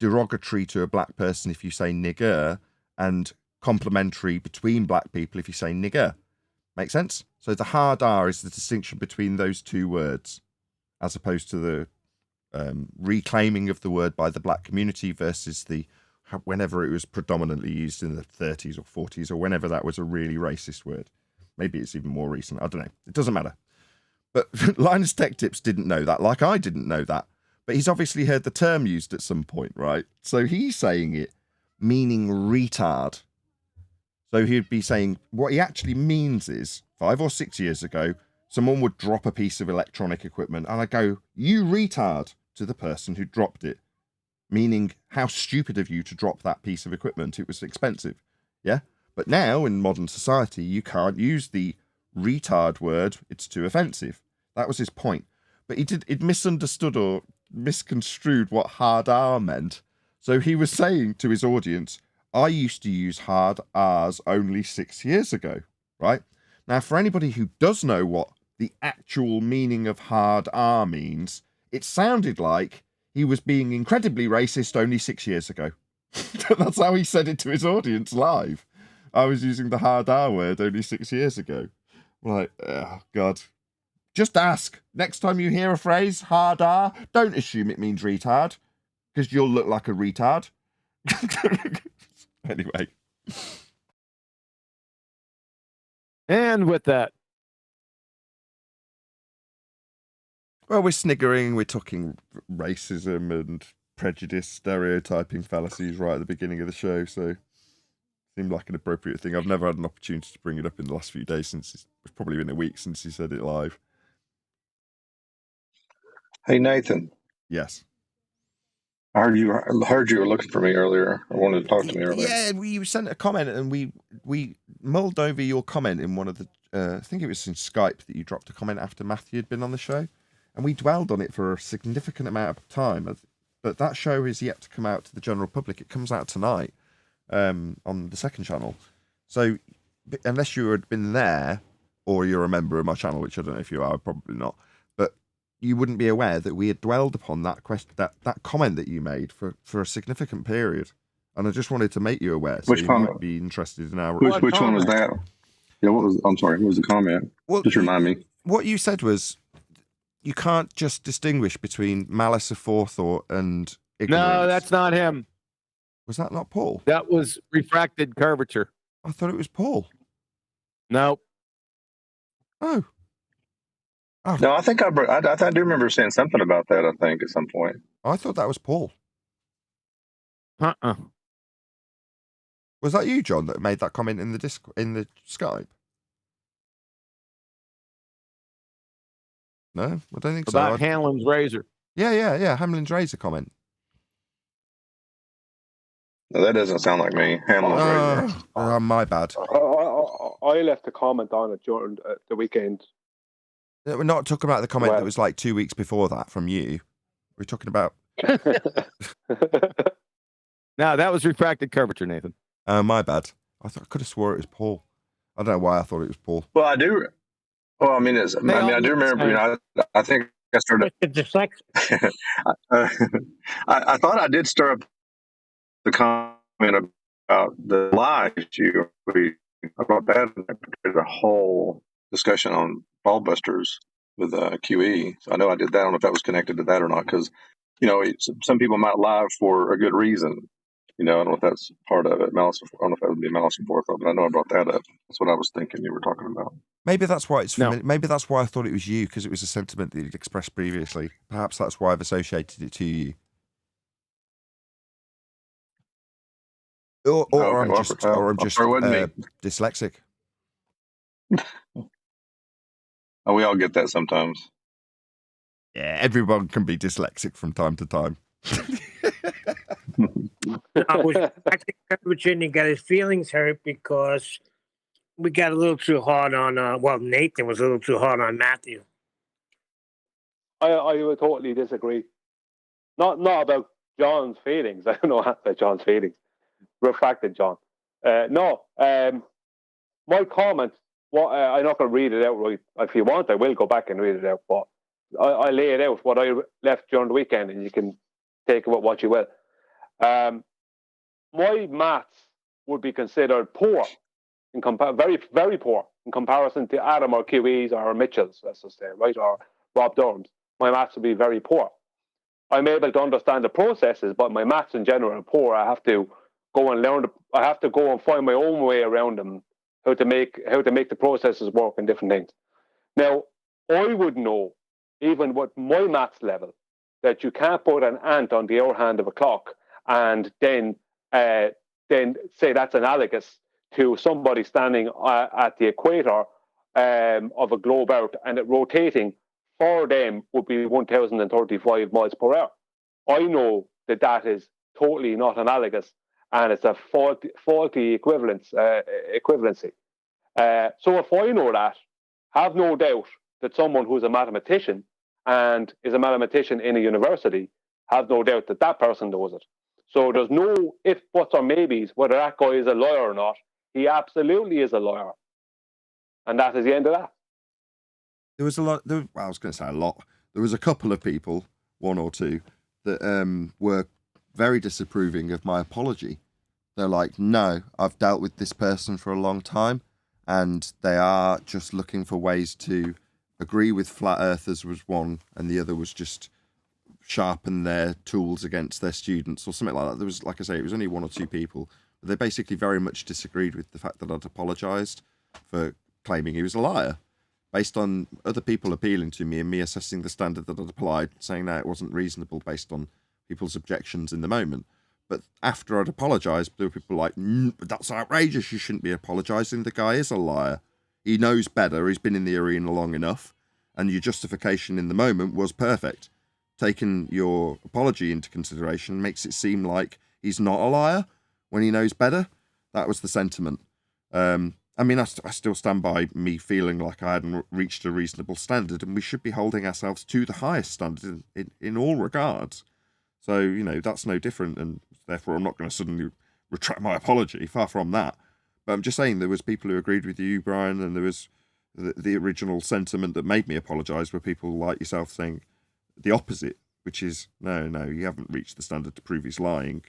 derogatory to a black person if you say nigger, and complimentary between black people if you say nigger. Make sense? So the hard R is the distinction between those two words, as opposed to the reclaiming of the word by the black community versus the whenever it was predominantly used in the 30s or 40s or whenever that was a really racist word. Maybe it's even more recent. I don't know. It doesn't matter. But Linus Tech Tips didn't know that, like I didn't know that. But he's obviously heard the term used at some point, right? So he's saying it meaning retard. So he'd be saying what he actually means is 5 or 6 years ago, someone would drop a piece of electronic equipment and I go, "You retard," to the person who dropped it. Meaning, how stupid of you to drop that piece of equipment. It was expensive. Yeah? But now, in modern society, you can't use the retard word. It's too offensive. That was his point. But he'd misunderstood or misconstrued what hard R meant. So he was saying to his audience, I used to use hard R's only 6 years ago, right? Now, for anybody who does know what the actual meaning of hard R means, it sounded like he was being incredibly racist only 6 years ago. That's how he said it to his audience live. I was using the hard R word only 6 years ago. I'm like, oh, God. Just ask. Next time you hear a phrase, hard R, don't assume it means retard, because you'll look like a retard. Anyway. And with that. Well, we're sniggering, we're talking racism and prejudice, stereotyping fallacies right at the beginning of the show, so it seemed like an appropriate thing. I've never had an opportunity to bring it up in the last few days since it's probably been a week since he said it live. Hey, Nathan. Yes. I heard you were looking for me earlier. I wanted to talk to me earlier. Yeah, you sent a comment and we mulled over your comment in one of the, I think it was in Skype that you dropped a comment after Matthew had been on the show. And we dwelled on it for a significant amount of time. But that show is yet to come out to the general public. It comes out tonight on the second channel. So unless you had been there or you're a member of my channel, which I don't know if you are, probably not, but you wouldn't be aware that we had dwelled upon that question, that comment that you made for a significant period. And I just wanted to make you aware. So Which you comment? might be interested in our... Which one was that? Yeah, I'm sorry, what was the comment? Well, just remind me. What you said was, you can't just distinguish between malice aforethought and ignorance. No, that's not him. Was that not Paul? That was refracted curvature. I thought it was Paul. Nope. Oh. No, I think I do remember saying something about that, I think, at some point. I thought that was Paul. Uh-uh. Was that you, John, that made that comment in the Skype? No, I don't think so. About Hamlin's razor. Yeah. Hamlin's razor comment. No, that doesn't sound like me. Hamlin's razor. Oh, my bad. I left a comment on it during the weekend. We're not talking about the comment that was like 2 weeks before that from you. We're talking about... No, that was refracted curvature, Nathan. My bad. I could have swore it was Paul. I don't know why I thought it was Paul. Well, I do. Well, I mean, I do remember. I think I started. I thought I did stir up the comment about the lies you. I brought that in a whole discussion on ball busters with QE. So I know I did that. I don't know if that was connected to that or not, because some people might lie for a good reason. I don't know if that's part of it. Malice. I don't know if that would be malice and forethought, but I know I brought that up. That's what I was thinking you were talking about. Maybe that's why Maybe that's why I thought it was you, because it was a sentiment that you'd expressed previously. Perhaps that's why I've associated it to you. Or I'm just dyslexic. Oh, we all get that sometimes. Yeah, everyone can be dyslexic from time to time. I was actually Virginia got his feelings hurt because we got a little too hard on. Nathan was a little too hard on Matthew. I would totally disagree. Not about John's feelings. I don't know about John's feelings. Refracted John. No. My comment. I'm not going to read it out right. If you want, I will go back and read it out. But I lay it out what I left during the weekend, and you can take it with what you will. My maths would be considered poor, very, very poor in comparison to Adam or QE's or Mitchell's, let's just say, right, or Rob Durham's. My maths would be very poor. I'm able to understand the processes, but my maths in general are poor. I have to go and learn. I have to go and find my own way around them, how to make the processes work and different things. Now, I would know, even with my maths level, that you can't put an ant on the hour hand of a clock and then say that's analogous to somebody standing at the equator of a globe Earth and it rotating for them would be 1,035 miles per hour. I know that is totally not analogous, and it's a faulty equivalency. So if I know that, have no doubt that someone who's a mathematician and is a mathematician in a university, have no doubt that that person knows it. So there's no if, buts, or maybes whether that guy is a liar or not. He absolutely is a liar. And that is the end of that. There was a lot. I was going to say a lot. There was a couple of people, one or two, that were very disapproving of my apology. They're like, no, I've dealt with this person for a long time, and they are just looking for ways to agree with flat earthers was one, and the other was just sharpen their tools against their students or something like that. There was, like I say, it was only one or two people. But they basically very much disagreed with the fact that I'd apologised for claiming he was a liar, based on other people appealing to me and me assessing the standard that I'd applied, saying that it wasn't reasonable based on people's objections in the moment. But after I'd apologised, there were people like, that's outrageous, you shouldn't be apologising, the guy is a liar. He knows better, he's been in the arena long enough, and your justification in the moment was perfect. Taking your apology into consideration makes it seem like he's not a liar when he knows better. That was the sentiment. I mean, I still stand by me feeling like I hadn't reached a reasonable standard, and we should be holding ourselves to the highest standard in all regards. So, you know, that's no different, and therefore I'm not going to suddenly retract my apology, far from that. But I'm just saying there was people who agreed with you, Brian, and there was the original sentiment that made me apologise were people like yourself saying the opposite, which is, no, you haven't reached the standard to prove he's lying.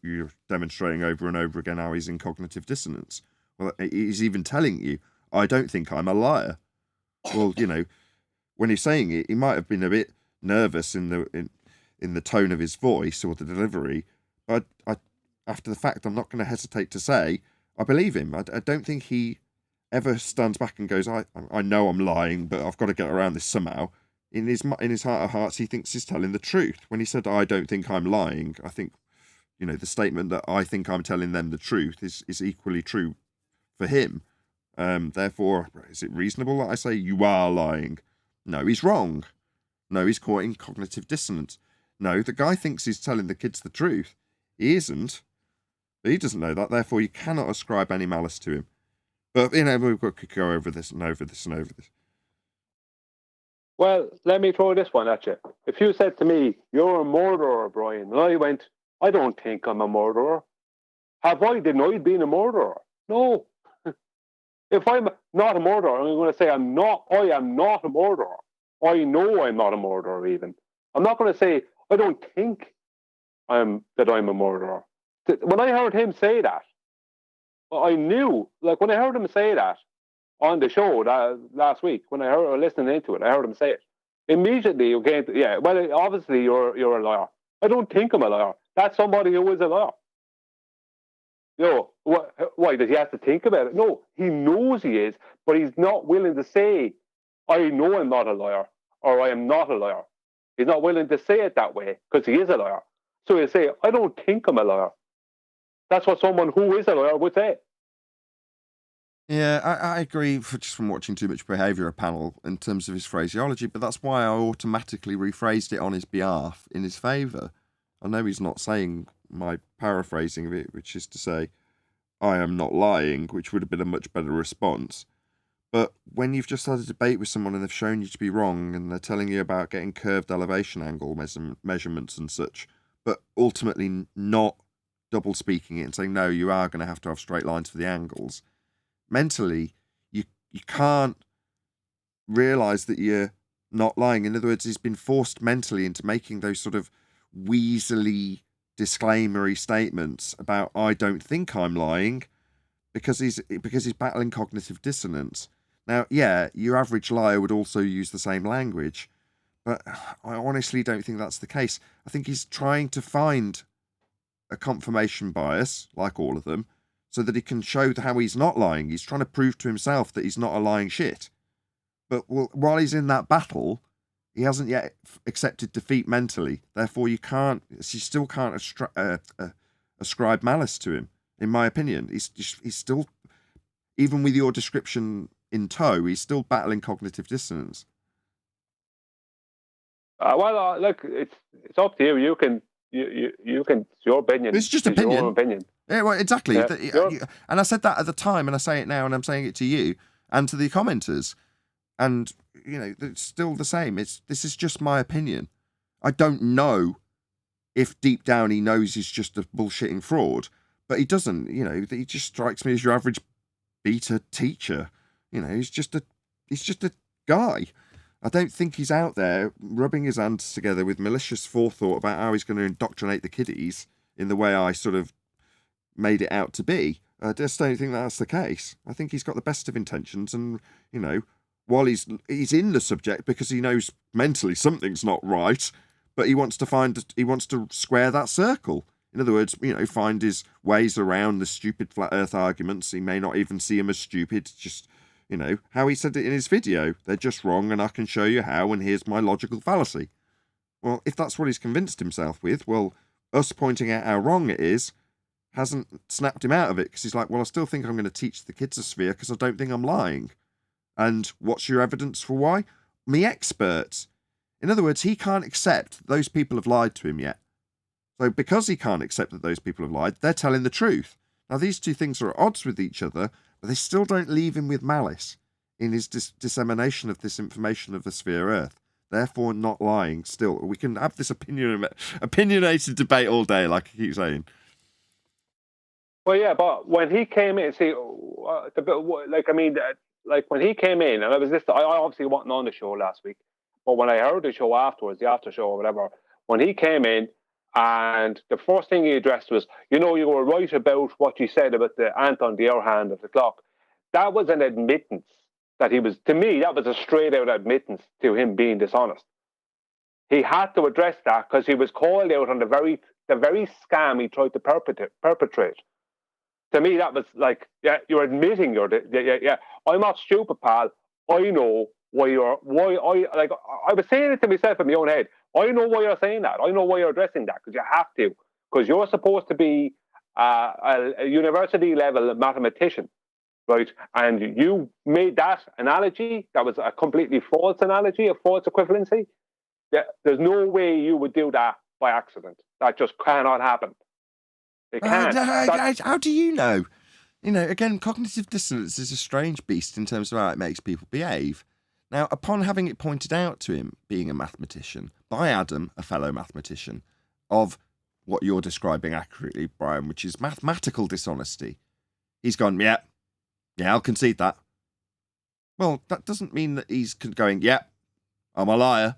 You're demonstrating over and over again how he's in cognitive dissonance. Well, he's even telling you, I don't think I'm a liar. Well, you know, when he's saying it, he might have been a bit nervous in the tone of his voice or the delivery, but after the fact, I'm not going to hesitate to say I believe him. I don't think he ever stands back and goes, I know I'm lying, but I've got to get around this somehow. In his heart of hearts, he thinks he's telling the truth. When he said, I don't think I'm lying, I think, you know, the statement that I think I'm telling them the truth is equally true for him. Therefore, is it reasonable that I say you are lying? No, he's wrong. No, he's caught in cognitive dissonance. No, the guy thinks he's telling the kids the truth. He isn't. But he doesn't know that. Therefore, you cannot ascribe any malice to him. But, you know, we could go over this and over this and over this. Well, let me throw this one at you. If you said to me, you're a murderer, Brian, and I went, I don't think I'm a murderer. Have I denied being a murderer? No. If I'm not a murderer, I'm going to say I am not a murderer. I know I'm not a murderer even. I'm not going to say, I don't think I'm a murderer. When I heard him say that, I knew, like when I heard him say that on the show last week, when I heard listening into it, I heard him say it. Immediately, okay, yeah, well, obviously you're a liar. I don't think I'm a liar. That's somebody who is a liar. You know, why does he have to think about it? No, he knows he is, but he's not willing to say, I know I'm not a liar, or I am not a liar. He's not willing to say it that way, because he is a liar. So he'll say, I don't think I'm a liar. That's what someone who is a liar would say. Yeah, I agree just from watching too much Behaviour Panel in terms of his phraseology, but that's why I automatically rephrased it on his behalf in his favour. I know he's not saying my paraphrasing of it, which is to say, I am not lying, which would have been a much better response. But when you've just had a debate with someone and they've shown you to be wrong and they're telling you about getting curved elevation angle measurements and such, but ultimately not double speaking it and saying, no, you are going to have straight lines for the angles, mentally, you can't realise that you're not lying. In other words, he's been forced mentally into making those sort of weaselly, disclaimery statements about I don't think I'm lying because he's battling cognitive dissonance. Now, yeah, your average liar would also use the same language, But I honestly don't think that's the case. I think he's trying to find a confirmation bias, like all of them, so that he can show how he's not lying. He's trying to prove to himself that he's not a lying shit. But while he's in that battle, he hasn't yet accepted defeat mentally. Therefore, you still can't ascribe malice to him, in my opinion. He's still, even with your description in tow, he's still battling cognitive dissonance. Look, it's up to you. You can, it's your opinion. It's just opinion. Your own opinion. Yeah, well, exactly. Yeah. And I said that at the time, and I say it now, and I'm saying it to you and to the commenters. And, it's still the same. This is just my opinion. I don't know if deep down he knows he's just a bullshitting fraud, but he doesn't. He just strikes me as your average beta teacher. He's just a guy. I don't think he's out there rubbing his hands together with malicious forethought about how he's going to indoctrinate the kiddies in the way I sort of made it out to be. I just don't think that's the case. I think he's got the best of intentions, and, while he's in the subject because he knows mentally something's not right, but he wants to square that circle. In other words, find his ways around the stupid flat earth arguments. He may not even see them as stupid, just, how he said it in his video. They're just wrong, and I can show you how, and here's my logical fallacy. Well, if that's what he's convinced himself with, well, us pointing out how wrong it is hasn't snapped him out of it, because he's like, well, I still think I'm going to teach the kids a sphere because I don't think I'm lying. And what's your evidence for why? Me experts. In other words, he can't accept that those people have lied to him yet. So because he can't accept that those people have lied, they're telling the truth. Now, these two things are at odds with each other, but they still don't leave him with malice in his dissemination of this information of the sphere Earth. Therefore, not lying still. We can have this opinionated debate all day, like I keep saying. Well, yeah, but when he came in, when he came in, and I obviously wasn't on the show last week, but when I heard the show afterwards, the after show or whatever, when he came in, and the first thing he addressed was, you were right about what you said about the ant on the air hand of the clock. That was an admittance that he was, to me, that was a straight out admittance to him being dishonest. He had to address that because he was called out on the very scam he tried to perpetrate. To me, that was like, yeah, you're admitting yeah. I'm not stupid, pal. I know I was saying it to myself in my own head. I know why you're saying that. I know why you're addressing that, because you have to. Because you're supposed to be a university level mathematician, right? And you made that analogy. That was a completely false analogy, a false equivalency. Yeah, there's no way you would do that by accident. That just cannot happen. It can't. How do you know? Again, cognitive dissonance is a strange beast in terms of how it makes people behave. Now, upon having it pointed out to him, being a mathematician, by Adam, a fellow mathematician, of what you're describing accurately, Brian, which is mathematical dishonesty, he's gone, yeah, I'll concede that. Well, that doesn't mean that he's going, yeah, I'm a liar.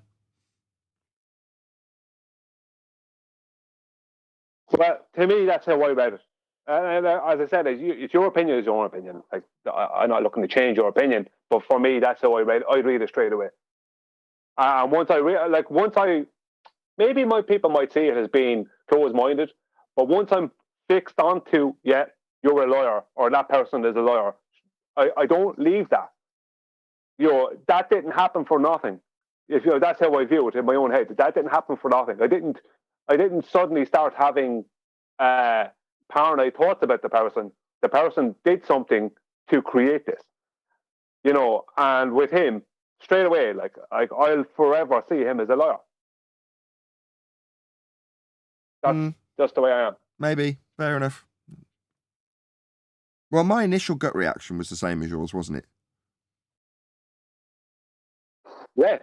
Well, to me, that's how I read it. And as I said, it's your opinion, it's your own opinion. Like, I'm not looking to change your opinion, but for me, that's how I read it. I read it straight away. And maybe my people might see it as being closed-minded, but once I'm fixed onto, yeah, you're a liar, or that person is a liar, I don't leave that. That didn't happen for nothing. That's how I view it in my own head. That didn't happen for nothing. I didn't suddenly start having paranoid thoughts about the person. The person did something to create this, and with him, straight away, like I'll forever see him as a liar. That's just the way I am. Maybe. Fair enough. Well, my initial gut reaction was the same as yours, wasn't it? Yeah.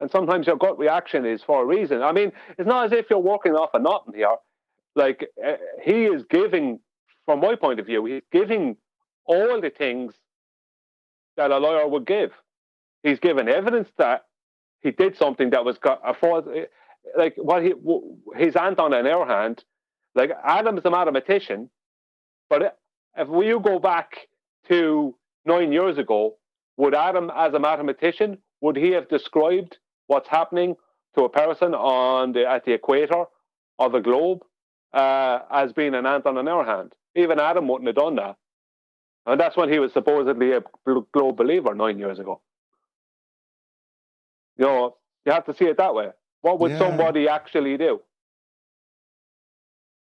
And sometimes your gut reaction is for a reason. I mean, it's not as if you're working off of nothing here. Like, he is giving, from my point of view, he's giving all the things that a lawyer would give. He's given evidence that he did something that was a false, like his ant on an air hand. Like, Adam's a mathematician, but if you go back to 9 years ago, would Adam, as a mathematician, would he have described what's happening to a person at the equator of the globe as being an ant on an air hand. Even Adam wouldn't have done that. And that's when he was supposedly a globe believer 9 years ago. You know, you have to see it that way. What would somebody actually do?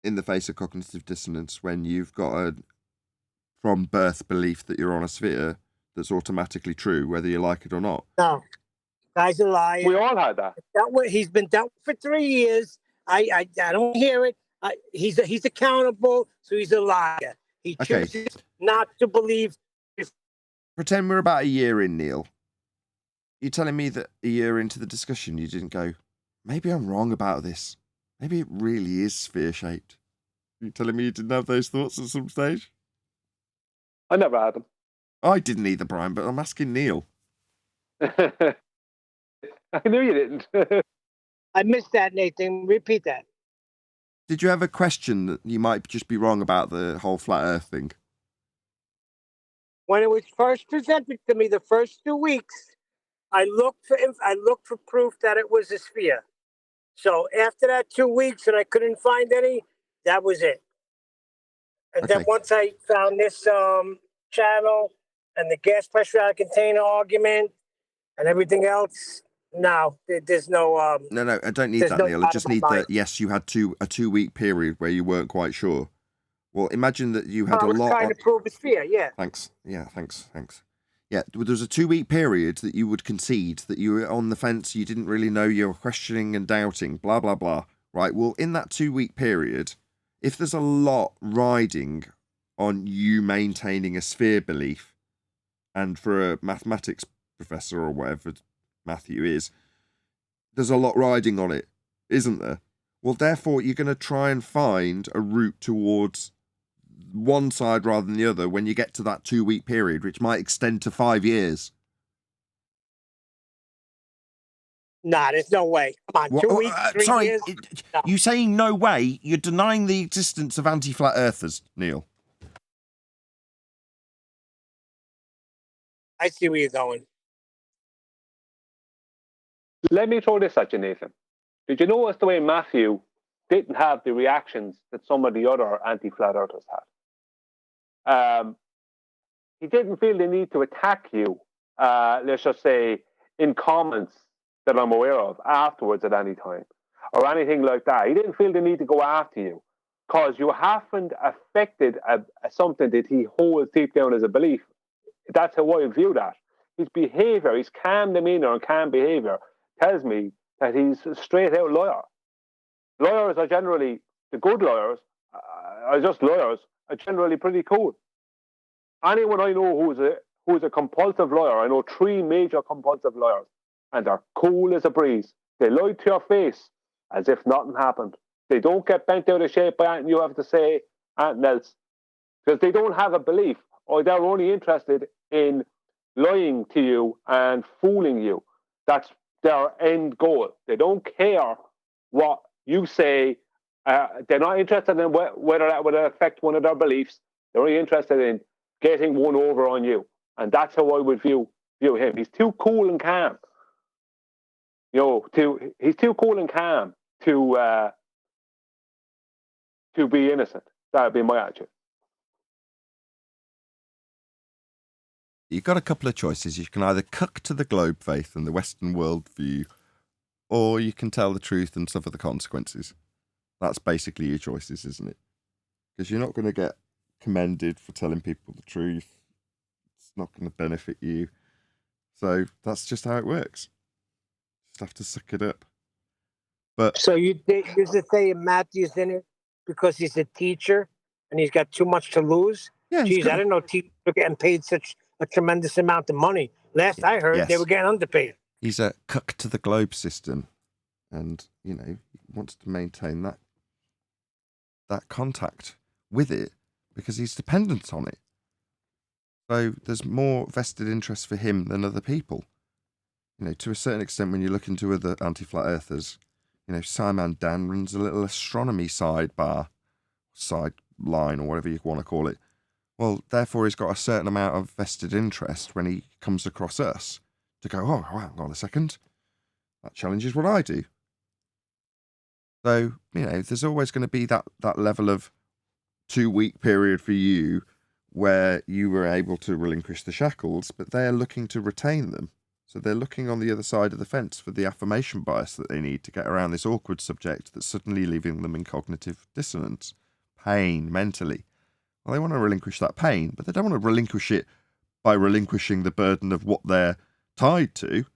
In the face of cognitive dissonance, when you've got a from birth belief that you're on a sphere that's automatically true, whether you like it or not. No, guy's a liar. We all had that. He's been dealt with for 3 years. I don't hear it. He's accountable, so he's a liar. He chooses not to believe. Pretend we're about a year in, Neil. You're telling me that a year into the discussion, you didn't go, maybe I'm wrong about this. Maybe it really is sphere-shaped. You're telling me you didn't have those thoughts at some stage? I never had them. I didn't either, Brian, but I'm asking Neil. I knew you didn't. I missed that, Nathan. Repeat that. Did you have a question that you might just be wrong about the whole flat earth thing? When it was first presented to me the first 2 weeks, I looked for proof that it was a sphere. So after that 2 weeks and I couldn't find any, that was it. And then once I found this channel and the gas pressure out of container argument and everything else, no, there's no... No, I don't need that, Neil. I just need that, yes, you had a 2 week period where you weren't quite sure. Well, imagine that you had I was trying to prove a sphere, yeah. Thanks. Yeah, thanks. Yeah, there was a 2 week period that you would concede, that you were on the fence, you didn't really know, you were questioning and doubting, blah, blah, blah. Right, well, in that 2 week period, if there's a lot riding on you maintaining a sphere belief, and for a mathematics professor or whatever Matthew is, there's a lot riding on it, isn't there? Well, therefore, you're going to try and find a route towards one side rather than the other when you get to that 2 week period, which might extend to 5 years. Nah, there's no way. Come on, 2 weeks, 3 years. No. You saying no way, you're denying the existence of anti-flat earthers, Neil. I see where you're going. Let me throw this at you, Nathan. Did you notice the way Matthew didn't have the reactions that some of the other anti-flat earthers had? He didn't feel the need to attack you, let's just say, in comments that I'm aware of afterwards at any time, or anything like that. He didn't feel the need to go after you because you haven't affected something that he holds deep down as a belief. That's how I view that. His behavior, his calm demeanor and calm behavior tells me that he's a straight out liar. Lawyers are generally, the good lawyers, are just lawyers, are generally pretty cool. Anyone I know who's a compulsive lawyer, I know 3 major compulsive lawyers, and they're cool as a breeze. They lie to your face as if nothing happened. They don't get bent out of shape by anything you have to say, anything else, because they don't have a belief, or they're only interested in lying to you and fooling you. That's their end goal. They don't care what you say. They're not interested in whether that would affect one of their beliefs. They're only interested in getting one over on you. And that's how I would view him. He's too cool and calm. He's too cool and calm to be innocent. That would be my attitude. You've got a couple of choices. You can either cuck to the globe faith and the Western world view, or you can tell the truth and suffer the consequences. That's basically your choices, isn't it? Because you're not going to get commended for telling people the truth. It's not going to benefit you. So that's just how it works. Just have to suck it up. But so you just say Matthew's in it because he's a teacher and he's got too much to lose? Yeah, geez, I didn't know teachers were getting paid such a tremendous amount of money. Last I heard, they were getting underpaid. He's a cuck to the globe system, and he wants to maintain that contact with it because he's dependent on it. So there's more vested interest for him than other people. To a certain extent, when you look into other anti-flat earthers, Simon Dan runs a little astronomy sideline, or whatever you want to call it. Well, therefore, he's got a certain amount of vested interest when he comes across us to go, oh, hang on a second. That challenges what I do. So, there's always going to be that level of 2-week period for you where you were able to relinquish the shackles, but they're looking to retain them. So they're looking on the other side of the fence for the affirmation bias that they need to get around this awkward subject that's suddenly leaving them in cognitive dissonance, pain, mentally. Well, they want to relinquish that pain, but they don't want to relinquish it by relinquishing the burden of what they're tied to.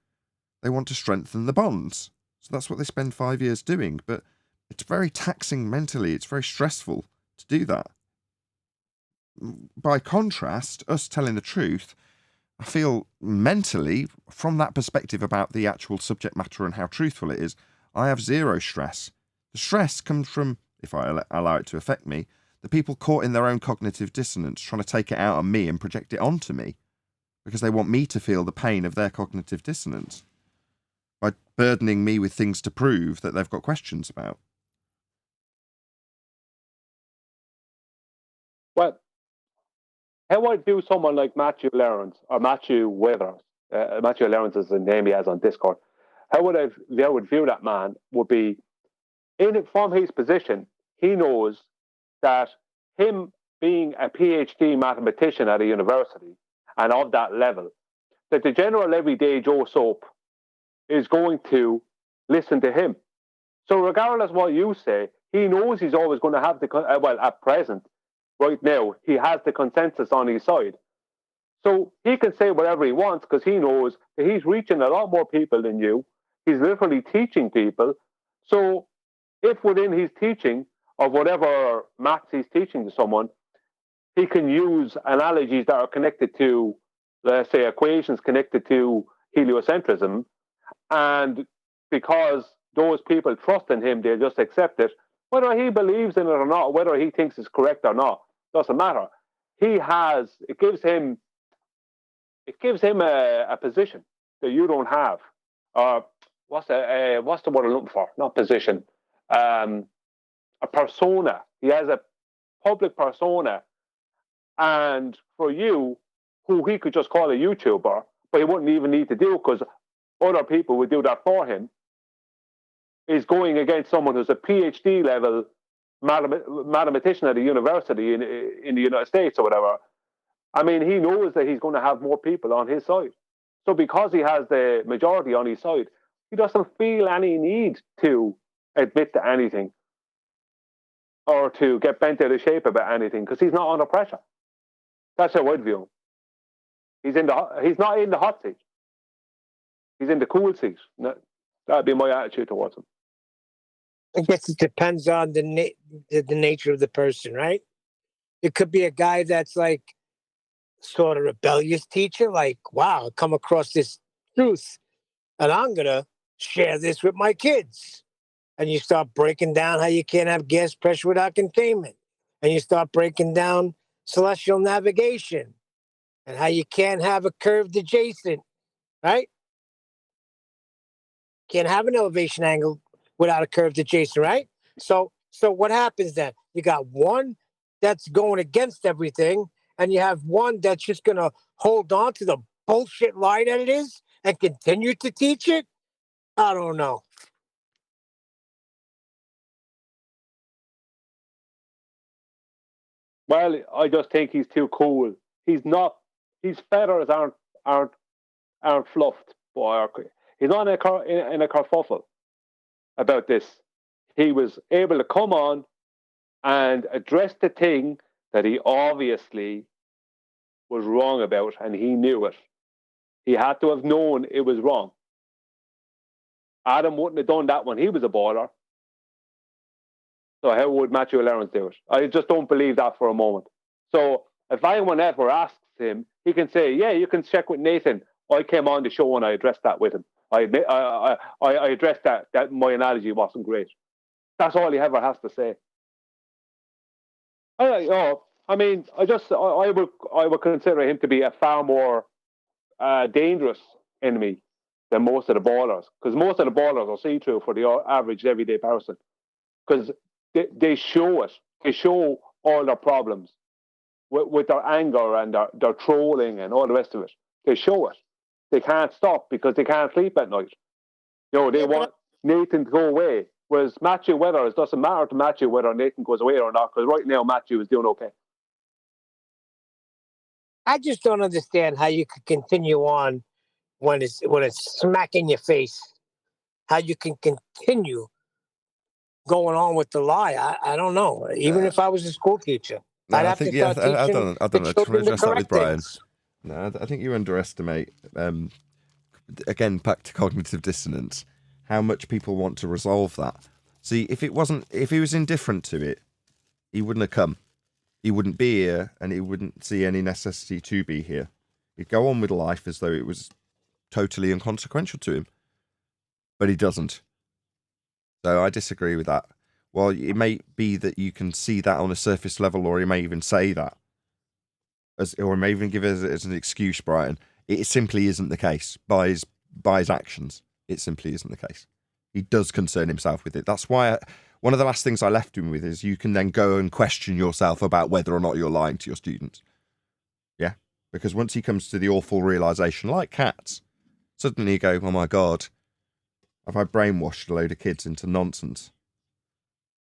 They want to strengthen the bonds. So that's what they spend 5 years doing, but it's very taxing mentally. It's very stressful to do that. By contrast, us telling the truth, I feel mentally, from that perspective about the actual subject matter and how truthful it is, I have zero stress. The stress comes from, if I allow it to affect me, the people caught in their own cognitive dissonance trying to take it out on me and project it onto me because they want me to feel the pain of their cognitive dissonance by burdening me with things to prove that they've got questions about. Well, how would do someone like Matthew Lawrence or Matthew Withers? Matthew Lawrence is the name he has on Discord. How would I view that man would be, from his position, he knows that him being a PhD mathematician at a university and of that level, that the general everyday Joe Soap is going to listen to him. So regardless of what you say, he knows he's always going to have at present, right now, he has the consensus on his side. So he can say whatever he wants because he knows that he's reaching a lot more people than you. He's literally teaching people. So if within his teaching of whatever maths he's teaching to someone, he can use analogies that are connected to, let's say, equations connected to heliocentrism, and because those people trust in him, they'll just accept it. Whether he believes in it or not, whether he thinks it's correct or not, doesn't matter. It gives him a position that you don't have. What's the word I'm looking for? Not position. A persona. He has a public persona, and for you, who he could just call a YouTuber, but he wouldn't even need to do because other people would do that for him, is going against someone who's a PhD level mathematician at a university in the United States or whatever. I mean, he knows that he's going to have more people on his side. So because he has the majority on his side, he doesn't feel any need to admit to anything or to get bent out of shape about anything because he's not under pressure. That's how I'd view him. He's not in the hot seat. He's in the cool seat. That'd be my attitude towards him. I guess it depends on the nature of the person, right? It could be a guy that's like sort of rebellious teacher, like, wow, I come across this truth and I'm going to share this with my kids. And you start breaking down how you can't have gas pressure without containment. And you start breaking down celestial navigation and how you can't have a curved adjacent, right? Can't have an elevation angle without a curved adjacent, right? So what happens then? You got one that's going against everything, and you have one that's just going to hold on to the bullshit lie that it is and continue to teach it. I don't know. Well, I just think he's too cool. He's not. His feathers aren't fluffed, boy. He's not in a kerfuffle about this. He was able to come on and address the thing that he obviously was wrong about, and he knew it. He had to have known it was wrong. Adam wouldn't have done that when he was a baller. So how would Matthew Lawrence do it? I just don't believe that for a moment. So if anyone ever asks him, he can say, yeah, you can check with Nathan. I came on the show and I addressed that with him. I addressed that my analogy wasn't great. That's all he ever has to say. I mean, I would consider him to be a far more dangerous enemy than most of the ballers, because most of the ballers are see-through for the average everyday person, because they show it. They show all their problems with their anger and their trolling and all the rest of it. They show it. They can't stop because they can't sleep at night. They want Nathan to go away. Whereas Matthew Weathers, doesn't matter to Matthew whether Nathan goes away or not, because right now Matthew is doing okay. I just don't understand how you could continue on when it's smack in your face. How you can continue going on with the lie. I don't know. Even if I was a school teacher, I'd have to start teaching I don't know. the children the Address that with correct Brian. things. No, I think you underestimate. Again, back to cognitive dissonance. How much people want to resolve that. See, if he was indifferent to it, he wouldn't have come. He wouldn't be here, and he wouldn't see any necessity to be here. He'd go on with life as though it was totally inconsequential to him. But he doesn't. So I disagree with that. Well, it may be that you can see that on a surface level, or he may even say that. Or he may even give it as an excuse, Brian. It simply isn't the case. By his actions, it simply isn't the case. He does concern himself with it. That's why one of the last things I left him with is you can then go and question yourself about whether or not you're lying to your students. Yeah? Because once he comes to the awful realisation, like cats, suddenly you go, oh my God, have I brainwashed a load of kids into nonsense?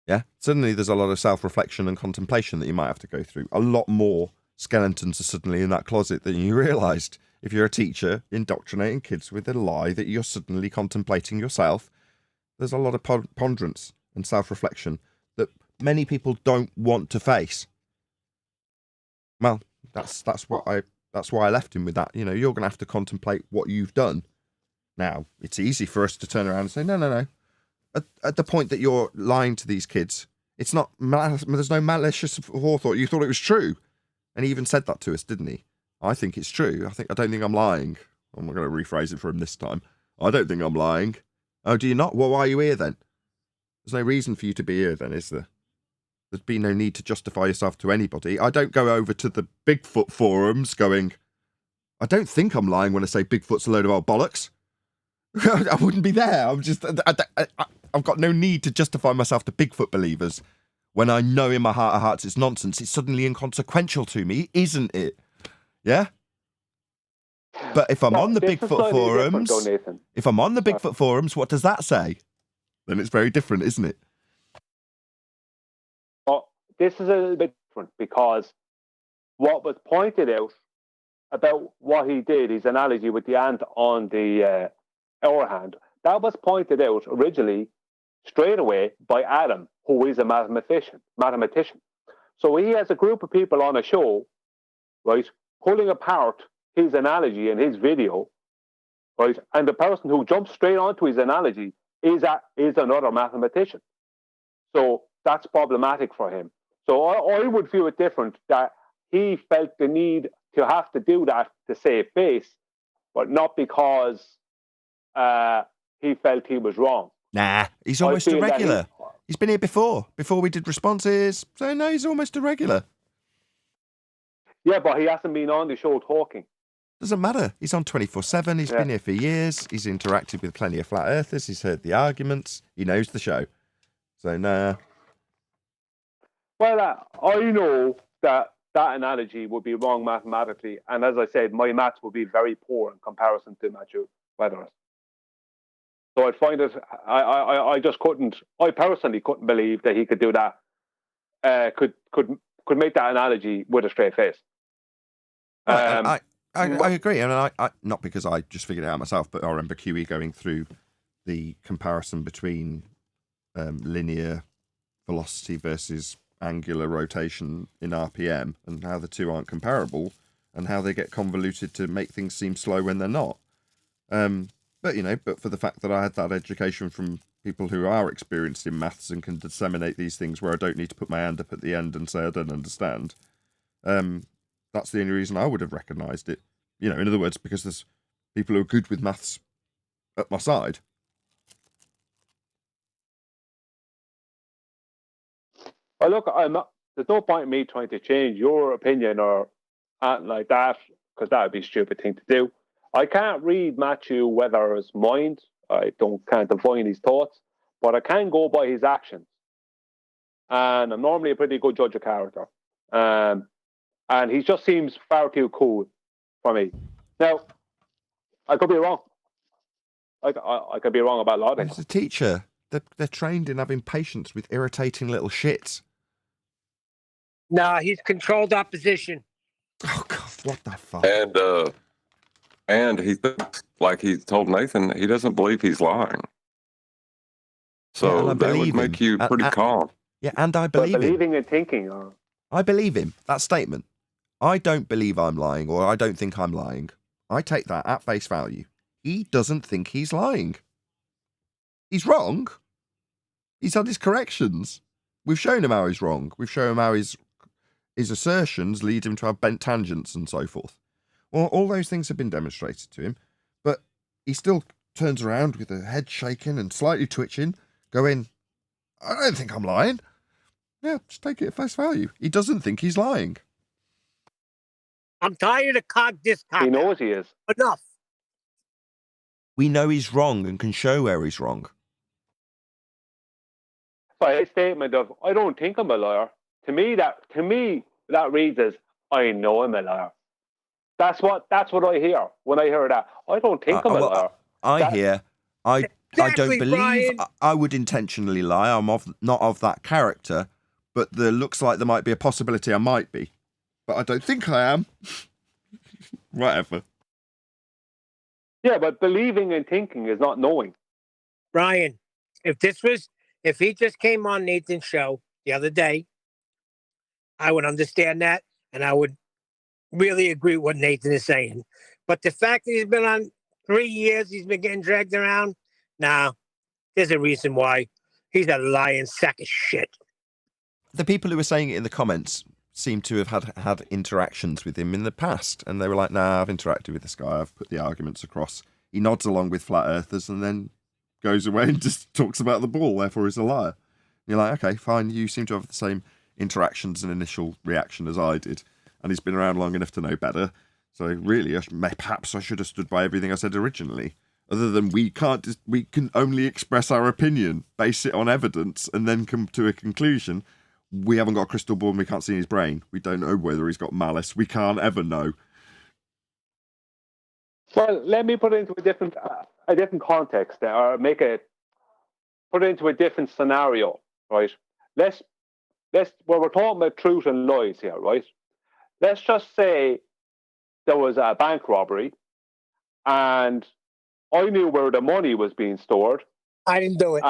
Yeah? Suddenly there's a lot of self-reflection and contemplation that you might have to go through. A lot more skeletons are suddenly in that closet than you realised. If you're a teacher indoctrinating kids with a lie that you're suddenly contemplating yourself, there's a lot of ponderance and self-reflection that many people don't want to face. Well, that's why I left him with that. You're going to have to contemplate what you've done. Now, it's easy for us to turn around and say, no. At the point that you're lying to these kids, it's not. There's no malicious forethought. You thought it was true, and he even said that to us, didn't he? I think it's true. I don't think I'm lying. I'm not going to rephrase it for him this time. I don't think I'm lying. Oh, do you not? Well, why are you here then? There's no reason for you to be here then, is there? There's been no need to justify yourself to anybody. I don't go over to the Bigfoot forums going, I don't think I'm lying when I say Bigfoot's a load of old bollocks. I wouldn't be there. I've got no need to justify myself to Bigfoot believers when I know in my heart of hearts it's nonsense. It's suddenly inconsequential to me, isn't it? Yeah? But if I'm on the Bigfoot forums, what does that say? Then it's very different, isn't it? Well, this is a little bit different because what was pointed out about what he did, his analogy with the ant on the hour hand, that was pointed out originally straight away by Adam, who is a mathematician. So he has a group of people on a show, right, pulling apart his analogy and his video, right, and the person who jumps straight onto his analogy is another mathematician. So that's problematic for him. So I would view it different, that he felt the need to have to do that to save face, but not because he felt he was wrong. Nah, he's almost a regular. He's been here before we did responses. So no, he's almost a regular. Yeah, but he hasn't been on the show talking. Doesn't matter. He's on 24/7. He's been here for years. He's interacted with plenty of flat earthers. He's heard the arguments. He knows the show. So nah. Well, I know that analogy would be wrong mathematically, and as I said, my maths would be very poor in comparison to Matthew Weathers. So I'd find it. I just couldn't. I personally couldn't believe that he could do that. Could make that analogy with a straight face. I agree, and I not because I just figured it out myself, but I remember QE going through the comparison between linear velocity versus angular rotation in RPM, and how the two aren't comparable, and how they get convoluted to make things seem slow when they're not. But for the fact that I had that education from people who are experienced in maths and can disseminate these things where I don't need to put my hand up at the end and say I don't understand, that's the only reason I would have recognised it. In other words, because there's people who are good with maths at my side. Well, look, there's no point in me trying to change your opinion or anything like that, because that would be a stupid thing to do. I can't read Matthew Weathers' mind. I can't divine his thoughts, but I can go by his actions. And I'm normally a pretty good judge of character. And he just seems far too cool for me. Now, I could be wrong. I could be wrong about a lot of As things. a teacher, they're trained in having patience with irritating little shits. Nah, he's controlled opposition. Oh God, what the fuck? And he thinks, like he told Nathan, he doesn't believe he's lying. So that would make you pretty calm. Yeah, and I believe him. Believing and thinking. I believe him. That statement. I don't believe I'm lying, or I don't think I'm lying. I take that at face value. He doesn't think he's lying. He's wrong. He's had his corrections. We've shown him how he's wrong. We've shown him how his assertions lead him to have bent tangents and so forth. Well, all those things have been demonstrated to him, but he still turns around with a head shaking and slightly twitching, going, I don't think I'm lying. Yeah, just take it at face value. He doesn't think he's lying. I'm tired of this cop. He knows he is. Enough. We know he's wrong and can show where he's wrong. By his statement of, I don't think I'm a liar, to me that reads as, I know I'm a liar. That's what I hear when I hear that. I don't think I'm a liar. I don't believe I would intentionally lie. I'm not of that character, but there looks like there might be a possibility I might be. But I don't think I am. Whatever. Yeah, but believing and thinking is not knowing. Brian, if he just came on Nathan's show the other day, I would understand that, and I would really agree with what Nathan is saying. But the fact that he's been on 3 years, he's been getting dragged around, there's a reason why. He's a lying sack of shit. The people who were saying it in the comments seem to have had interactions with him in the past, and they were like, nah, I've interacted with this guy, I've put the arguments across. He nods along with flat earthers and then goes away and just talks about the ball, therefore he's a liar. And you're like, okay, fine, you seem to have the same interactions and initial reaction as I did, and he's been around long enough to know better. So really, perhaps I should have stood by everything I said originally. Other than we can only express our opinion, base it on evidence, and then come to a conclusion. We haven't got a crystal ball and we can't see in his brain. We don't know whether he's got malice. We can't ever know. Well, let me put it into a different context, or put it into a different scenario, right? Let's we're talking about truth and lies here, right? Let's just say there was a bank robbery, and I knew where the money was being stored. I didn't do it.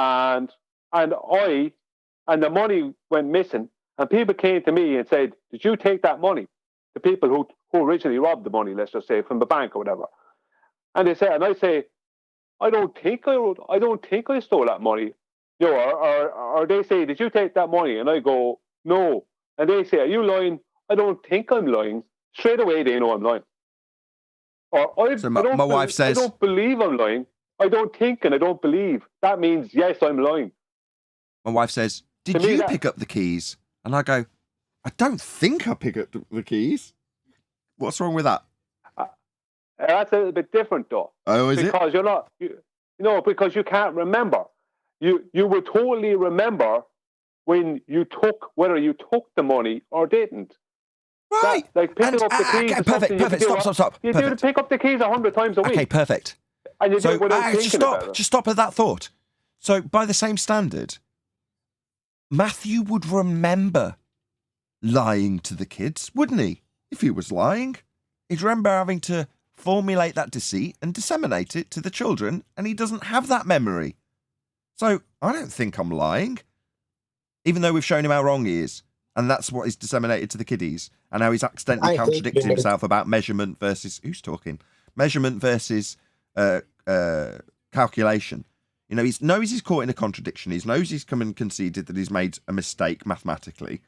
And the money went missing, and people came to me and said, did you take that money? The people who originally robbed the money, let's just say, from the bank or whatever. And I say, I don't think I stole that money. You know, or they say, did you take that money? And I go, no. And they say, are you lying? I don't think I'm lying. Straight away they know I'm lying. My wife says, I don't believe I'm lying. I don't think and I don't believe. That means, yes, I'm lying. My wife says, did you pick up the keys? And I go, I don't think I picked up the keys. What's wrong with that? That's a little bit different, though. Oh, is because you're not, because you can't remember. You would totally remember when whether you took the money or didn't. Right. Like picking up the keys. Okay, perfect. Stop. You do pick up the keys 100 times a week. Okay, perfect. And you do it without thinking about it. Just stop at that thought. So, by the same standard, Matthew would remember lying to the kids, wouldn't he? If he was lying, he'd remember having to formulate that deceit and disseminate it to the children, and he doesn't have that memory. So, I don't think I'm lying, even though we've shown him how wrong he is. And that's what is disseminated to the kiddies, and how he's accidentally contradicted himself about measurement versus measurement versus calculation. You know, he knows he's caught in a contradiction. He knows he's come and conceded that he's made a mistake mathematically,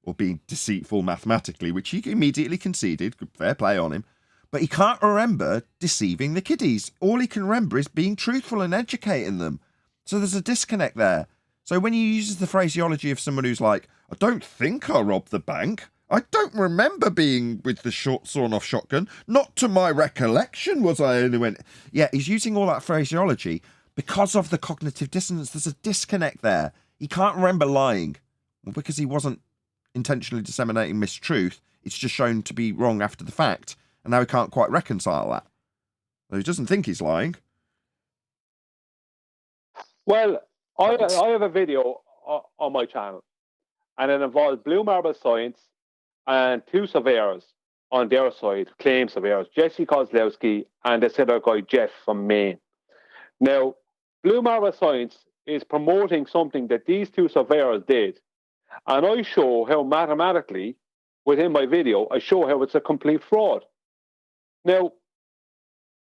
or being deceitful mathematically, which he immediately conceded. Fair play on him. But he can't remember deceiving the kiddies. All he can remember is being truthful and educating them. So there's a disconnect there. So when he uses the phraseology of someone who's like, I don't think I robbed the bank. I don't remember being with the sawn-off shotgun. Not to my recollection was I only went... Yeah, he's using all that phraseology because of the cognitive dissonance. There's a disconnect there. He can't remember lying. Well, because he wasn't intentionally disseminating mistruth. It's just shown to be wrong after the fact. And now he can't quite reconcile that. So he doesn't think he's lying. Well, I have a video on my channel, and it involves Blue Marble Science and two surveyors on their side, claim surveyors, Jesse Kozlowski and this other guy, Jeff from Maine. Now, Blue Marble Science is promoting something that these two surveyors did, and I show how mathematically, within my video, I show how it's a complete fraud. Now,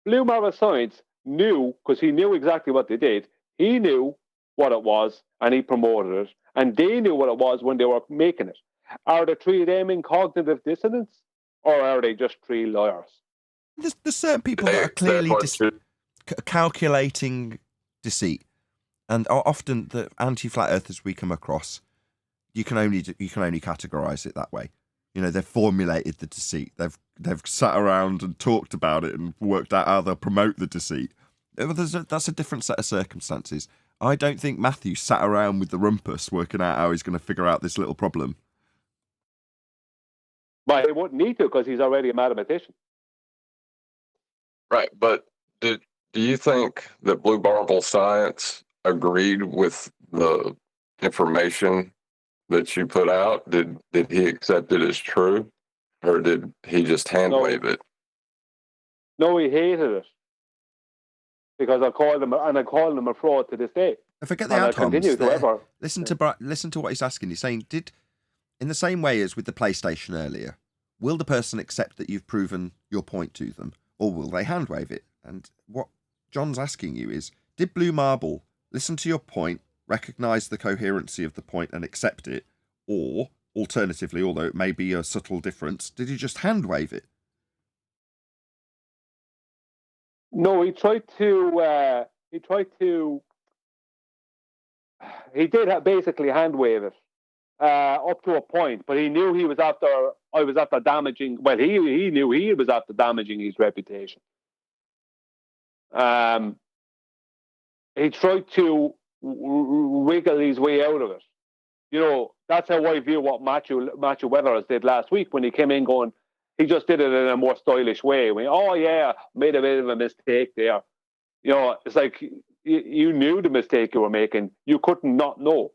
Blue Marble Science knew, because he knew exactly what they did, he knew what it was, and he promoted it, and they knew what it was when they were making it. Are the three of them in cognitive dissonance, or are they just three liars? There's certain people that are clearly calculating deceit, and often the anti-flat earthers we come across, you can only categorize it that way. You know, they've formulated the deceit. They've sat around and talked about it and worked out how they'll promote the deceit. That's a different set of circumstances. I don't think Matthew sat around with the rumpus working out how he's going to figure out this little problem. But he wouldn't need to, because he's already a mathematician. Right, but do you think that Blue Marble Science agreed with the information that you put out? Did he accept it as true, or did he just hand wave it? No, he hated it, because I called him a fraud to this day. I forget the outcomes. Listen to what he's asking. He's saying, in the same way as with the PlayStation earlier, will the person accept that you've proven your point to them, or will they hand wave it? And what John's asking you is, did Blue Marble listen to your point, recognise the coherency of the point and accept it, or alternatively, although it may be a subtle difference, did he just hand wave it? No, he did basically hand wave it up to a point, but he knew I was after damaging. Well, he knew he was after damaging his reputation. He tried to wiggle his way out of it. You know, that's how I view what Matthew Weathers did last week when he came in going. He just did it in a more stylish way. Oh yeah, made a bit of a mistake there. You know, it's like you knew the mistake you were making. You couldn't not know.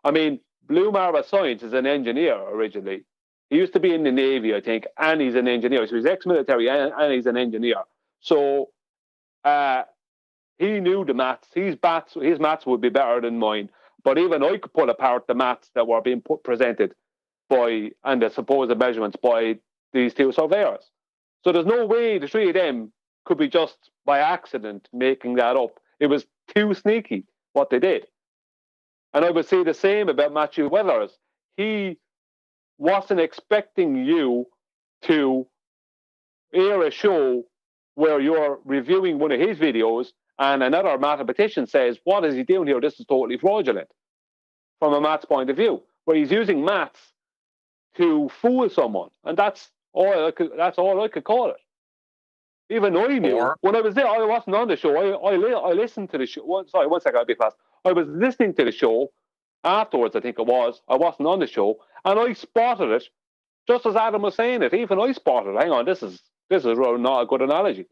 I mean, Blue Marble Science is an engineer originally. He used to be in the Navy, I think, and he's an engineer. So he's ex-military and he's an engineer. So he knew the maths. His maths would be better than mine. But even I could pull apart the maths that were being presented and the supposed measurements by these two surveyors. So there's no way the three of them could be just by accident making that up. It was too sneaky what they did. And I would say the same about Matthew Weathers. He wasn't expecting you to air a show where you're reviewing one of his videos and another mathematician says, what is he doing here? This is totally fraudulent from a maths point of view, where he's using maths to fool someone. And that's all I could call it. Even I knew when I was there, I wasn't on the show. I listened to the show. Sorry, one second, I'll be fast. I was listening to the show afterwards, I think it was. I wasn't on the show, and I spotted it just as Adam was saying it. Even I spotted it. Hang on, this is not a good analogy.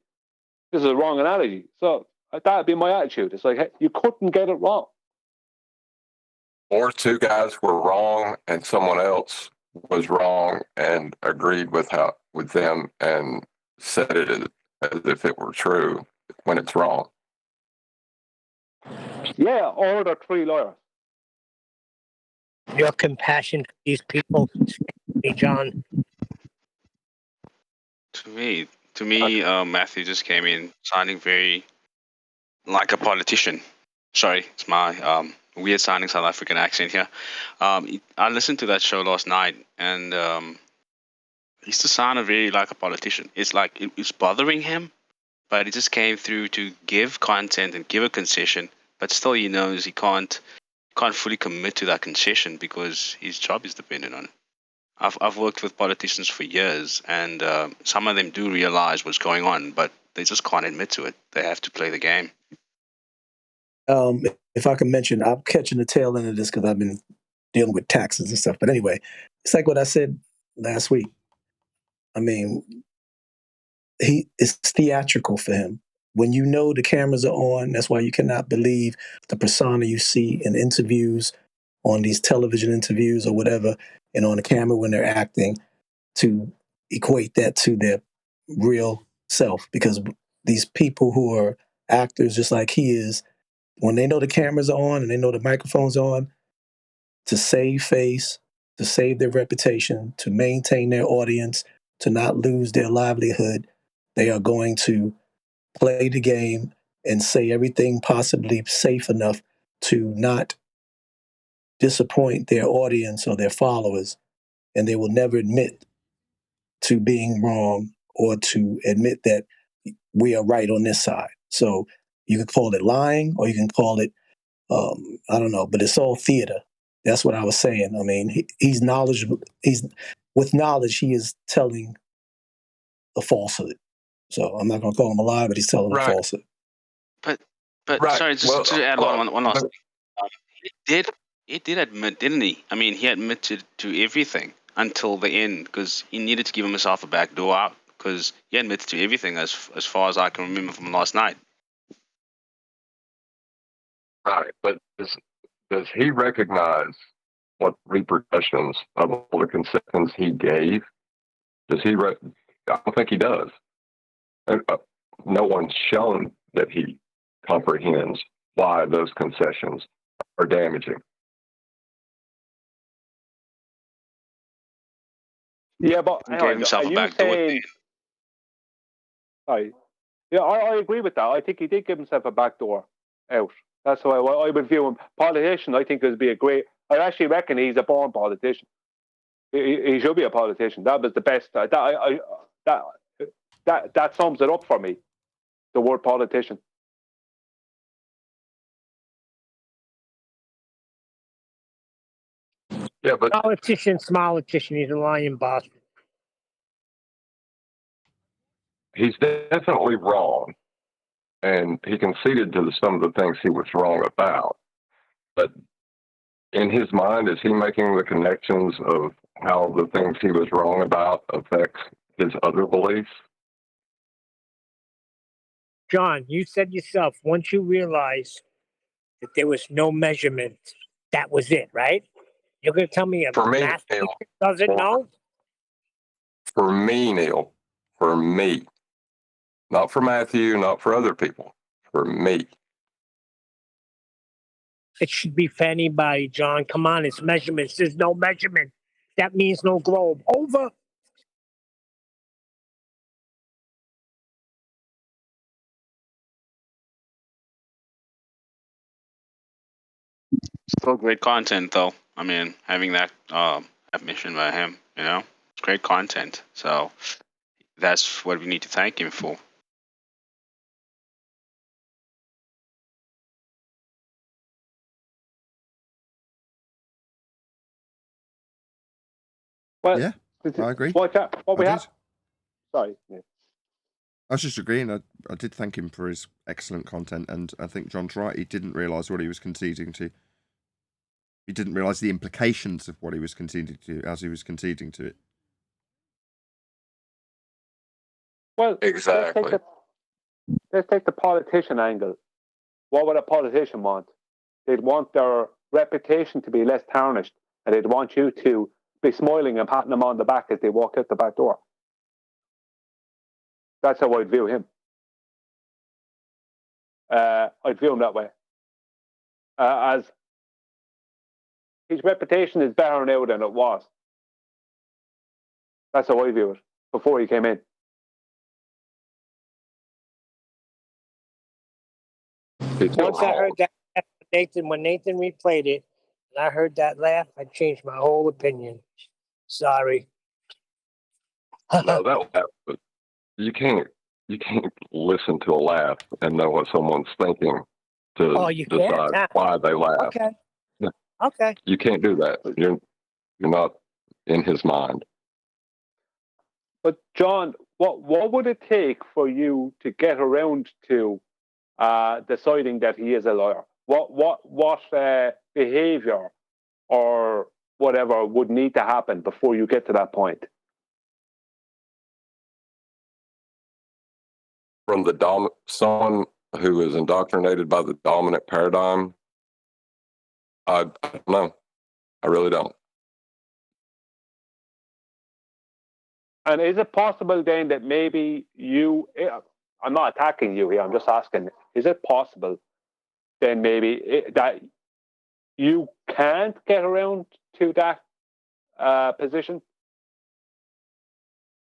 This is a wrong analogy. So that'd be my attitude. It's like, hey, you couldn't get it wrong. Or two guys were wrong, and someone else was wrong and agreed with them and said it as if it were true when it's wrong. Yeah, or the three lawyers. Your compassion for these people, John. To me, Matthew just came in sounding very like a politician. Sorry, it's my weird sounding South African accent here. I listened to that show last night, and he's just sounded very like a politician. It's like it's bothering him, but he just came through to give content and give a concession, but still he knows he can't fully commit to that concession because his job is dependent on it. I've worked with politicians for years, and some of them do realize what's going on, but they just can't admit to it. They have to play the game. If I can mention, I'm catching the tail end of this because I've been dealing with taxes and stuff. But anyway, it's like what I said last week. I mean, it's theatrical for him when you know the cameras are on, that's why you cannot believe the persona you see in interviews, on these television interviews or whatever, and on the camera when they're acting, to equate that to their real self. Because these people who are actors, just like he is, when they know the cameras are on and they know the microphone's on, to save face, to save their reputation, to maintain their audience, to not lose their livelihood, they are going to play the game and say everything possibly safe enough to not disappoint their audience or their followers. And they will never admit to being wrong or to admit that we are right on this side. So you can call it lying or you can call it, I don't know, but it's all theater. That's what I was saying. I mean, he's knowledgeable. He's with knowledge, he is telling a falsehood. So I'm not going to call him a lie, but he's telling a falsehood. But sorry, just to add one last thing. He did admit, didn't he? I mean, he admitted to everything until the end because he needed to give himself a back door out because he admitted to everything as far as I can remember from last night. Right, but does he recognize what repercussions of all the concessions he gave? Does he? I don't think he does. No one's shown that he comprehends why those concessions are damaging. Yeah, but he gave himself a back door. Sorry. Yeah, I agree with that. I think he did give himself a back door out. That's why I would view him. Politician, I think, would be a great. I actually reckon he's a born politician. He should be a politician. That was the best. That sums it up for me. The word politician. Yeah, but politician, he's a lying bastard. He's definitely wrong, and he conceded to some of the things he was wrong about. But in his mind, is he making the connections of how the things he was wrong about affects his other beliefs? John, you said yourself, once you realized that there was no measurement, that was it, right? You're going to tell me a math teacher doesn't know? For me, Neil, for me. Not for Matthew, not for other people. For me. It should be for anybody, John. Come on, it's measurements. There's no measurement. That means no globe. Over. Still great content, though. I mean, having that admission by him, it's great content. So that's what we need to thank him for. Well, yeah, I agree. What we have? Sorry. Yeah. I was just agreeing. I did thank him for his excellent content, and I think John's right. He didn't realise what he was conceding to. He didn't realise the implications of what he was conceding to as he was conceding to it. Well, exactly. Let's take the politician angle. What would a politician want? They'd want their reputation to be less tarnished, and they'd want you to be smiling and patting them on the back as they walk out the back door. That's how I'd view him. I'd view him that way. As his reputation is better now than it was. That's how I view it before he came in. Once I heard that, when Nathan replayed it, and I heard that laugh, I changed my whole opinion. Sorry. No, that laugh, but you can't listen to a laugh and know what someone's thinking to decide why they laugh. Okay. Okay. You can't do that. You're not in his mind. But John, what would it take for you to get around to deciding that he is a liar? What behavior or whatever would need to happen before you get to that point? from the someone who is indoctrinated by the dominant paradigm, I don't know. I really don't. And is it possible then that maybe I'm not attacking you here, I'm just asking, is it possible then maybe that you can't get around to that position?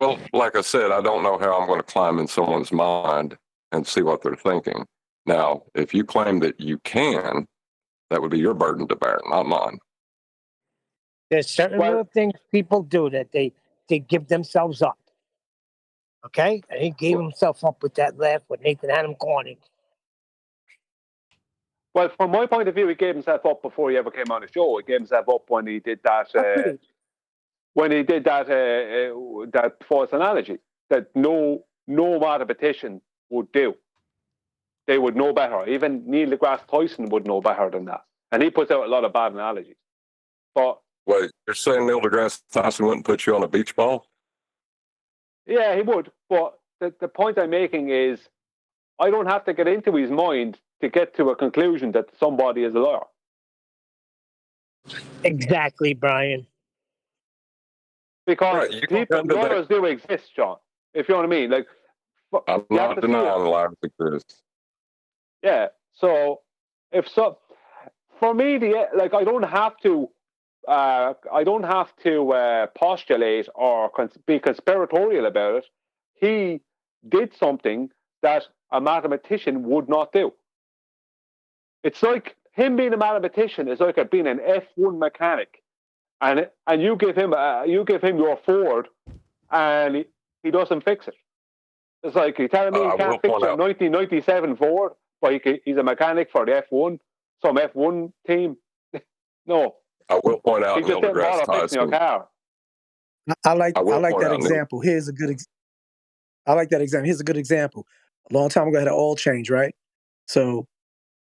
Well, like I said, I don't know how I'm going to climb in someone's mind and see what they're thinking. Now, if you claim that you can, that would be your burden to bear, not mine. There's certain little things people do that they give themselves up. Okay? And he gave himself up with that laugh when Nathan had him cornered. Well, from my point of view, he gave himself up before he ever came on the show. He gave himself up when he did that. That false analogy that no mathematician would do. They would know better. Even Neil deGrasse Tyson would know better than that. And he puts out a lot of bad analogies. But wait, you're saying Neil deGrasse Tyson wouldn't put you on a beach ball? Yeah, he would. But the point I'm making is, I don't have to get into his mind to get to a conclusion that somebody is a liar. Exactly, Brian. Because liars do exist, John. If you know what I mean. Like, I'm not denying liars exist. Yeah. So for me, I don't have to postulate or be conspiratorial about it. He did something that a mathematician would not do. It's like him being a mathematician is like being an F1 mechanic, and you give him your Ford, and he doesn't fix it. It's like you're telling me he can't fix your 1997 Ford, but he's a mechanic for the F1, some F1 team. No. I will point out he just didn't bother fixing your car. I like that example. Here's a good I like that example. Here's a good example. A long time ago, I had an oil change, right? So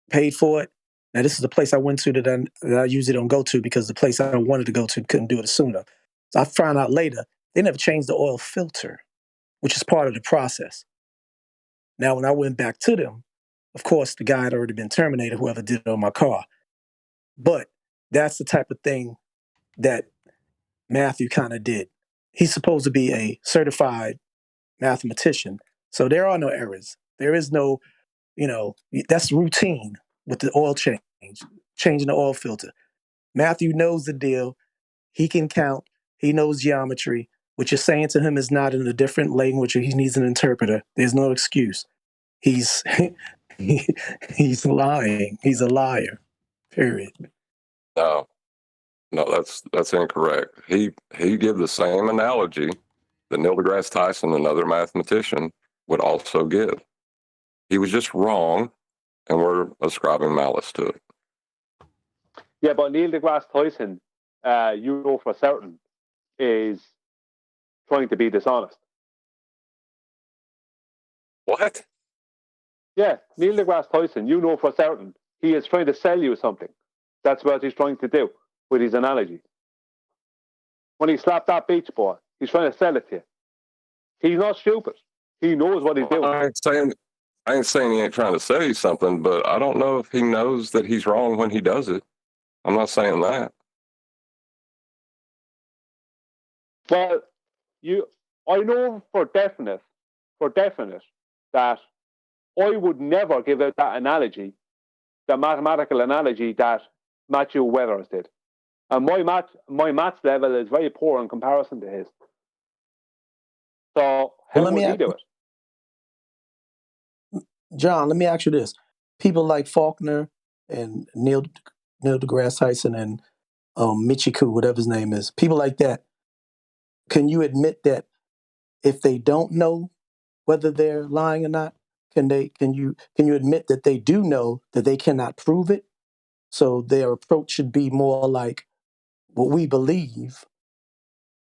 paid for it. Now, this is the place I went to that I usually don't go to because the place I wanted to go to couldn't do it sooner. So I found out later, they never changed the oil filter, which is part of the process. Now, when I went back to them, of course, the guy had already been terminated, whoever did it on my car. But that's the type of thing that Matthew kind of did. He's supposed to be a certified mathematician. So there are no errors. There is no, that's routine with the oil change, changing the oil filter. Matthew knows the deal. He can count. He knows geometry. What you're saying to him is not in a different language or he needs an interpreter. There's no excuse. He's he's lying. He's a liar. Period. No, that's incorrect. He gave the same analogy that Neil deGrasse Tyson, another mathematician, would also give. He was just wrong, and we're ascribing malice to it. Yeah, but Neil deGrasse Tyson, you know for certain, is trying to be dishonest. What? Yeah, Neil deGrasse Tyson, you know for certain, he is trying to sell you something. That's what he's trying to do with his analogy. When he slapped that beach ball, he's trying to sell it to you. He's not stupid. He knows what he's doing. I ain't saying he ain't trying to sell you something, but I don't know if he knows that he's wrong when he does it. I'm not saying that. Well, I know for definite that I would never give out that analogy, the mathematical analogy that Matthew Weathers did. And my maths level is very poor in comparison to his. So how would he do it? John, let me ask you this. People like Faulkner and Neil deGrasse Tyson and Michiko, whatever his name is, people like that, can you admit that if they don't know whether they're lying or not, can you admit that they do know that they cannot prove it? So their approach should be more like what we believe.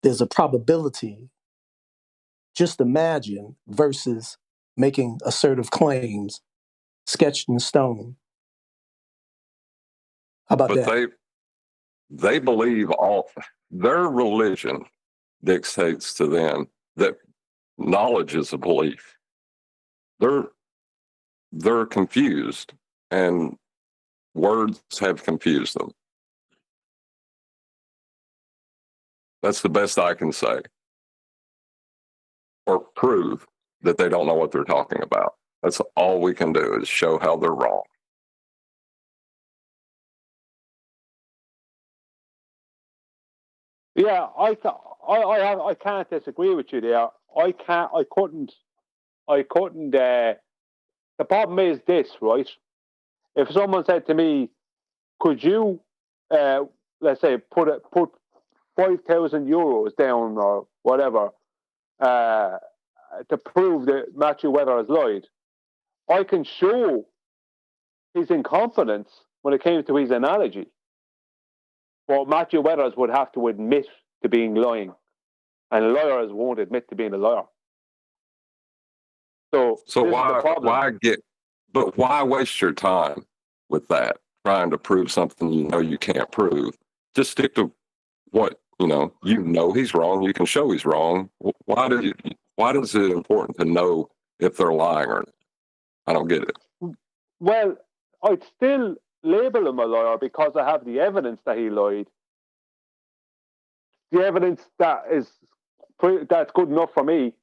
There's a probability. Just imagine versus making assertive claims sketched in stone. How about that? But they believe their religion dictates to them that knowledge is a belief. they're confused, and words have confused them. That's the best I can say. Or prove that they don't know what they're talking about. That's all we can do, is show how they're wrong. Yeah, I can't disagree with you there. I couldn't. The problem is this, right? If someone said to me, "Could you, let's say, put 5,000 euros down or whatever, to prove that Matthew Weather has lied," I can show his incompetence when it came to his analogy. But Matthew Weathers would have to admit to being lying, and liars won't admit to being a liar. So why waste your time with that, trying to prove something you know you can't prove? Just stick to what you know he's wrong. You can show he's wrong. Why is it important to know if they're lying or not? I don't get it. Well, I'd still label him a liar because I have the evidence that he lied. The evidence that's good enough for me.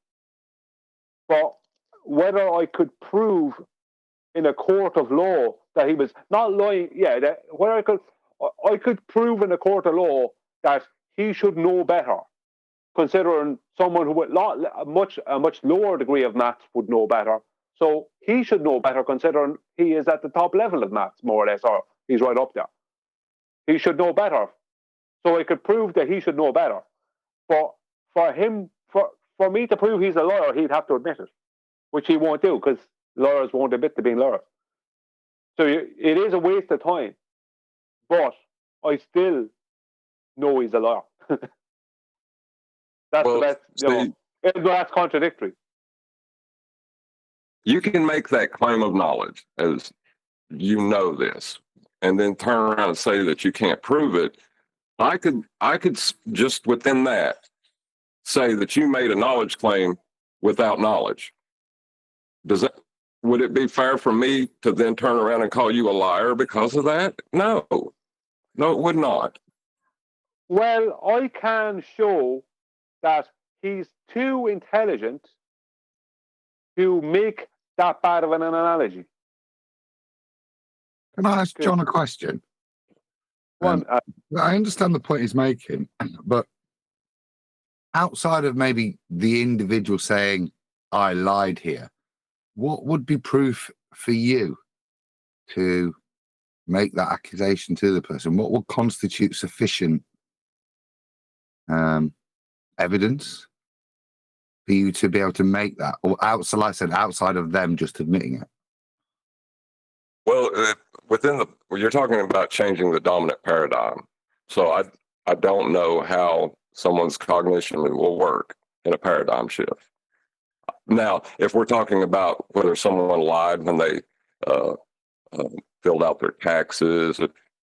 But whether I could prove in a court of law that he was not lying, whether I could prove in a court of law that he should know better, considering someone who with a much lower degree of maths would know better. So he should know better, considering he is at the top level of maths, more or less, or he's right up there. He should know better. So I could prove that he should know better. But for me to prove he's a liar, he'd have to admit it, which he won't do, because lawyers won't admit to being liars. So it is a waste of time. But I still know he's a liar. That's contradictory. You can make that claim of knowledge as you know this, and then turn around and say that you can't prove it. I could just within that say that you made a knowledge claim without knowledge. Would it be fair for me to then turn around and call you a liar because of that? No, it would not. Well, I can show that he's too intelligent to make that bad of an analogy. Can I ask John a question? I understand the point he's making, but outside of maybe the individual saying, "I lied here," what would be proof for you to make that accusation to the person? What would constitute sufficient evidence for you to be able to make that, or outside of them just admitting it? Well, you're talking about changing the dominant paradigm. So I don't know how someone's cognition will work in a paradigm shift. Now, if we're talking about whether someone lied when they filled out their taxes,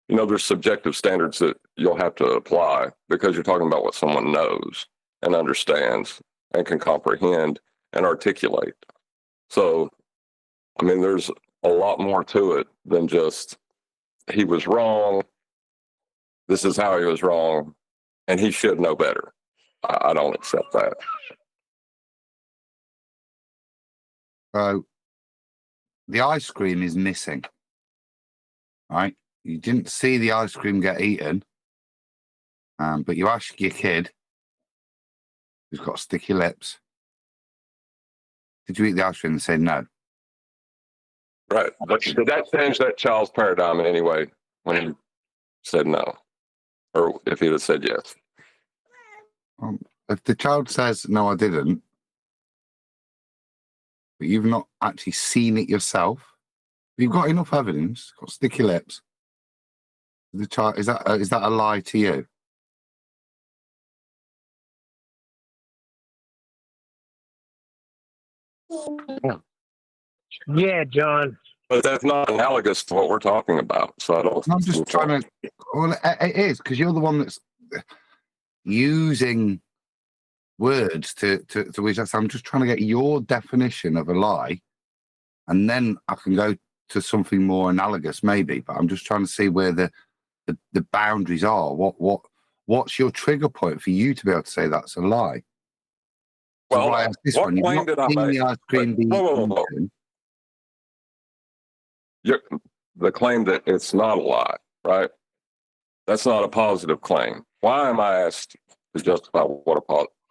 there's subjective standards that you'll have to apply, because you're talking about what someone knows and understands and can comprehend and articulate. So, there's a lot more to it than just he was wrong, this is how he was wrong, and he should know better. I don't accept that. So the ice cream is missing, right? You didn't see the ice cream get eaten, but you ask your kid who's got sticky lips, "Did you eat the ice cream?" and say no. Right. Did that change that child's paradigm in any way when he said no? Or if he'd have said yes? If the child says, "No, I didn't," but you've not actually seen it yourself, you've got enough evidence, got sticky lips, the child, is that a lie to you? Yeah, John. But that's not analogous to what we're talking about. So I'm just trying to. Well, it is, because you're the one that's using words to which I'm just trying to get your definition of a lie and then I can go to something more analogous, maybe. But I'm just trying to see where the boundaries are. What's your trigger point for you to be able to say that's a lie? Well, I asked this what one. You've claim not did I seen make? the ice cream being Whoa. eaten. The claim that it's not a lie, right? That's not a positive claim. Why am I asked to justify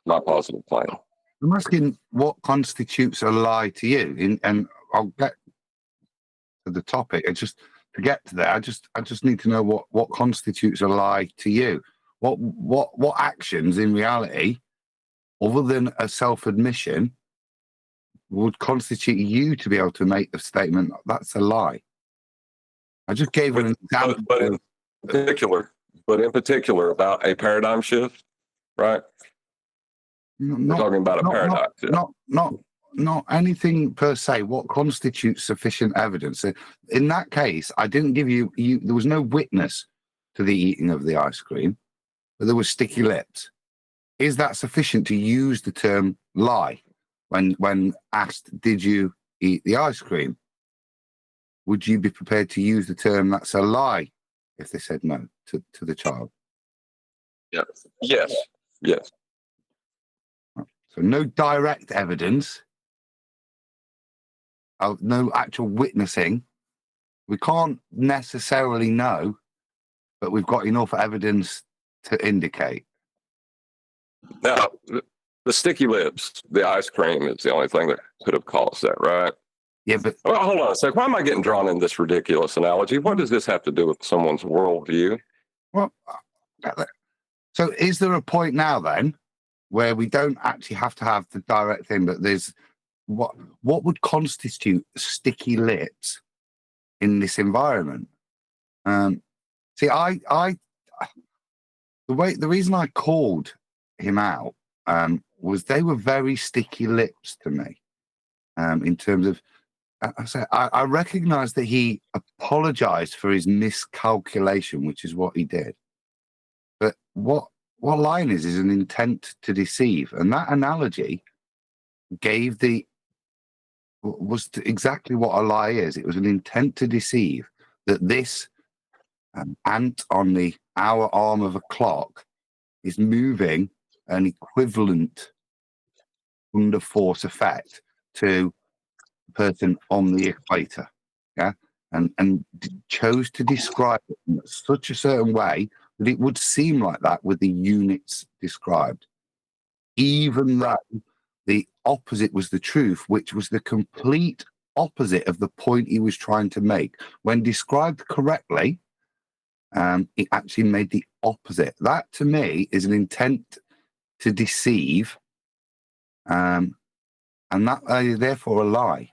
my positive claim? I'm asking what constitutes a lie to you, and I'll get to the topic. It's just to get to that. I just need to know what constitutes a lie to you. What actions in reality, other than a self-admission, would constitute you to be able to make the statement that's a lie? I just gave an example. But in particular about a paradigm shift, right? We're talking about a paradigm shift. Not anything per se. What constitutes sufficient evidence? In that case, I didn't give you. There was no witness to the eating of the ice cream, but there was sticky lips. Is that sufficient to use the term lie when asked, "Did you eat the ice cream?" Would you be prepared to use the term "that's a lie" if they said no to the child? Yes. So no direct evidence, no actual witnessing. We can't necessarily know, but we've got enough evidence to indicate. Now, the sticky lips, the ice cream is the only thing that could have caused that, right? Yeah, but well, hold on a sec. Why am I getting drawn in this ridiculous analogy? What does this have to do with someone's worldview? Well, so is there a point now then where we don't actually have to have the direct thing, but there's what would constitute sticky lips in this environment? See, the reason I called him out was they were very sticky lips to me in terms of. I recognize that he apologized for his miscalculation, which is what he did. But what lying is an intent to deceive, and that analogy was exactly what a lie is. It was an intent to deceive. That this ant on the hour arm of a clock is moving an equivalent under force effect to person on the equator, and chose to describe it in such a certain way that it would seem like that with the units described, even though the opposite was the truth, which was the complete opposite of the point he was trying to make. When described correctly, it actually made the opposite. That to me is an intent to deceive, and that therefore a lie.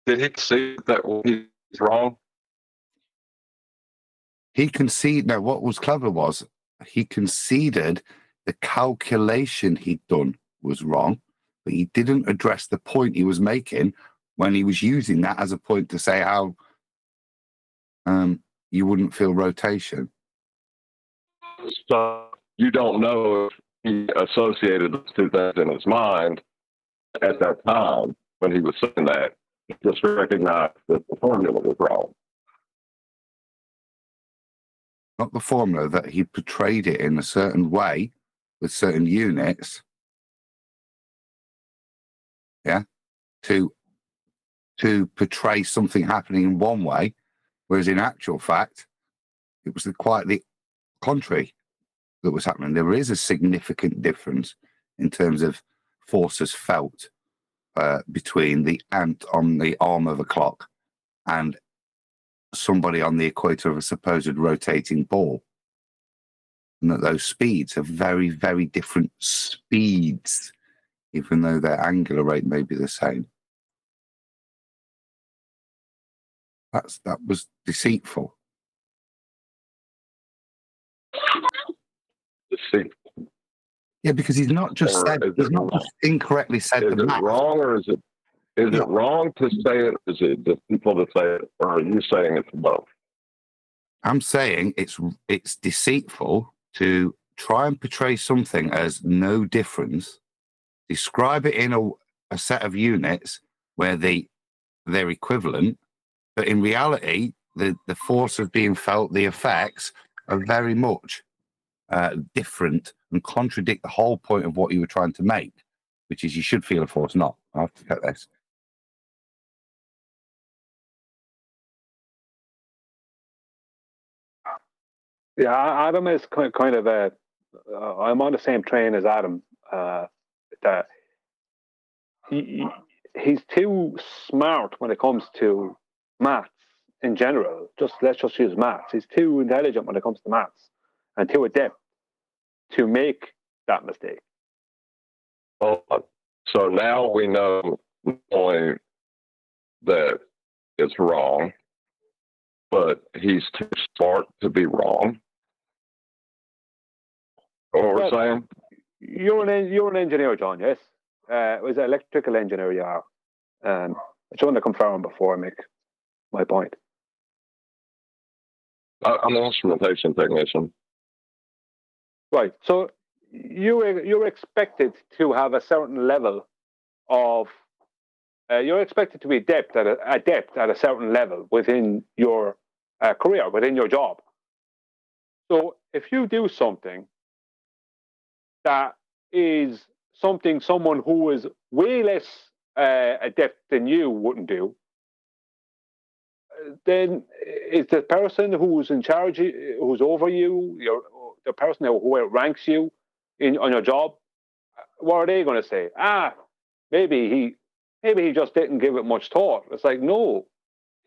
Did he see that he's wrong? He conceded. No, what was clever was he conceded the calculation he'd done was wrong, but he didn't address the point he was making when he was using that as a point to say how you wouldn't feel rotation. So you don't know if he associated those two things in his mind at that time when he was saying that. Just recognize that the formula was wrong. Not the formula, that he portrayed it in a certain way with certain units. Yeah. To portray something happening in one way, whereas in actual fact, it was quite the contrary that was happening. There is a significant difference in terms of forces felt between the ant on the arm of a clock and somebody on the equator of a supposed rotating ball. And that those speeds are very, very different speeds, even though their angular rate may be the same. That was deceitful. Deceitful. Yeah, because he's not just incorrectly said the math. Is it wrong, or is it wrong to say it? Is it deceitful to say it, or are you saying it's both? I'm saying it's deceitful to try and portray something as no difference, describe it in a set of units, where they're equivalent, but in reality, the force of being felt, the effects are very much different and contradict the whole point of what you were trying to make, which is you should feel a force, not. I have to cut this. Yeah, Adam is kind of a. I'm on the same train as Adam. That he's too smart when it comes to maths in general. Let's just use maths. He's too intelligent when it comes to maths and too adept to make that mistake. Well, so now we know not only that it's wrong, but he's too smart to be wrong. What we're saying? You're an engineer, John. Yes, it was an electrical engineer. You are. I just want to confirm before I make my point. I'm an instrumentation technician. Right. So you're expected to have a certain level of. You're expected to be adept at a certain level within your career, within your job. So if you do something that is something someone who is way less adept than you wouldn't do, then is the person who's in charge, who's over you, the person who ranks you on your job, what are they going to say? Maybe he just didn't give it much thought. It's like, no,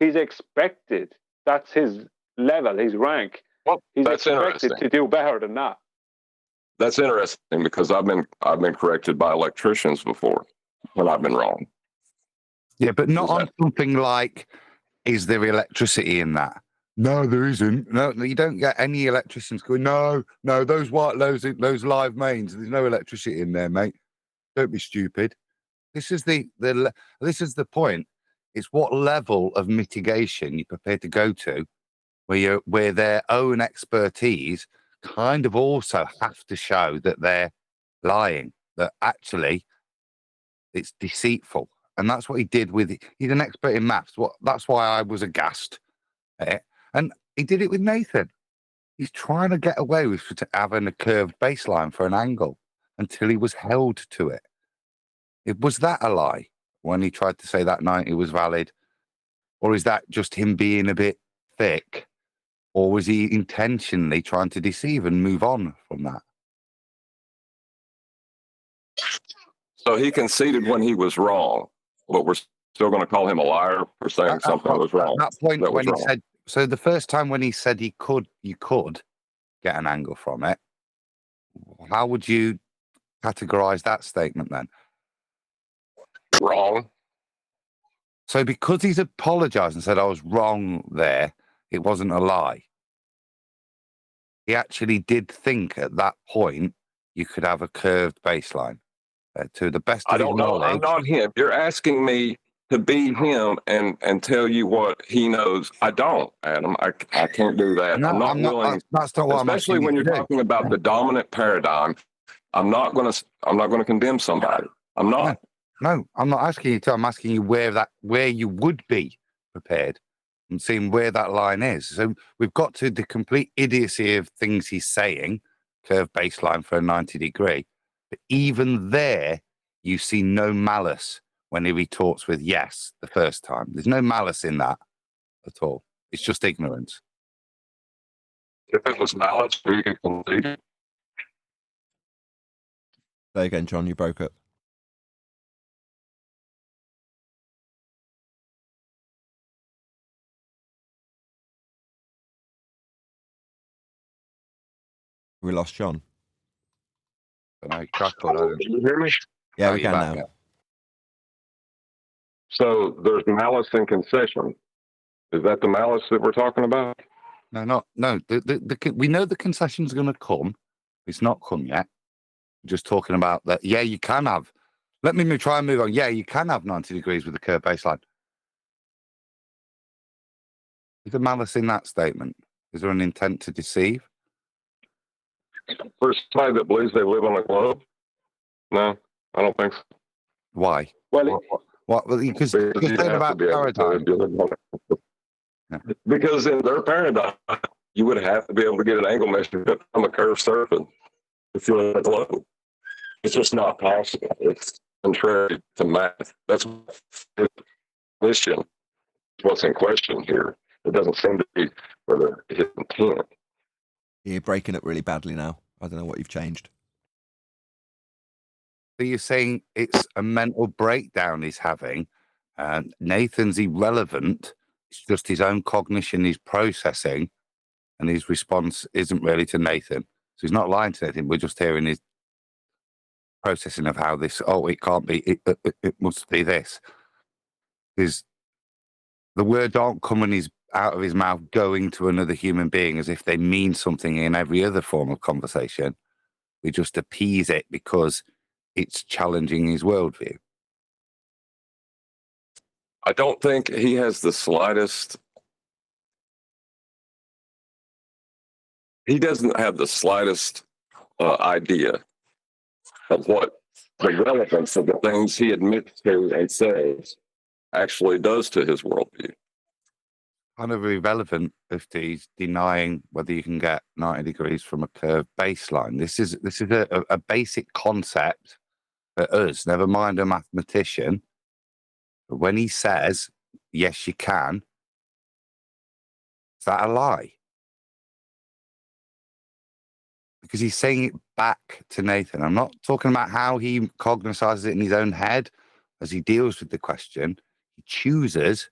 he's expected. That's his level, his rank. Well, he's that's expected to do better than that. That's interesting because I've been corrected by electricians before when I've been wrong. Yeah, but not on something like, is there electricity in that? No, there isn't. No, you don't get any electricians going, no, those those live mains, there's no electricity in there, mate. Don't be stupid. This is the point. It's what level of mitigation you're prepared to go to, where their own expertise kind of also have to show that they're lying, that actually it's deceitful. And that's what he did he's an expert in maths. That's why I was aghast at it. And he did it with Nathan. He's trying to get away with having a curved baseline for an angle until he was held to it. Was that a lie when he tried to say that 90 was valid? Or is that just him being a bit thick? Or was he intentionally trying to deceive and move on from that? So he conceded when he was wrong, but we're still going to call him a liar for saying something was wrong. At that point, when he said, so the first time when he said you could get an angle from it, how would you categorize that statement then? Wrong. So because he's apologized and said I was wrong there, it wasn't a lie. He actually did think at that point you could have a curved baseline. To the best of I don't know. I'm not him. You're asking me to be him and tell you what he knows. I don't, Adam. I can't do that. No, I'm not willing. That's not what I'm especially when you're talking about the dominant paradigm. I'm not going to condemn somebody. I'm not. No, I'm not asking you to. I'm asking you where you would be prepared and seeing where that line is. So we've got to the complete idiocy of things he's saying, curved baseline for a 90 degree. But even there, you see no malice when he retorts with yes the first time. There's no malice in that at all. It's just ignorance. If it was malice, we could concede it. Say again, John, you broke up. We lost John. Can you hear me? Yeah, we can now. So there's malice in concession. Is that the malice that we're talking about? No. We know the concession's going to come. It's not come yet. We're just talking about that. Yeah, you can have. Let me try and move on. Yeah, you can have 90 degrees with a curved baseline. Is there malice in that statement? Is there an intent to deceive? For somebody that believes they live on a globe? No, I don't think so. Why? Well, What? Because you you're saying have to about be able paradigm. to because in their paradigm, you would have to be able to get an angle measurement from a curved surface to feel that low. It's just not possible. It's contrary to math. That's what's in question here. It doesn't seem to be whether his intent. You're breaking up really badly now. I don't know what you've changed. So you're saying it's a mental breakdown he's having, and Nathan's irrelevant. It's just his own cognition he's processing, and his response isn't really to Nathan. So he's not lying to Nathan. We're just hearing his processing of how this. Oh, it can't be. It must be this. Because the words aren't coming out of his mouth going to another human being as if they mean something in every other form of conversation. We just appease it because it's challenging his worldview. I don't think he has the slightest. He doesn't have the slightest idea of what the relevance of the things he admits to and says actually does to his worldview. Kind of irrelevant if he's denying whether you can get 90 degrees from a curved baseline. This is a basic concept for us, never mind a mathematician. But when he says, yes, you can, is that a lie? Because he's saying it back to Nathan. I'm not talking about how he cognizes it in his own head as he deals with the question. He chooses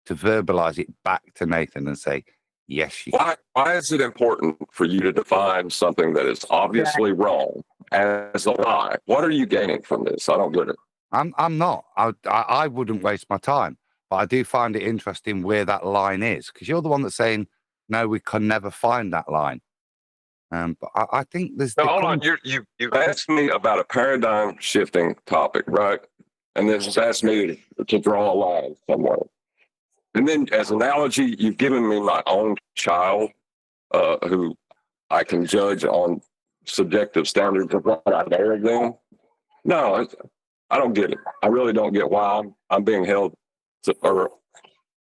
to verbalize it back to Nathan and say, yes, you can. Why is it important for you to define something that is obviously wrong as a lie? What are you gaining from this? I don't get it. I'm not. I wouldn't waste my time. But I do find it interesting where that line is, because you're the one that's saying, no, we can never find that line. But I think there's... No, hold on. You've asked me about a paradigm shifting topic, right? And then just asked me to draw a line somewhere. And then as an analogy, you've given me my own child who I can judge on subjective standards of what I know of them. No, I don't get it. I really don't get why I'm being held to, or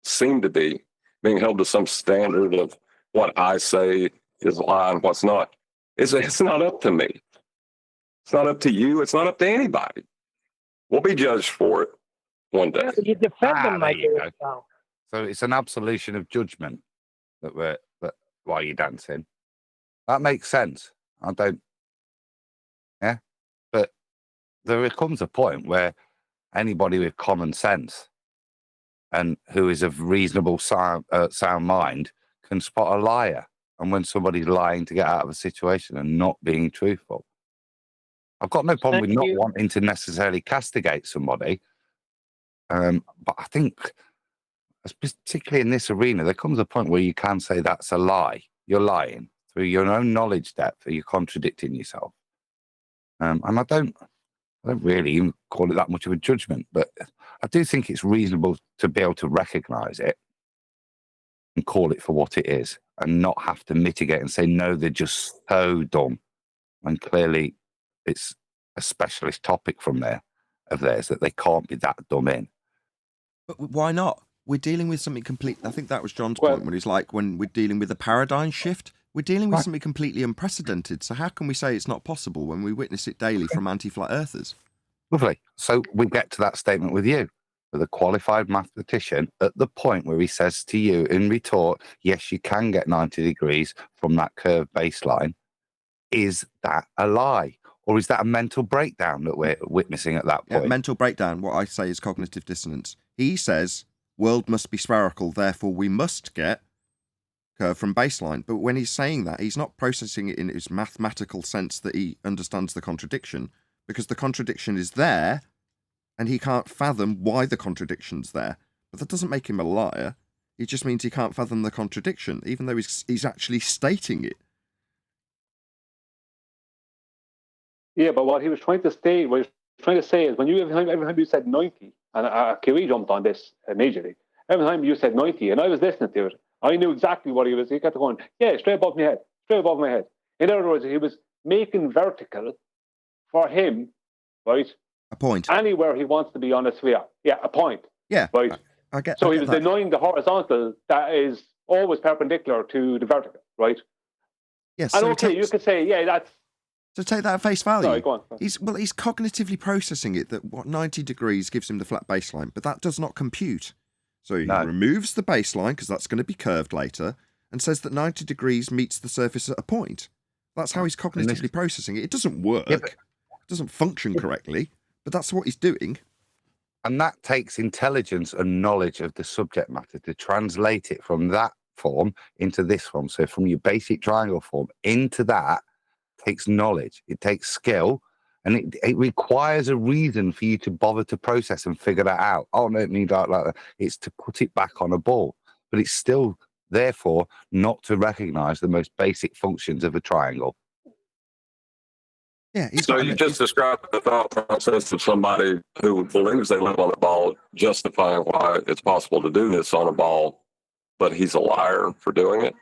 seem to be being held to some standard of what I say is a lie and what's not. It's not up to me. It's not up to you. It's not up to anybody. We'll be judged for it one day. You defend them like it so. So it's an absolution of judgment that while you're dancing. That makes sense. I don't. Yeah, but there comes a point where anybody with common sense and who is of reasonable sound mind can spot a liar. And when somebody's lying to get out of a situation and not being truthful, I've got no problem with not wanting to necessarily castigate somebody. But I think, particularly in this arena, there comes a point where you can say that's a lie. You're lying through your own knowledge depth, or you're contradicting yourself. And I don't really even call it that much of a judgment, but I do think it's reasonable to be able to recognize it and call it for what it is, and not have to mitigate and say, no, they're just so dumb. And clearly it's a specialist topic from of theirs that they can't be that dumb in. But why not? We're dealing with something complete. I think that was John's point when he's like, when we're dealing with a paradigm shift, we're dealing with something completely unprecedented. So how can we say it's not possible when we witness it daily from anti-flat earthers? Lovely. So we get to that statement with you, with a qualified mathematician, at the point where he says to you in retort, yes, you can get 90 degrees from that curved baseline. Is that a lie? Or is that a mental breakdown that we're witnessing at that point? Yeah, mental breakdown, what I say is cognitive dissonance. He says, world must be spherical, therefore we must get curve from baseline. But when he's saying that, he's not processing it in his mathematical sense that he understands the contradiction, because the contradiction is there, and he can't fathom why the contradiction's there. But that doesn't make him a liar. It just means he can't fathom the contradiction, even though he's actually stating it. Yeah, but what he was trying to say, is when every time you said 90, and Kiwi jumped on this immediately. Every time you said 90, and I was listening to it, I knew exactly what he kept going, yeah, straight above my head. In other words, he was making vertical for him, right, A point. Anywhere he wants to be on a sphere. Yeah, a point. Yeah. Right. I get. So I he get was that. denying the horizontal that is always perpendicular to the vertical, right? Yes. And So okay, you could say, yeah, that's. So take that at face value. Sorry, go on. He's cognitively processing it that 90 degrees gives him the flat baseline, but that does not compute. So he removes the baseline because that's going to be curved later, and says that 90 degrees meets the surface at a point. That's how he's cognitively processing it. It doesn't work. It doesn't function correctly, but that's what he's doing. And that takes intelligence and knowledge of the subject matter to translate it from that form into this form. So from your basic triangle form into that takes knowledge, it takes skill, and it requires a reason for you to bother to process and figure that out. Oh, no, it need like that. It's to put it back on a ball, but it's still, therefore, not to recognize the most basic functions of a triangle. Yeah. So you just described the thought process of somebody who believes they live on a ball, justifying why it's possible to do this on a ball, but he's a liar for doing it.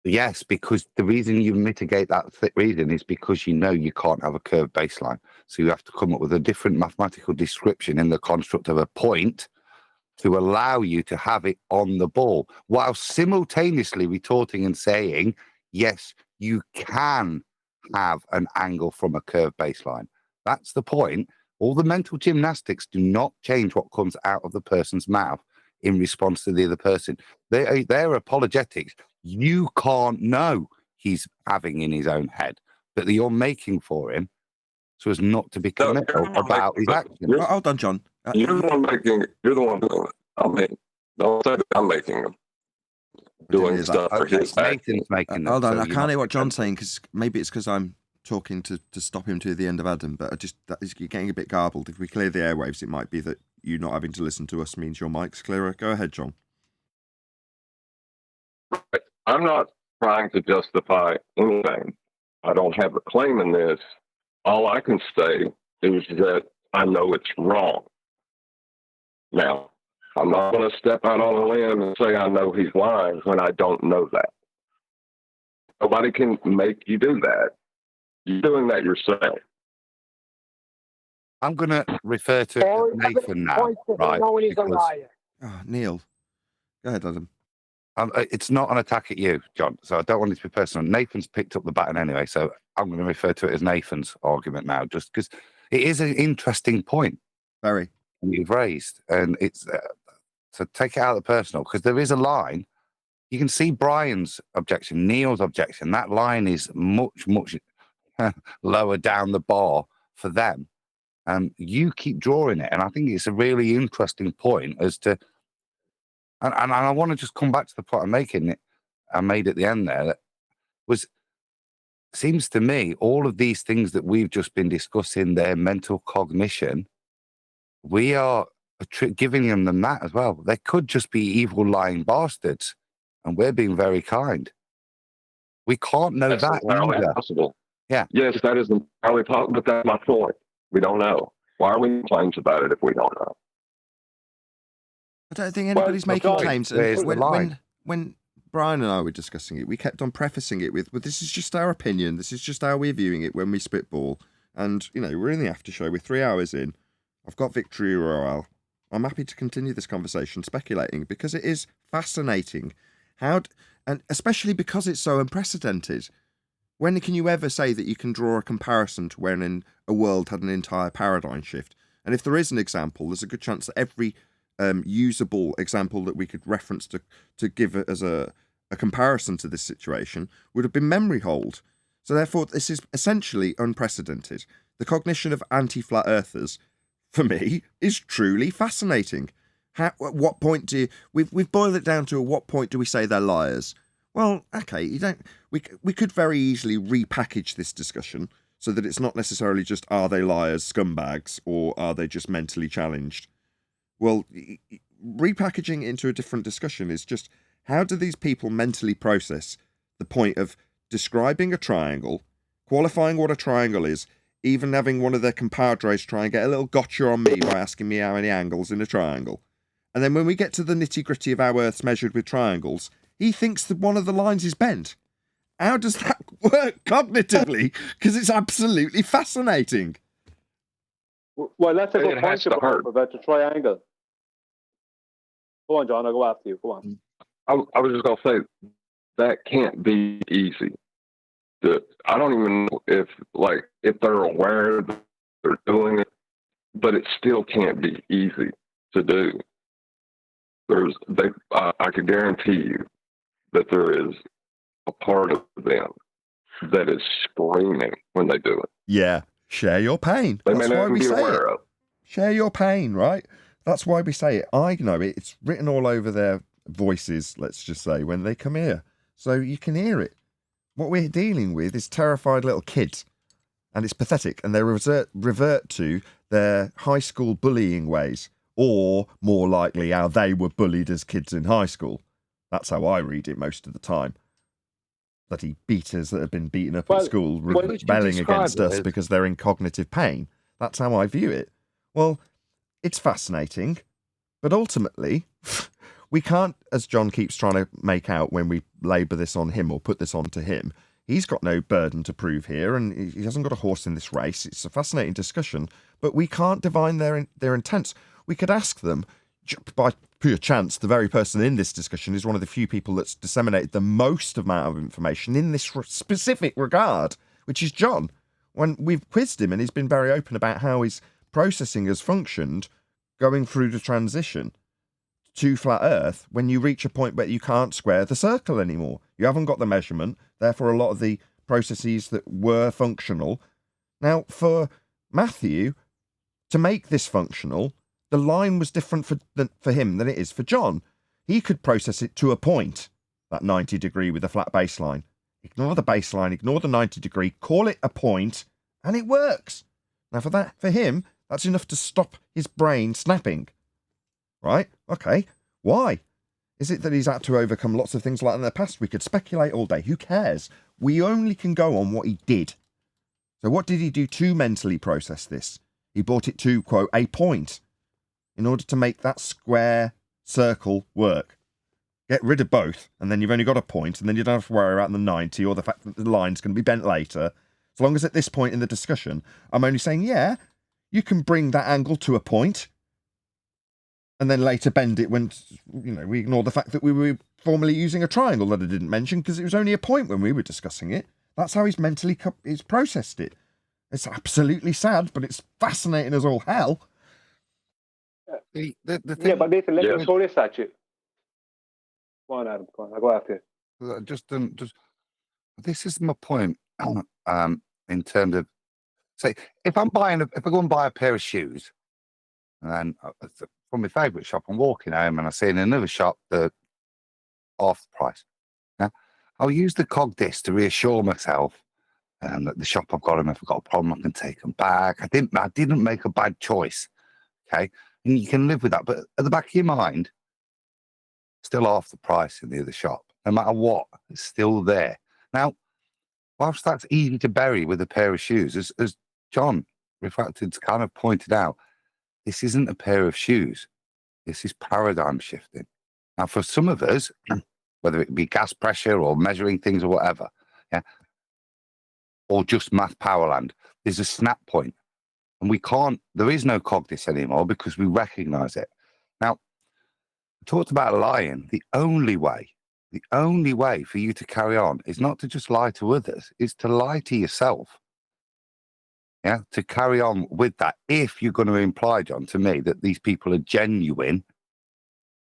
Yes, because the reason you mitigate that reason is because you know you can't have a curved baseline. So you have to come up with a different mathematical description in the construct of a point to allow you to have it on the ball, while simultaneously retorting and saying, yes, you can have an angle from a curved baseline. That's the point. All the mental gymnastics do not change what comes out of the person's mouth in response to the other person. They're apologetics. You can't know he's having in his own head, but you're making for him so as not to be committal about his action. Hold on, John. You're the one making. You're the one doing it. I mean, don't say that I'm making them doing stuff for his action. Nathan's making them. Hold on, so I you're can't not hear what John's saying because maybe it's because I'm talking to stop him to the end of Adam, but you're getting a bit garbled. If we clear the airwaves, it might be that you not having to listen to us means your mic's clearer. Go ahead, John. I'm not trying to justify anything. I don't have a claim in this. All I can say is that I know it's wrong. Now, I'm not going to step out on a limb and say I know he's lying when I don't know that. Nobody can make you do that. You're doing that yourself. I'm going to refer to Nathan now, right? Oh, Neil. Go ahead, Adam. It's not an attack at you, John, so I don't want it to be personal. Nathan's picked up the baton anyway, so I'm going to refer to it as Nathan's argument now, just because it is an interesting point. Very. You've raised, and it's so take it out of the personal, because there is a line. You can see Brian's objection, Neil's objection. That line is much, much lower down the bar for them. You keep drawing it, and I think it's a really interesting point as to. And I want to just come back to the point I made at the end there, that seems to me all of these things that we've just been discussing, their mental cognition, we are giving them that as well. They could just be evil, lying bastards, and we're being very kind. We can't know That's that entirely either. possible. Yeah. Yes, that is entirely possible, but that's my point. We don't know. Why are we making claims about it if we don't know? I don't think anybody's making claims. And when Brian and I were discussing it, we kept on prefacing it with, well, this is just our opinion. This is just how we're viewing it when we spitball. And, we're in the after show. We're 3 hours in. I've got Victory Royale. I'm happy to continue this conversation speculating because it is fascinating. And especially because it's so unprecedented. When can you ever say that you can draw a comparison to when a world had an entire paradigm shift? And if there is an example, there's a good chance that every usable example that we could reference to give it as a comparison to this situation would have been memory hold. So therefore, this is essentially unprecedented. The cognition of anti-flat earthers, for me, is truly fascinating. At what point we've boiled it down to, at what point do we say they're liars? Well, okay, we could very easily repackage this discussion so that it's not necessarily just, are they liars, scumbags, or are they just mentally challenged? Well, repackaging it into a different discussion is just, how do these people mentally process the point of describing a triangle, qualifying what a triangle is, even having one of their compadres try and get a little gotcha on me by asking me how many angles in a triangle. And then when we get to the nitty-gritty of how Earth's measured with triangles, he thinks that one of the lines is bent. How does that work cognitively? Because it's absolutely fascinating. Well, let's take a It has point to hurt. about the triangle. Go on, John. I'll go after you. Go on. I was just gonna say that can't be easy. I don't even know if they're aware that they're doing it, but it still can't be easy to do. I can guarantee you that there is a part of them that is screaming when they do it. Yeah, share your pain. They That's may why not we be say aware it. of. Share your pain, right? That's why we say it. I know it. It's written all over their voices, let's just say, when they come here. So you can hear it. What we're dealing with is terrified little kids. And it's pathetic. And they revert to their high school bullying ways. Or, more likely, how they were bullied as kids in high school. That's how I read it most of the time. Bloody beaters that have been beaten up at school rebelling against us because they're in cognitive pain. That's how I view it. Well, it's fascinating, but ultimately, we can't, as John keeps trying to make out when we labour this on him or put this onto him, he's got no burden to prove here and he hasn't got a horse in this race. It's a fascinating discussion, but we can't divine their intents. We could ask them, by pure chance, the very person in this discussion is one of the few people that's disseminated the most amount of information in this specific regard, which is John. When we've quizzed him and he's been very open about how his processing has functioned going through the transition to flat Earth when you reach a point where you can't square the circle anymore. You haven't got the measurement, therefore a lot of the processes that were functional. Now, for Matthew, to make this functional, the line was different for him than it is for John. He could process it to a point, that 90 degree with a flat baseline. Ignore the baseline, ignore the 90 degree, call it a point, and it works. Now for him, that's enough to stop his brain snapping. Right? Okay. Why? Is it that he's had to overcome lots of things like that in the past? We could speculate all day. Who cares? We only can go on what he did. So what did he do to mentally process this? He brought it to, quote, a point in order to make that square circle work. Get rid of both, and then you've only got a point, and then you don't have to worry about the 90 or the fact that the line's going to be bent later. As long as at this point in the discussion, I'm only saying, yeah, you can bring that angle to a point, and then later bend it when, we ignore the fact that we were formerly using a triangle that I didn't mention because it was only a point when we were discussing it. That's how he's mentally he's processed it. It's absolutely sad, but it's fascinating as all hell. Yeah, but Nathan, let me throw this at you. Go on, Adam. Go on. I'll go after you. Just this is my point. In terms of, say, if I go and buy a pair of shoes, and from my favourite shop, I'm walking home and I see in another shop that half the price. Yeah, I'll use the cog disc to reassure myself that the shop I've got them. If I've got a problem, I can take them back. I didn't make a bad choice. Okay, and you can live with that, but at the back of your mind, still half the price in the other shop. No matter what, it's still there. Now, whilst that's easy to bury with a pair of shoes, as John Refracted's kind of pointed out, this isn't a pair of shoes. This is paradigm shifting. Now, for some of us, whether it be gas pressure or measuring things or whatever, yeah, or just math powerland, there's a snap point. And there is no cognitus anymore because we recognize it. Now, I talked about lying. The only way for you to carry on is not to just lie to others, it's to lie to yourself. Yeah, to carry on with that. If you're going to imply, John, to me that these people are genuine,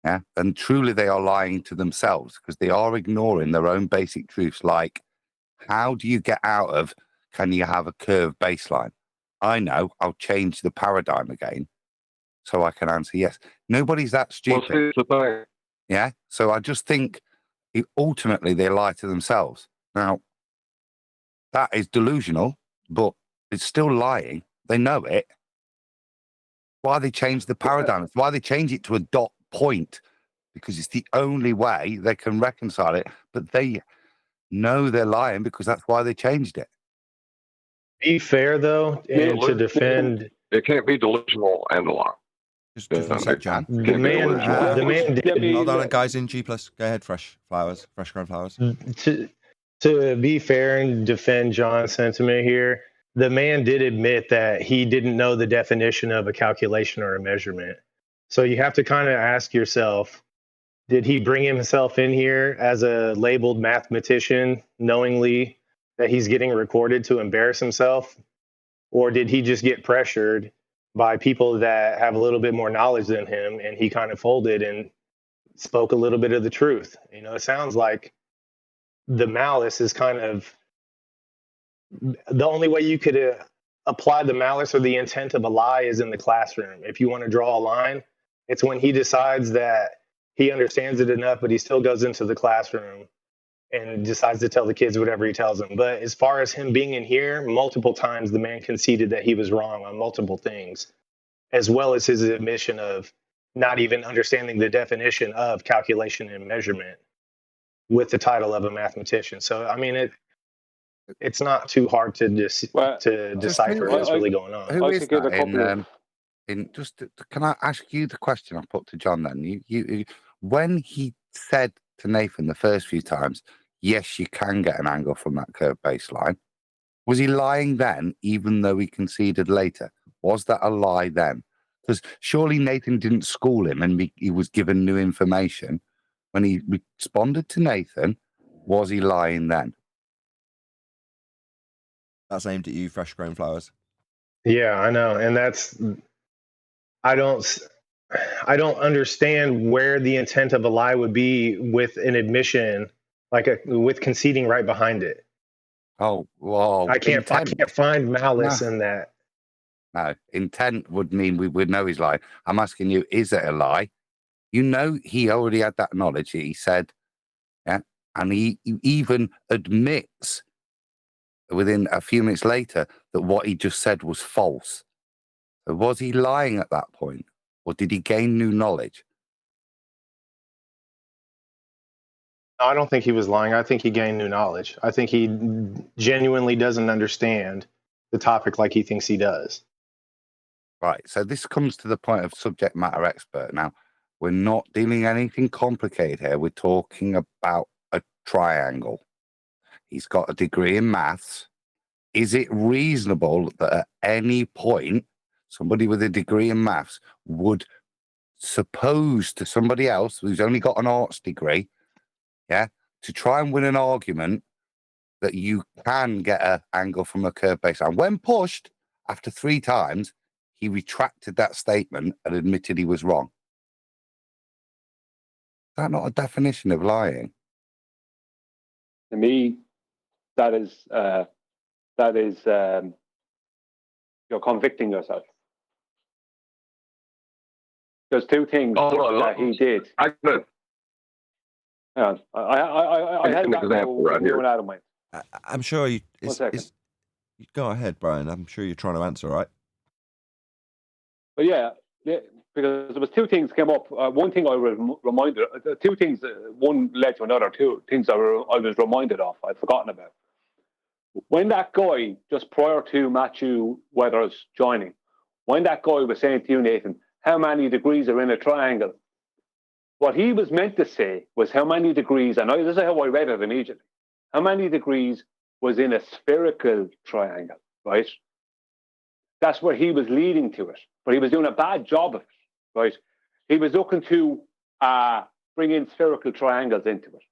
yeah, and truly they are lying to themselves because they are ignoring their own basic truths, like how do you get out of, can you have a curved baseline? I know, I'll change the paradigm again so I can answer yes. Nobody's that stupid. Yeah, so I just think ultimately they lie to themselves. Now, that is delusional, but it's still lying. They know it. Why they change the paradigm? Why they change it to a dot point? Because it's the only way they can reconcile it. But they know they're lying because that's why they changed it. Be fair, though, and to defend. It can't be delusional and a lie. Just one sec, John. The man did. Hold on, guys, in G+. Go ahead, fresh grown flowers. To be fair and defend John's sentiment here, the man did admit that he didn't know the definition of a calculation or a measurement. So you have to kind of ask yourself, did he bring himself in here as a labeled mathematician knowingly that he's getting recorded to embarrass himself? Or did he just get pressured by people that have a little bit more knowledge than him, and he kind of folded and spoke a little bit of the truth? You know, it sounds like the malice is kind of the only way you could apply the malice or the intent of a lie is in the classroom. If you want to draw a line, it's when he decides that he understands it enough, but he still goes into the classroom and decides to tell the kids whatever he tells them. But as far as him being in here, multiple times the man conceded that he was wrong on multiple things, as well as his admission of not even understanding the definition of calculation and measurement with the title of a mathematician. So, I mean, it's not too hard to decipher what's really going on. Who is that can I ask you the question I put to John then? You when he said to Nathan the first few times, yes, you can get an angle from that curved baseline, was he lying then, even though he conceded later? Was that a lie then? Because surely Nathan didn't school him and he was given new information. When he responded to Nathan, was he lying then? That's aimed at you, Fresh Grown Flowers. Yeah, I know. And I don't understand where the intent of a lie would be with an admission, with conceding right behind it. Oh, well, I can't find malice in that. No, intent would mean we would know he's lying. I'm asking you, is it a lie? You know, he already had that knowledge. He said, yeah, and he even admits within a few minutes later that what he just said was false. So was he lying at that point, or did he gain new knowledge? I don't think he was lying. I think he gained new knowledge. I think he genuinely doesn't understand the topic like he thinks he does. Right. So this comes to the point of subject matter expert. Now, we're not dealing anything complicated here. We're talking about a triangle. He's got a degree in maths. Is it reasonable that at any point somebody with a degree in maths would suppose to somebody else who's only got an arts degree, to try and win an argument that you can get an angle from a curved baseline? When pushed, after 3 times, he retracted that statement and admitted he was wrong. Is that not a definition of lying? To me, that is you're convicting yourself. There's 2 things that he did. I had that example right here. Out of mind. I'm sure you. Go ahead, Brian. I'm sure you're trying to answer, right? But yeah, because there was 2 things came up. One thing I was reminded. 2 things. One led to another. 2 things I was reminded of. I'd forgotten about. When that guy, just prior to Matthew Weathers joining, when that guy was saying to you, Nathan, how many degrees are in a triangle? What he was meant to say was how many degrees, and this is how I read it immediately, how many degrees was in a spherical triangle, right? That's where he was leading to it, but he was doing a bad job of it, right? He was looking to bring in spherical triangles into it.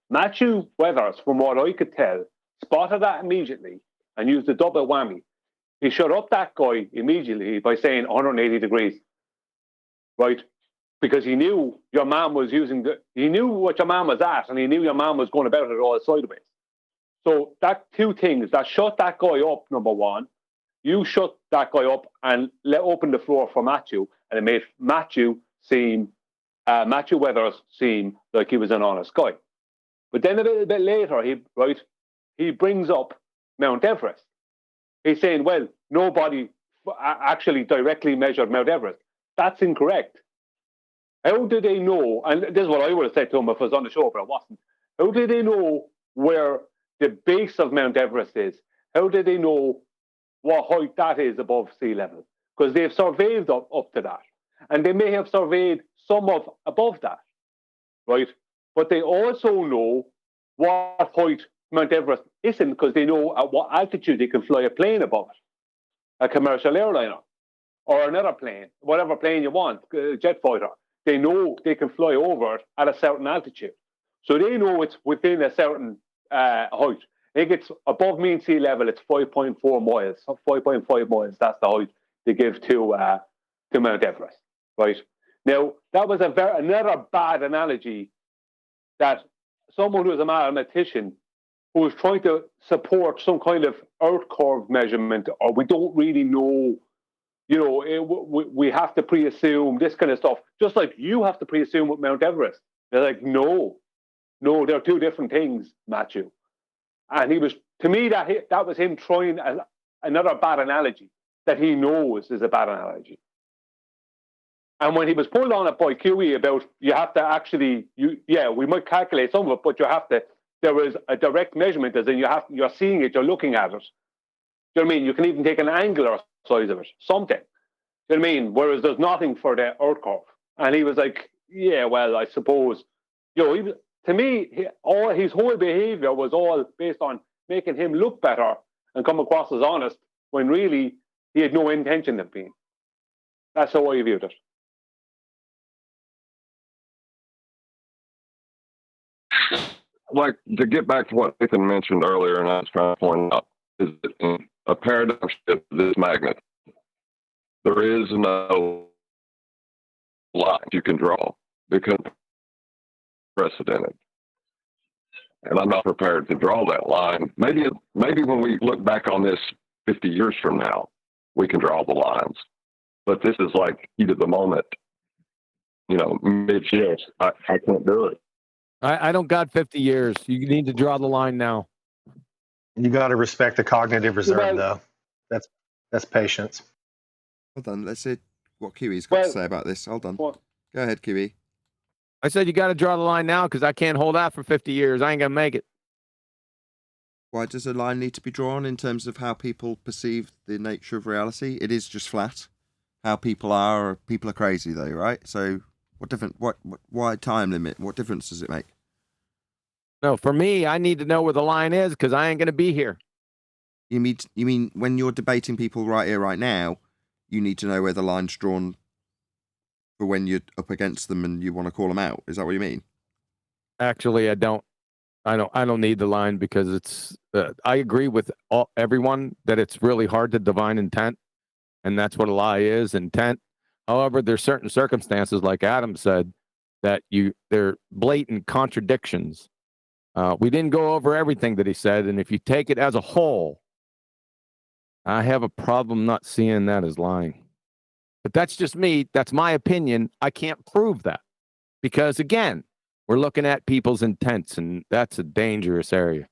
Matthew Weathers, from what I could tell, spotted that immediately and used a double whammy. He shut up that guy immediately by saying 180 degrees, right? Because he knew your man was he knew what your man was at, and he knew your man was going about it all sideways. So that 2 things, that shut that guy up, number 1. You shut that guy up and open the floor for Matthew, and it made Matthew Weathers seem like he was an honest guy. But then a little bit later, he brings up Mount Everest. He's saying, well, nobody actually directly measured Mount Everest. That's incorrect. How did they know? And this is what I would have said to him if I was on the show, but I wasn't. How did they know where the base of Mount Everest is? How did they know what height that is above sea level? Because they've surveyed up to that. And they may have surveyed some above that, right? But they also know what height Mount Everest isn't, because they know at what altitude they can fly a plane above it, a commercial airliner, or another plane, whatever plane you want, a jet fighter. They know they can fly over it at a certain altitude. So they know it's within a certain height. I think it's above mean sea level, it's 5.4 miles, 5.5 miles. That's the height they give to Mount Everest, right? Now, that was another bad analogy that someone who was a mathematician who was trying to support some kind of Earth curve measurement, or we don't really know, we have to pre-assume this kind of stuff, just like you have to pre-assume with Mount Everest. They're like, no, they're two different things, Matthew. And he was, to me, that was him trying another bad analogy that he knows is a bad analogy. And when he was pulled on it by QE about, you have to actually, we might calculate some of it, but you have to, there is a direct measurement, as in you're seeing it, you're looking at it. Do you know what I mean? You can even take an angular size of it, something. Do you know what I mean? Whereas there's nothing for the Earth curve. And he was like, yeah, well, I suppose, to me, his whole behavior was all based on making him look better and come across as honest, when really he had no intention of being. That's how I viewed it. Like, to get back to what Nathan mentioned earlier, and I was trying to point out, is that in a paradigm shift of this magnet, there is no line you can draw because precedented. And I'm not prepared to draw that line. Maybe when we look back on this 50 years from now, we can draw the lines. But this is like heat of the moment, mid-shift. I can't do it. I don't got 50 years. You need to draw the line now. You got to respect the cognitive reserve, though. That's patience. Hold on. Let's see what Kiwi's got to say about this. Hold on. Go ahead, Kiwi. I said you got to draw the line now because I can't hold out for 50 years. I ain't going to make it. Why does a line need to be drawn in terms of how people perceive the nature of reality? It is just flat. How people are crazy, though, right? So why time limit? What difference does it make? No, for me, I need to know where the line is because I ain't going to be here. You mean when you're debating people right here, right now, you need to know where the line's drawn for when you're up against them and you want to call them out? Is that what you mean? Actually, I don't. I don't need the line because it's. I agree with everyone that it's really hard to divine intent, and that's what a lie is, intent. However, there's certain circumstances, like Adam said, that they're blatant contradictions. We didn't go over everything that he said, and if you take it as a whole, I have a problem not seeing that as lying. But that's just me. That's my opinion. I can't prove that because, again, we're looking at people's intents, and that's a dangerous area.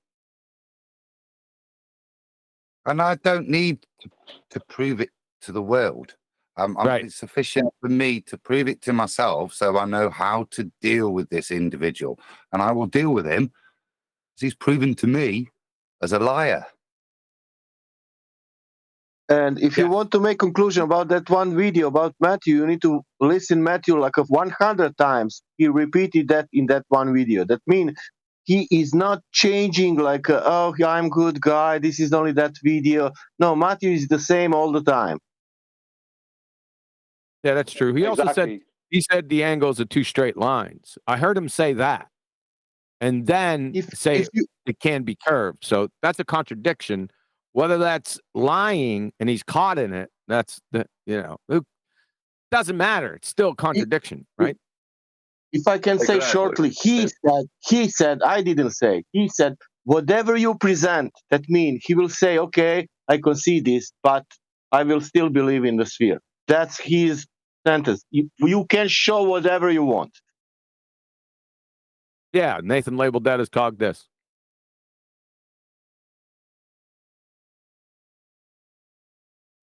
And I don't need to prove it to the world. It's sufficient for me to prove it to myself so I know how to deal with this individual. And I will deal with him as he's proven to me as a liar. And if you want to make conclusion about that one video about Matthew, you need to listen Matthew like 100 times. He repeated that in that one video. That means he is not changing like, I'm good guy. This is only that video. No, Matthew is the same all the time. Yeah, that's true. He also said the angles are two straight lines. I heard him say that, and then it can be curved. So that's a contradiction. Whether that's lying and he's caught in it, it doesn't matter. It's still a contradiction, right? If I can say shortly, he said, I didn't say. He said, whatever you present, that means he will say, okay, I can see this, but I will still believe in the sphere. That's his sentence. You can show whatever you want. Yeah, Nathan labeled that as cog-dis.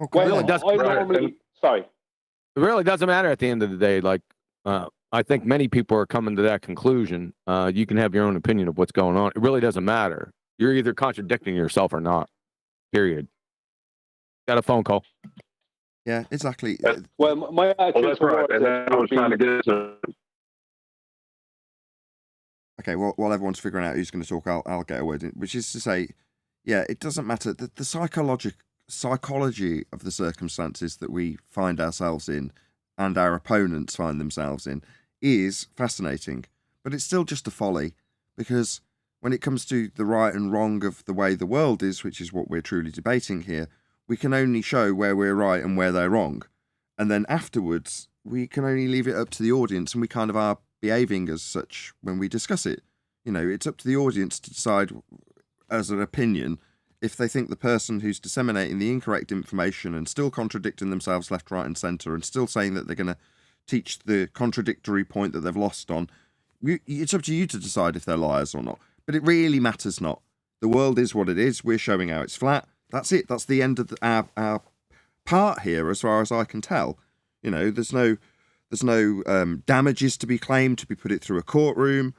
Okay. It really doesn't sorry. It really doesn't matter at the end of the day. Like, I think many people are coming to that conclusion. You can have your own opinion of what's going on. It really doesn't matter. You're either contradicting yourself or not. Period. Got a phone call. Yeah, exactly. Well, my attitude that's right. And I was trying to get Okay, well, while everyone's figuring out who's going to talk, I'll get a word in, which is to say, yeah, it doesn't matter. The psychology of the circumstances that we find ourselves in and our opponents find themselves in is fascinating, but it's still just a folly, because when it comes to the right and wrong of the way the world is, which is what we're truly debating here, we can only show where we're right and where they're wrong. And then afterwards, we can only leave it up to the audience, and we kind of are behaving as such when we discuss it. You know, it's up to the audience to decide as an opinion if they think the person who's disseminating the incorrect information and still contradicting themselves left, right and centre and still saying that they're going to teach the contradictory point that they've lost on, it's up to you to decide if they're liars or not. But it really matters not. The world is what it is. We're showing how it's flat. That's it. That's the end of our part here, as far as I can tell. You know, there's no damages to be claimed to be put it through a courtroom.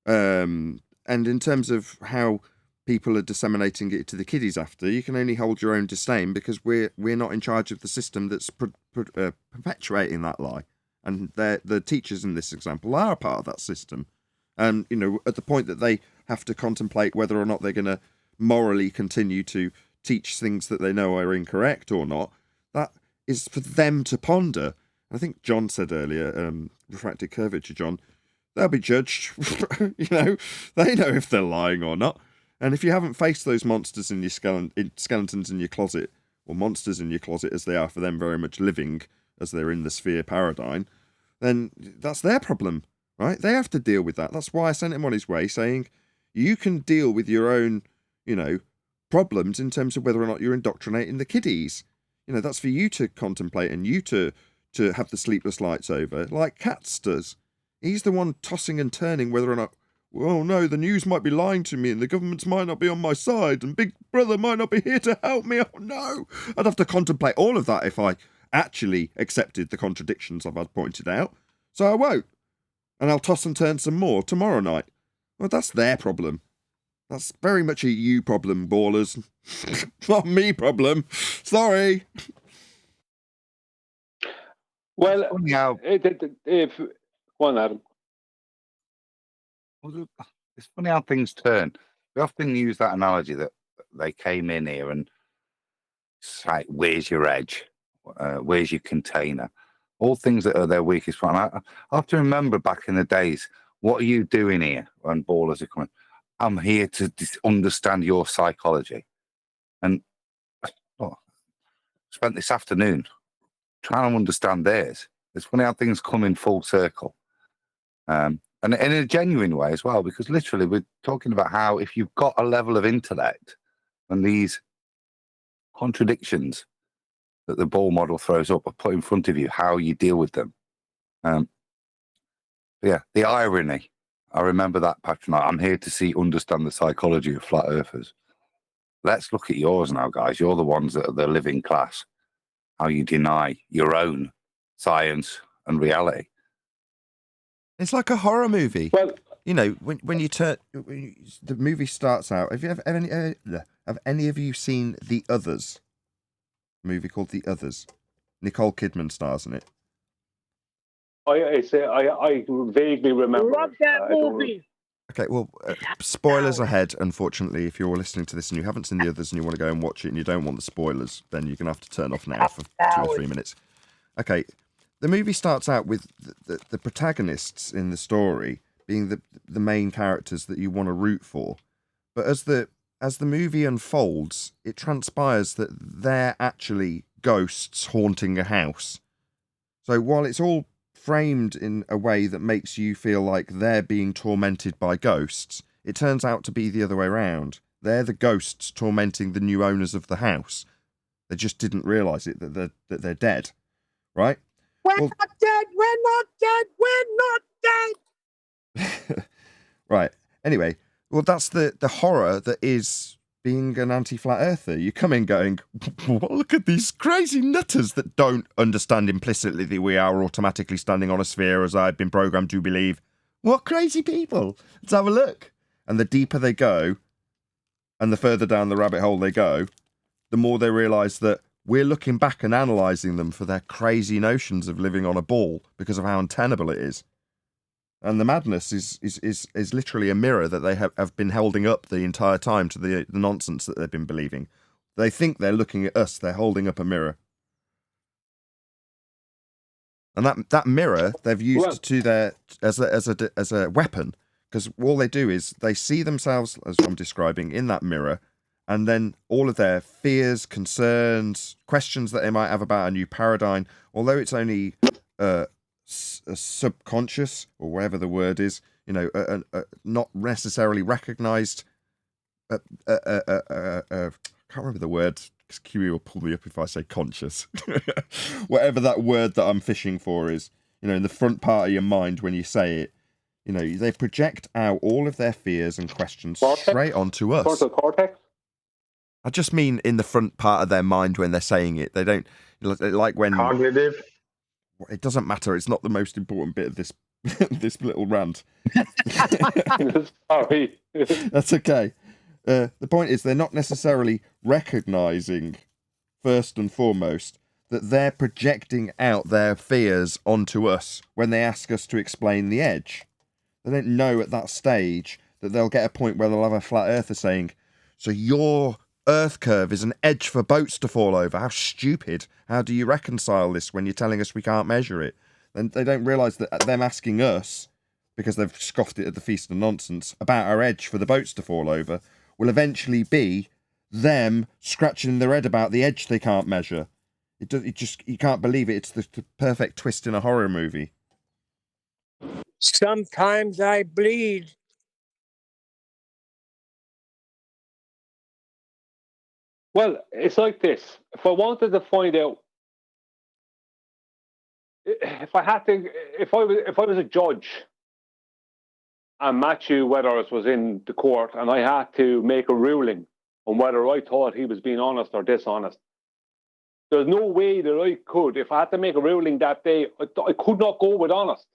And in terms of how people are disseminating it to the kiddies after, you can only hold your own disdain, because we're not in charge of the system that's perpetuating that lie. And the teachers in this example are a part of that system. And, you know, at the point that they have to contemplate whether or not they're going to morally continue to teach things that they know are incorrect or not, that is for them to ponder. I think John said earlier, refracted curvature, John, they'll be judged. You know, they know if they're lying or not. And if you haven't faced those monsters in your skeletons in your closet, or monsters in your closet as they are for them, very much living as they're in the sphere paradigm, then that's their problem, right? They have to deal with that. That's why I sent him on his way, saying you can deal with your own, you know, problems in terms of whether or not you're indoctrinating the kiddies. You know, that's for you to contemplate and you to have the sleepless nights over, like Katz does. He's the one tossing and turning whether or not, oh no, the news might be lying to me and the governments might not be on my side and Big Brother might not be here to help me. Oh no! I'd have to contemplate all of that if I actually accepted the contradictions I've had pointed out. So I won't. And I'll toss and turn some more tomorrow night. Well, that's their problem. That's very much a you problem, ballers. Not me problem. Sorry. Well, if one Adam. It's funny how things turn. We often use that analogy that they came in here and it's like, where's your edge? Where's your container? All things that are their weakest point. I have to remember back in the days, what are you doing here when ballers are coming? I'm here to understand your psychology. And spent this afternoon trying to understand theirs. It's funny how things come in full circle. And in a genuine way as well, because literally we're talking about how if you've got a level of intellect and these contradictions that the ball model throws up are put in front of you, how you deal with them. Yeah, the irony. I remember that, Patrick. I'm here to understand the psychology of flat earthers. Let's look at yours now, guys. You're the ones that are the living class. How you deny your own science and reality. It's like a horror movie. Well, you know, when the movie starts out. Have any of you seen The Others? A movie called The Others. Nicole Kidman stars in it. I vaguely remember. Love that movie. Okay, well, spoilers ahead, unfortunately. If you're listening to this and you haven't seen The Others and you want to go and watch it and you don't want the spoilers, then you're going to have to turn off now for 2 or 3 minutes. Okay, the movie starts out with the protagonists in the story being the main characters that you want to root for. But as the movie unfolds, it transpires that they're actually ghosts haunting a house. So while it's all framed in a way that makes you feel like they're being tormented by ghosts, it turns out to be the other way around. They're the ghosts tormenting the new owners of the house. They just didn't realise it, that they're dead, right? We're not dead. We're not dead. We're not dead. Right. Anyway, well, that's the horror that is being an anti-flat earther. You come in going, well, look at these crazy nutters that don't understand implicitly that we are automatically standing on a sphere as I've been programmed to believe. What crazy people? Let's have a look. And the deeper they go, and the further down the rabbit hole they go, the more they realise that we're looking back and analysing them for their crazy notions of living on a ball because of how untenable it is. And the madness is literally a mirror that they have been holding up the entire time to the nonsense that they've been believing. They think they're looking at us. They're holding up a mirror. And that mirror they've used to their as a weapon, because all they do is they see themselves, as I'm describing, in that mirror, and then all of their fears, concerns, questions that they might have about a new paradigm, although it's only a subconscious or whatever the word is, not necessarily recognized. I can't remember the word. Kiwi will pull me up if I say conscious. Whatever that word that I'm fishing for is, in the front part of your mind when you say it, they project out all of their fears and questions straight onto us. Frontal cortex? I just mean in the front part of their mind when they're saying it. They don't, like when... Cognitive? It doesn't matter. It's not the most important bit of this this little rant. Sorry. That's okay. The point is they're not necessarily recognizing, first and foremost, that they're projecting out their fears onto us when they ask us to explain the edge. They don't know at that stage that they'll get a point where they'll have a flat earther saying, so your earth curve is an edge for boats to fall over. How stupid. How do you reconcile this when you're telling us we can't measure it? Then they don't realise that them asking us, because they've scoffed it at the Feast of Nonsense, about our edge for the boats to fall over, will eventually be them scratching their head about the edge they can't measure. You can't believe it. It's the perfect twist in a horror movie. Sometimes I bleed. Well, it's like this. If I wanted to find out, if I was a judge, and Matthew Weathers was in the court, and I had to make a ruling on whether I thought he was being honest or dishonest. There's no way that I could, if I had to make a ruling that day, I could not go with honest.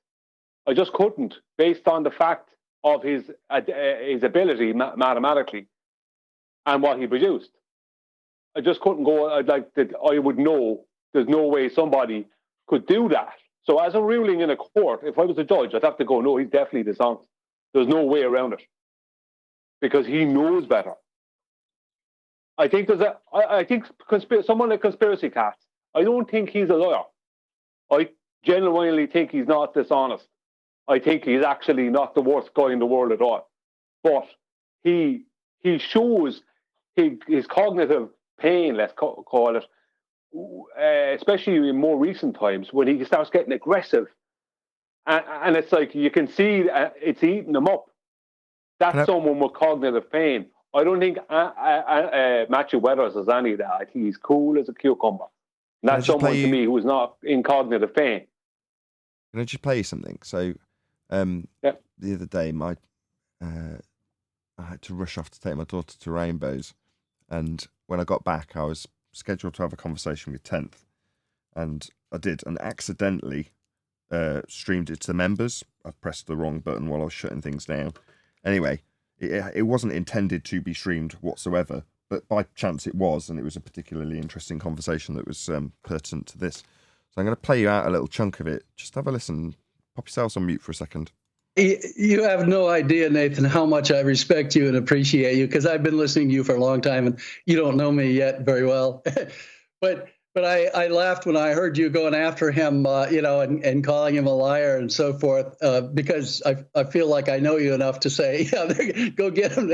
I just couldn't, based on the fact of his ability mathematically and what he produced. I just couldn't go. I would know there's no way somebody could do that. So as a ruling in a court, if I was a judge, I'd have to go, no, he's definitely dishonest. There's no way around it, because he knows better. I think someone like Conspiracy Cats, I don't think he's a liar. I genuinely think he's not dishonest. I think he's actually not the worst guy in the world at all. But he shows his cognitive pain, let's call it, especially in more recent times when he starts getting aggressive. And it's like you can see it's eating him up. That's someone with cognitive pain. I don't think Matthew Weathers has any of that. I think he's cool as a cucumber. And that's someone to me who is not in cognitive pain. Can I just play you something? So, the other day, I had to rush off to take my daughter to Rainbows, and when I got back, I was scheduled to have a conversation with 10th, and I did, and accidentally streamed it to the members. I pressed the wrong button while I was shutting things down. Anyway, it wasn't intended to be streamed whatsoever, but by chance it was, and it was a particularly interesting conversation that was pertinent to this. So I'm going to play you out a little chunk of it. Just have a listen. Pop yourselves on mute for a second. You have no idea, Nathan, how much I respect you and appreciate you, because I've been listening to you for a long time, and you don't know me yet very well. But I laughed when I heard you going after him, and calling him a liar and so forth, because I feel like I know you enough to say, yeah, go get him.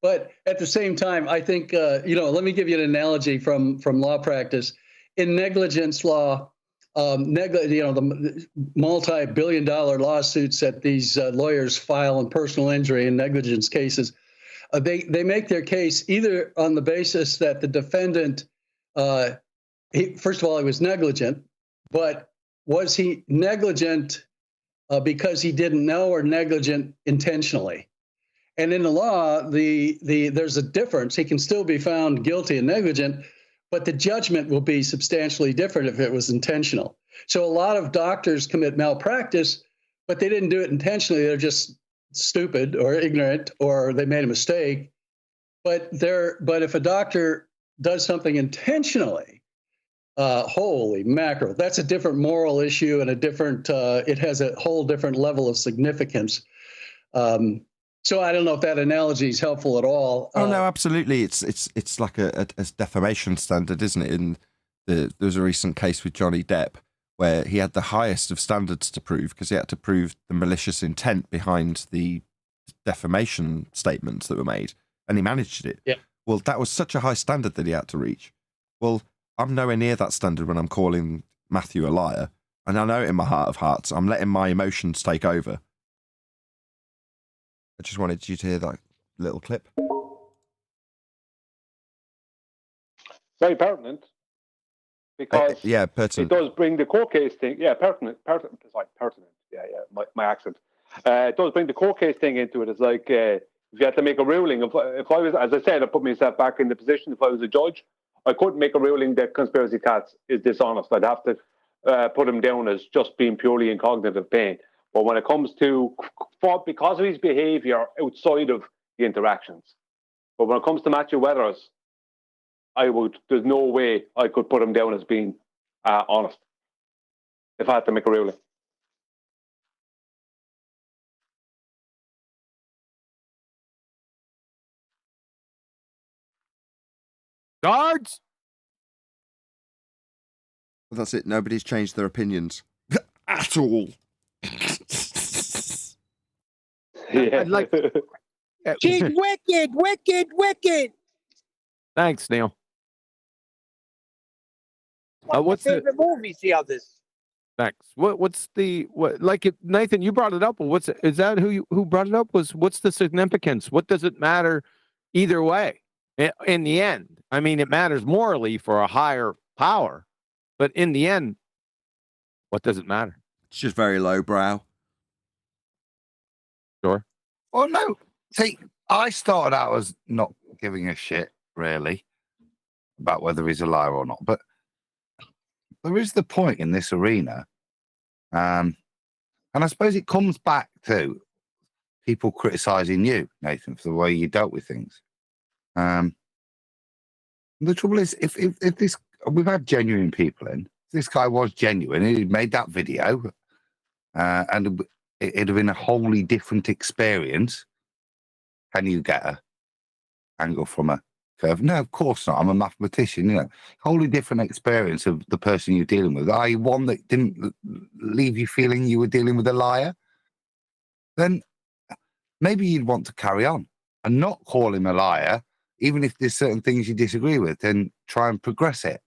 But at the same time, I think, let me give you an analogy from law practice. In negligence law, the multi-billion-dollar lawsuits that these lawyers file in personal injury and negligence cases, they make their case either on the basis that the defendant, first of all, he was negligent, but was he negligent because he didn't know, or negligent intentionally? And in the law, there's a difference. He can still be found guilty and negligent, but the judgment will be substantially different if it was intentional. So a lot of doctors commit malpractice, but they didn't do it intentionally. They're just stupid or ignorant, or they made a mistake. But if a doctor does something intentionally, Holy mackerel! That's a different moral issue and a different. It has a whole different level of significance. So I don't know if that analogy is helpful at all. Oh no, absolutely. It's like a defamation standard, isn't it? In there was a recent case with Johnny Depp where he had the highest of standards to prove because he had to prove the malicious intent behind the defamation statements that were made, and he managed it. Yeah. Well, that was such a high standard that he had to reach. Well, I'm nowhere near that standard when I'm calling Matthew a liar, and I know it in my heart of hearts. I'm letting my emotions take over. I just wanted you to hear that little clip. Very pertinent, because pertinent. it does bring the court case thing. Yeah, pertinent. It's like pertinent. Yeah. My accent. It does bring the court case thing into it. It's like if you had to make a ruling. If I was, as I said, I put myself back in the position. If I was a judge, I couldn't make a ruling that Conspiracy Cats is dishonest. I'd have to put him down as just being purely in cognitive pain. But when it comes to, because of his behaviour outside of the interactions, but when it comes to Matthew Weathers, there's no way I could put him down as being honest if I had to make a ruling. Guards! That's it. Nobody's changed their opinions at all. Yeah. I'd like. She's wicked, wicked, wicked. Thanks, Neil. One of my What's the favorite movies, the others. thanks? What's the what? Like Nathan, you brought it up. But is that who brought it up? What's the significance? What does it matter either way? In the end, I mean, it matters morally for a higher power, but in the end, what does it matter? It's just very lowbrow. Sure. Well, no. See, I started out as not giving a shit, really, about whether he's a liar or not. But there is the point in this arena. And I suppose it comes back to people criticizing you, Nathan, for the way you dealt with things. The trouble is, if this, we've had genuine people in, if this guy was genuine, he'd made that video, and it'd have been a wholly different experience. Can you get a angle from a curve? No, of course not. I'm a mathematician, wholly different experience of the person you're dealing with. Are you one that didn't leave you feeling you were dealing with a liar? Then maybe you'd want to carry on and not call him a liar, even if there's certain things you disagree with, then try and progress it.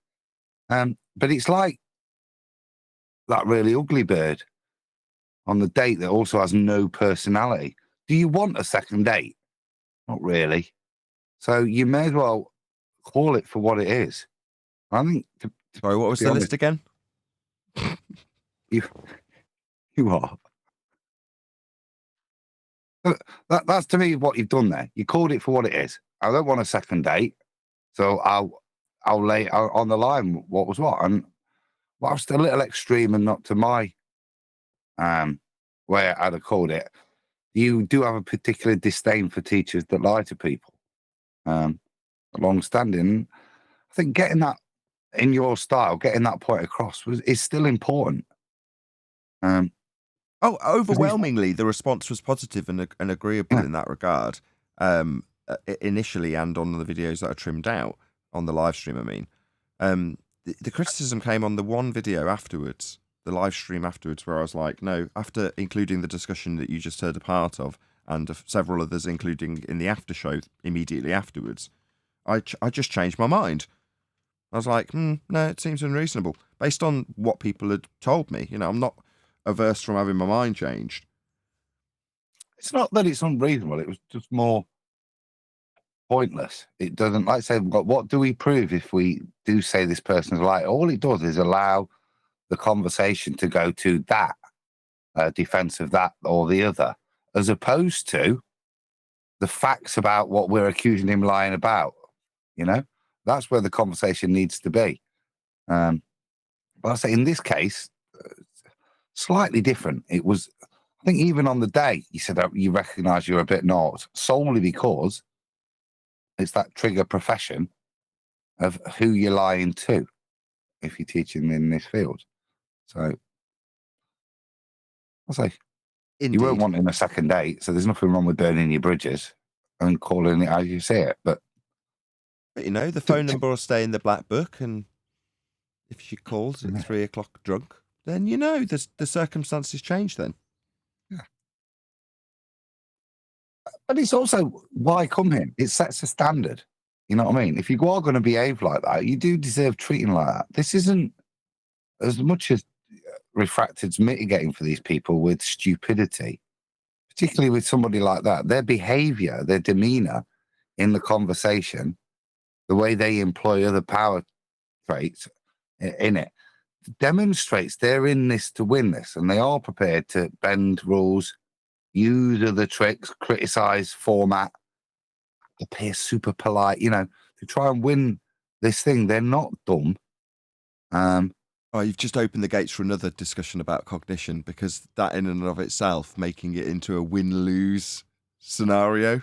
But it's like that really ugly bird on the date that also has no personality. Do you want a second date? Not really. So you may as well call it for what it is. I think. Sorry, what was the list again? You are. That's to me what you've done there. You called it for what it is. I don't want a second date, so I'll lay out on the line what was what. And whilst a little extreme and not to my way I'd have called it, you do have a particular disdain for teachers that lie to people. Long-standing. I think getting that in your style, getting that point across is still important. Overwhelmingly, the response was positive and agreeable in that regard. Initially, and on the videos that are trimmed out on the live stream, I mean, the criticism came on the one video afterwards, the live stream afterwards, where I was like, no, after including the discussion that you just heard a part of, and several others, including in the after show immediately afterwards, I just changed my mind. I was like, no, it seems unreasonable based on what people had told me. I'm not averse from having my mind changed. It's not that it's unreasonable. It was just more pointless. It doesn't, like I say, what do we prove if we do say this person's right? All it does is allow the conversation to go to that defense of that or the other, as opposed to the facts about what we're accusing him lying about. That's where the conversation needs to be. But I say in this case, slightly different. It was, I think, even on the day you said that you recognise you're a bit not, solely because it's that trigger profession of who you're lying to. if you're teaching in this field. So I'll say you weren't wanting a second date, so there's nothing wrong with burning your bridges and calling it as you say it. But you know, the phone number will stay in the black book, and if she calls at 3 o'clock drunk, then you know the circumstances change then. Yeah. But it's also why come here? It sets a standard. You know what I mean? If you are going to behave like that, you do deserve treating like that. This isn't as much as Refracted's mitigating for these people with stupidity, particularly with somebody like that. Their behavior, their demeanor in the conversation, the way they employ other power traits in it, demonstrates they're in this to win this, and they are prepared to bend rules, use other tricks, criticize format, appear super polite, you know, to try and win this thing. They're not dumb. Oh, you've just opened the gates for another discussion about cognition, because that in and of itself, making it into a win-lose scenario,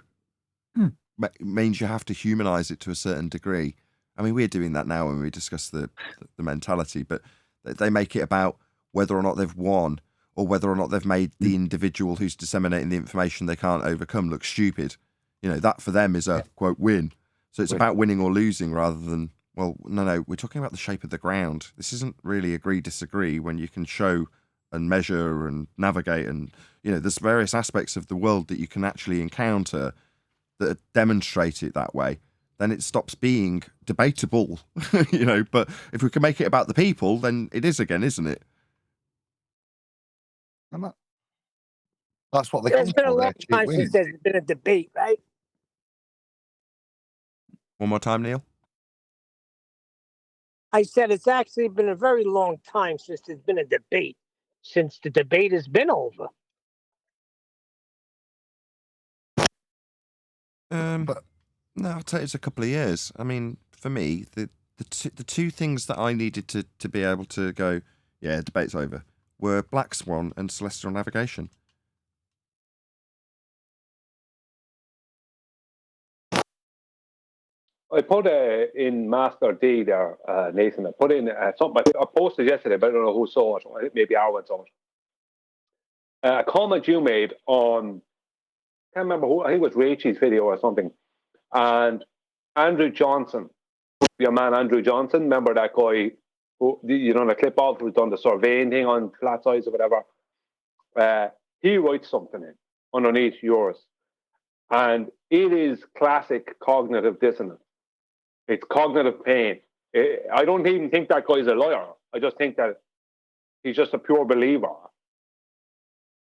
means you have to humanize it to a certain degree. I mean, we're doing that now when we discuss the mentality, but they make it about whether or not they've won, or whether or not they've made the individual who's disseminating the information they can't overcome look stupid. You know, that for them is a, quote, win. So it's about winning or losing rather than, well, no, we're talking about the shape of the ground. This isn't really agree-disagree when you can show and measure and navigate, and, you know, there's various aspects of the world that you can actually encounter that demonstrate it that way. Then it stops being debatable, you know, but if we can make it about the people, then it is again, isn't it? That's what they It's been a long time since there's been a debate, right? One more time, Neil. I said it's actually been a very long time since there's been a debate, since the debate has been over. But no, I'll tell you, it's a couple of years. I mean, for me, the two things that I needed to be able to go, yeah, debate's over, were Black Swan and Celestial Navigation. I put in Master D there, Nathan. I put in something I posted yesterday, but I don't know who saw it. I think maybe Arwen saw it. A comment you made on, I can't remember who, I think it was Rachel's video or something. And Andrew Johnson, your man Andrew Johnson, remember that guy who, you know, the clip of who's done the surveying thing on flat size or whatever? He writes something in underneath yours. And it is classic cognitive dissonance. It's cognitive pain. I don't even think that guy's a liar. I just think that he's just a pure believer.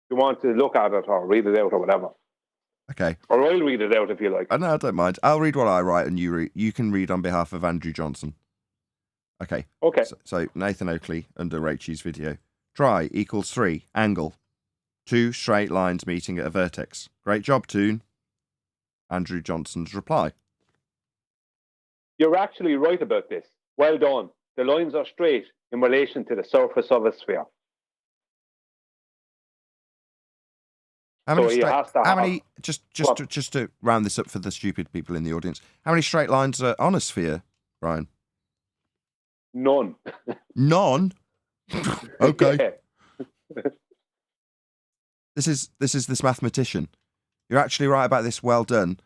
You want to look at it or read it out or whatever. Okay. Or I'll read it out if you like. No, I don't mind. I'll read what I write, and you can read on behalf of Andrew Johnson. Okay. Okay. So Nathan Oakley under Rachel's video. Dry equals 3. Angle. 2 straight lines meeting at a vertex. Great job, Toon. Andrew Johnson's reply. You're actually right about this. Well done. The lines are straight in relation to the surface of a sphere. Just to round this up for the stupid people in the audience, how many straight lines are on a sphere, Brian? None. None? Okay. This is this mathematician. You're actually right about this. Well done.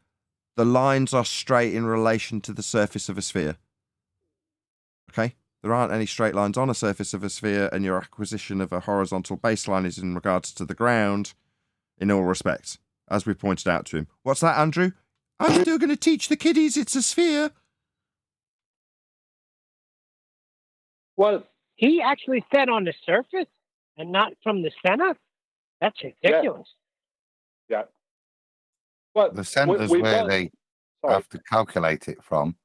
The lines are straight in relation to the surface of a sphere. Okay? There aren't any straight lines on a surface of a sphere, and your acquisition of a horizontal baseline is in regards to the ground in all respects, as we pointed out to him. What's that, Andrew? I'm still going to teach the kiddies it's a sphere. Well, he actually said on the surface and not from the center? That's ridiculous. Yeah. Well, the center's where they have to calculate it from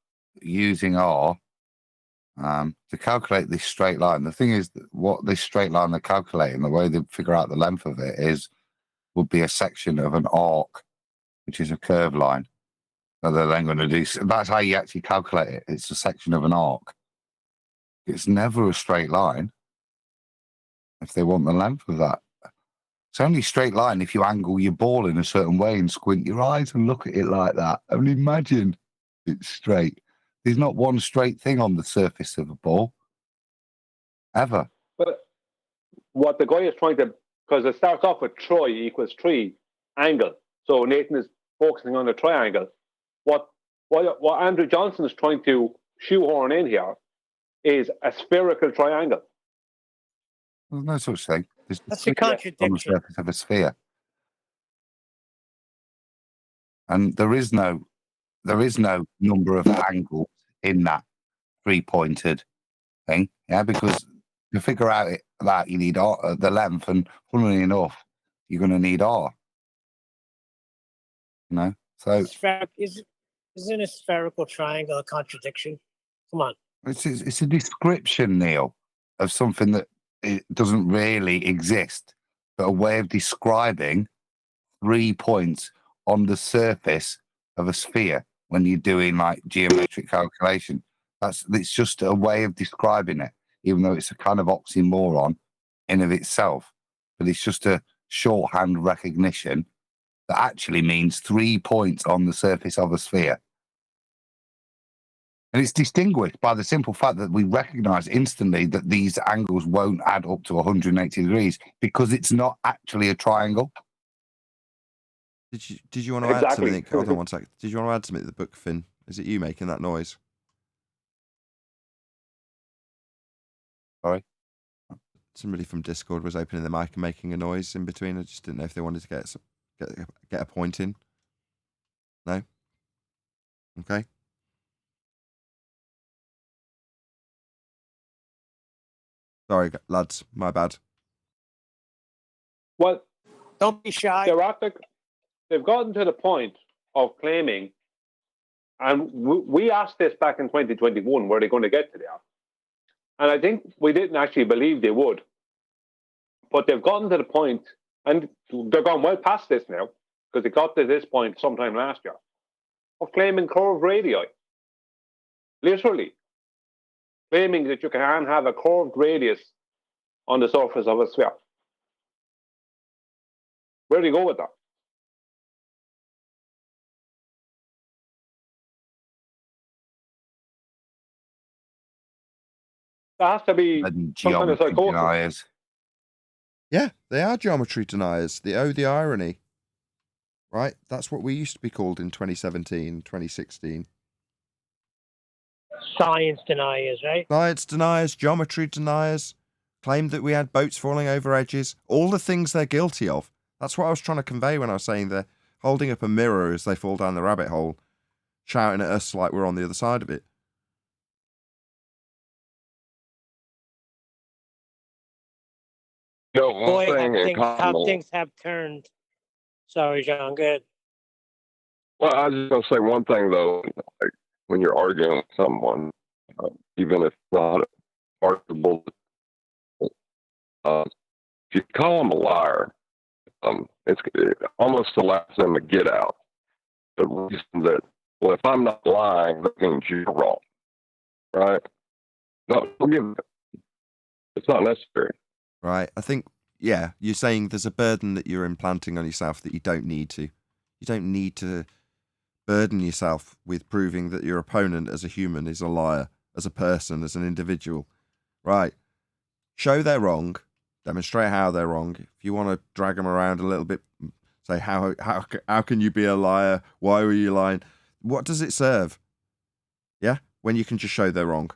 using R to calculate this straight line. The thing is, that what this straight line they're calculating, the way they figure out the length of it would be a section of an arc, which is a curved line. So they're then going to do, that's how you actually calculate it. It's a section of an arc. It's never a straight line if they want the length of that. It's only a straight line if you angle your ball in a certain way and squint your eyes and look at it like that. I mean, imagine it's straight. There's not one straight thing on the surface of a ball. ever. But what the guy is trying to, because it starts off with tri equals 3 angle. So Nathan is focusing on the triangle. What Andrew Johnson is trying to shoehorn in here is a spherical triangle. There's no such thing. There's That's three a contradiction. on the surface of a sphere. And there is no number of angles in that 3-pointed thing. Yeah, because to figure out that you need R, the length, and funnily enough, you're going to need R. You know, so isn't a spherical triangle a contradiction? Come on. it's a description, Neil, of something that it doesn't really exist, but a way of describing 3 points on the surface of a sphere when you're doing like geometric calculation. It's just a way of describing it, even though it's a kind of oxymoron in of itself. But it's just a shorthand recognition that actually means 3 points on the surface of a sphere. And it's distinguished by the simple fact that we recognize instantly that these angles won't add up to 180 degrees because it's not actually a triangle. Did you want to add something? Hold on one second. Did you want to add something to the book, Finn? Is it you making that noise? Sorry? Somebody from Discord was opening the mic and making a noise in between. I just didn't know if they wanted to get a point in. No? Okay. Sorry, lads. My bad. Well, don't be shy. They've gotten to the point of claiming, and we asked this back in 2021, were they going to get to there? And I think we didn't actually believe they would. But they've gotten to the point, and they're gone well past this now, because they got to this point sometime last year, of claiming curved radii. Literally. Claiming that you can have a curved radius on the surface of a sphere. Where do you go with that? There has to be some kind of psychosis. Yeah, they are geometry deniers. The irony. Right? That's what we used to be called in 2017, 2016. Science deniers, right? Science deniers, geometry deniers, claimed that we had boats falling over edges, all the things they're guilty of. That's what I was trying to convey when I was saying they're holding up a mirror as they fall down the rabbit hole, shouting at us like we're on the other side of it. Boy, how things have turned. Sorry, John. Good. Well, I was just going to say one thing, though. Like, when you're arguing with someone, even if it's not arguable, if you call them a liar, it almost allows them to get out. The reason that, well, if I'm not lying, that means you're wrong. Right? No, forgive me. It's not necessary. Right. I think, yeah, you're saying there's a burden that you're implanting on yourself that you don't need to. You don't need to burden yourself with proving that your opponent as a human is a liar, as a person, as an individual. Right. Show they're wrong. Demonstrate how they're wrong. If you want to drag them around a little bit, say, how can you be a liar? Why were you lying? What does it serve? Yeah? When you can just show they're wrong.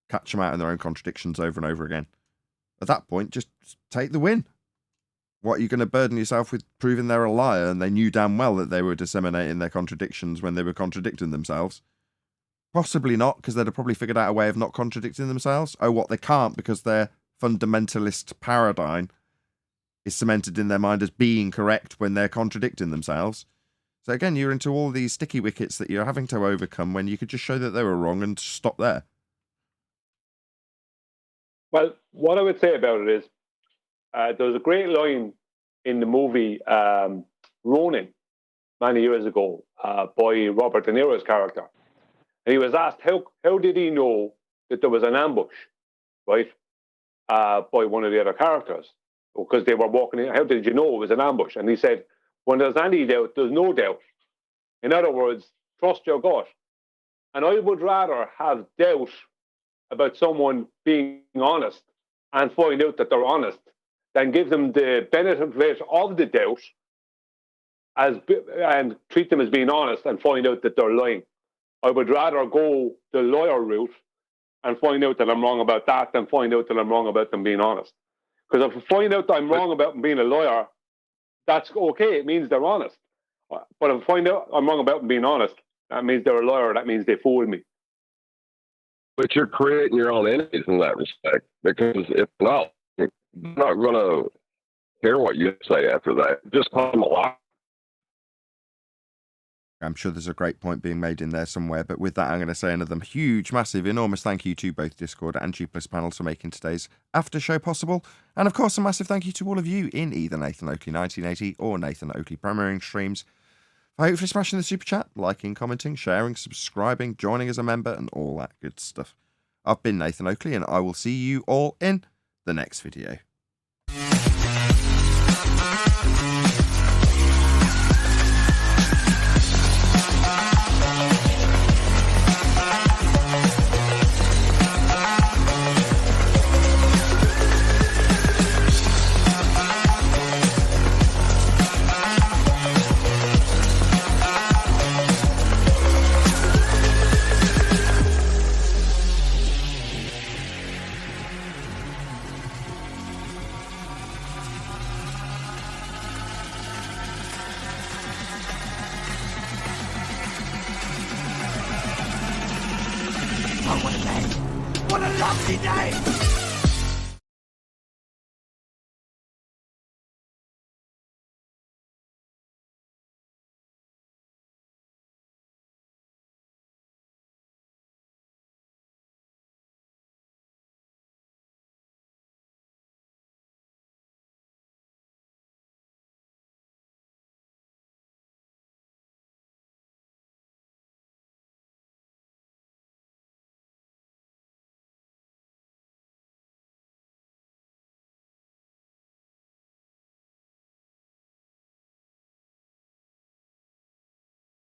Catch them out in their own contradictions over and over again. At that point, just take the win. What, are you going to burden yourself with proving they're a liar and they knew damn well that they were disseminating their contradictions when they were contradicting themselves? Possibly not, because they'd have probably figured out a way of not contradicting themselves. Oh, what, they can't because their fundamentalist paradigm is cemented in their mind as being correct when they're contradicting themselves. So again, you're into all these sticky wickets that you're having to overcome when you could just show that they were wrong and stop there. Well, what I would say about it is, there was a great line in the movie Ronin many years ago by Robert De Niro's character. And he was asked, how did he know that there was an ambush, right, by one of the other characters? Because they were walking in. How did you know it was an ambush? And he said, when there's any doubt, there's no doubt. In other words, trust your gut. And I would rather have doubt about someone being honest and find out that they're honest than give them the benefit of the doubt and treat them as being honest and find out that they're lying. I would rather go the lawyer route and find out that I'm wrong about that than find out that I'm wrong about them being honest. Because if I find out that I'm wrong about them being a lawyer, that's okay. It means they're honest. But if I find out I'm wrong about them being honest, that means they're a liar. That means they fooled me. But you're creating your own enemies in that respect, because if not, they're not going to care what you say after that. Just call them a liar. I'm sure there's a great point being made in there somewhere, but with that, I'm going to say another huge, massive, enormous thank you to both Discord and G Plus panels for making today's after show possible. And of course, a massive thank you to all of you in either Nathan Oakley 1980 or Nathan Oakley premiering streams for hopefully smashing the super chat, liking, commenting, sharing, subscribing, joining as a member, and all that good stuff. I've been Nathan Oakley, and I will see you all in the next video. What a lovely day!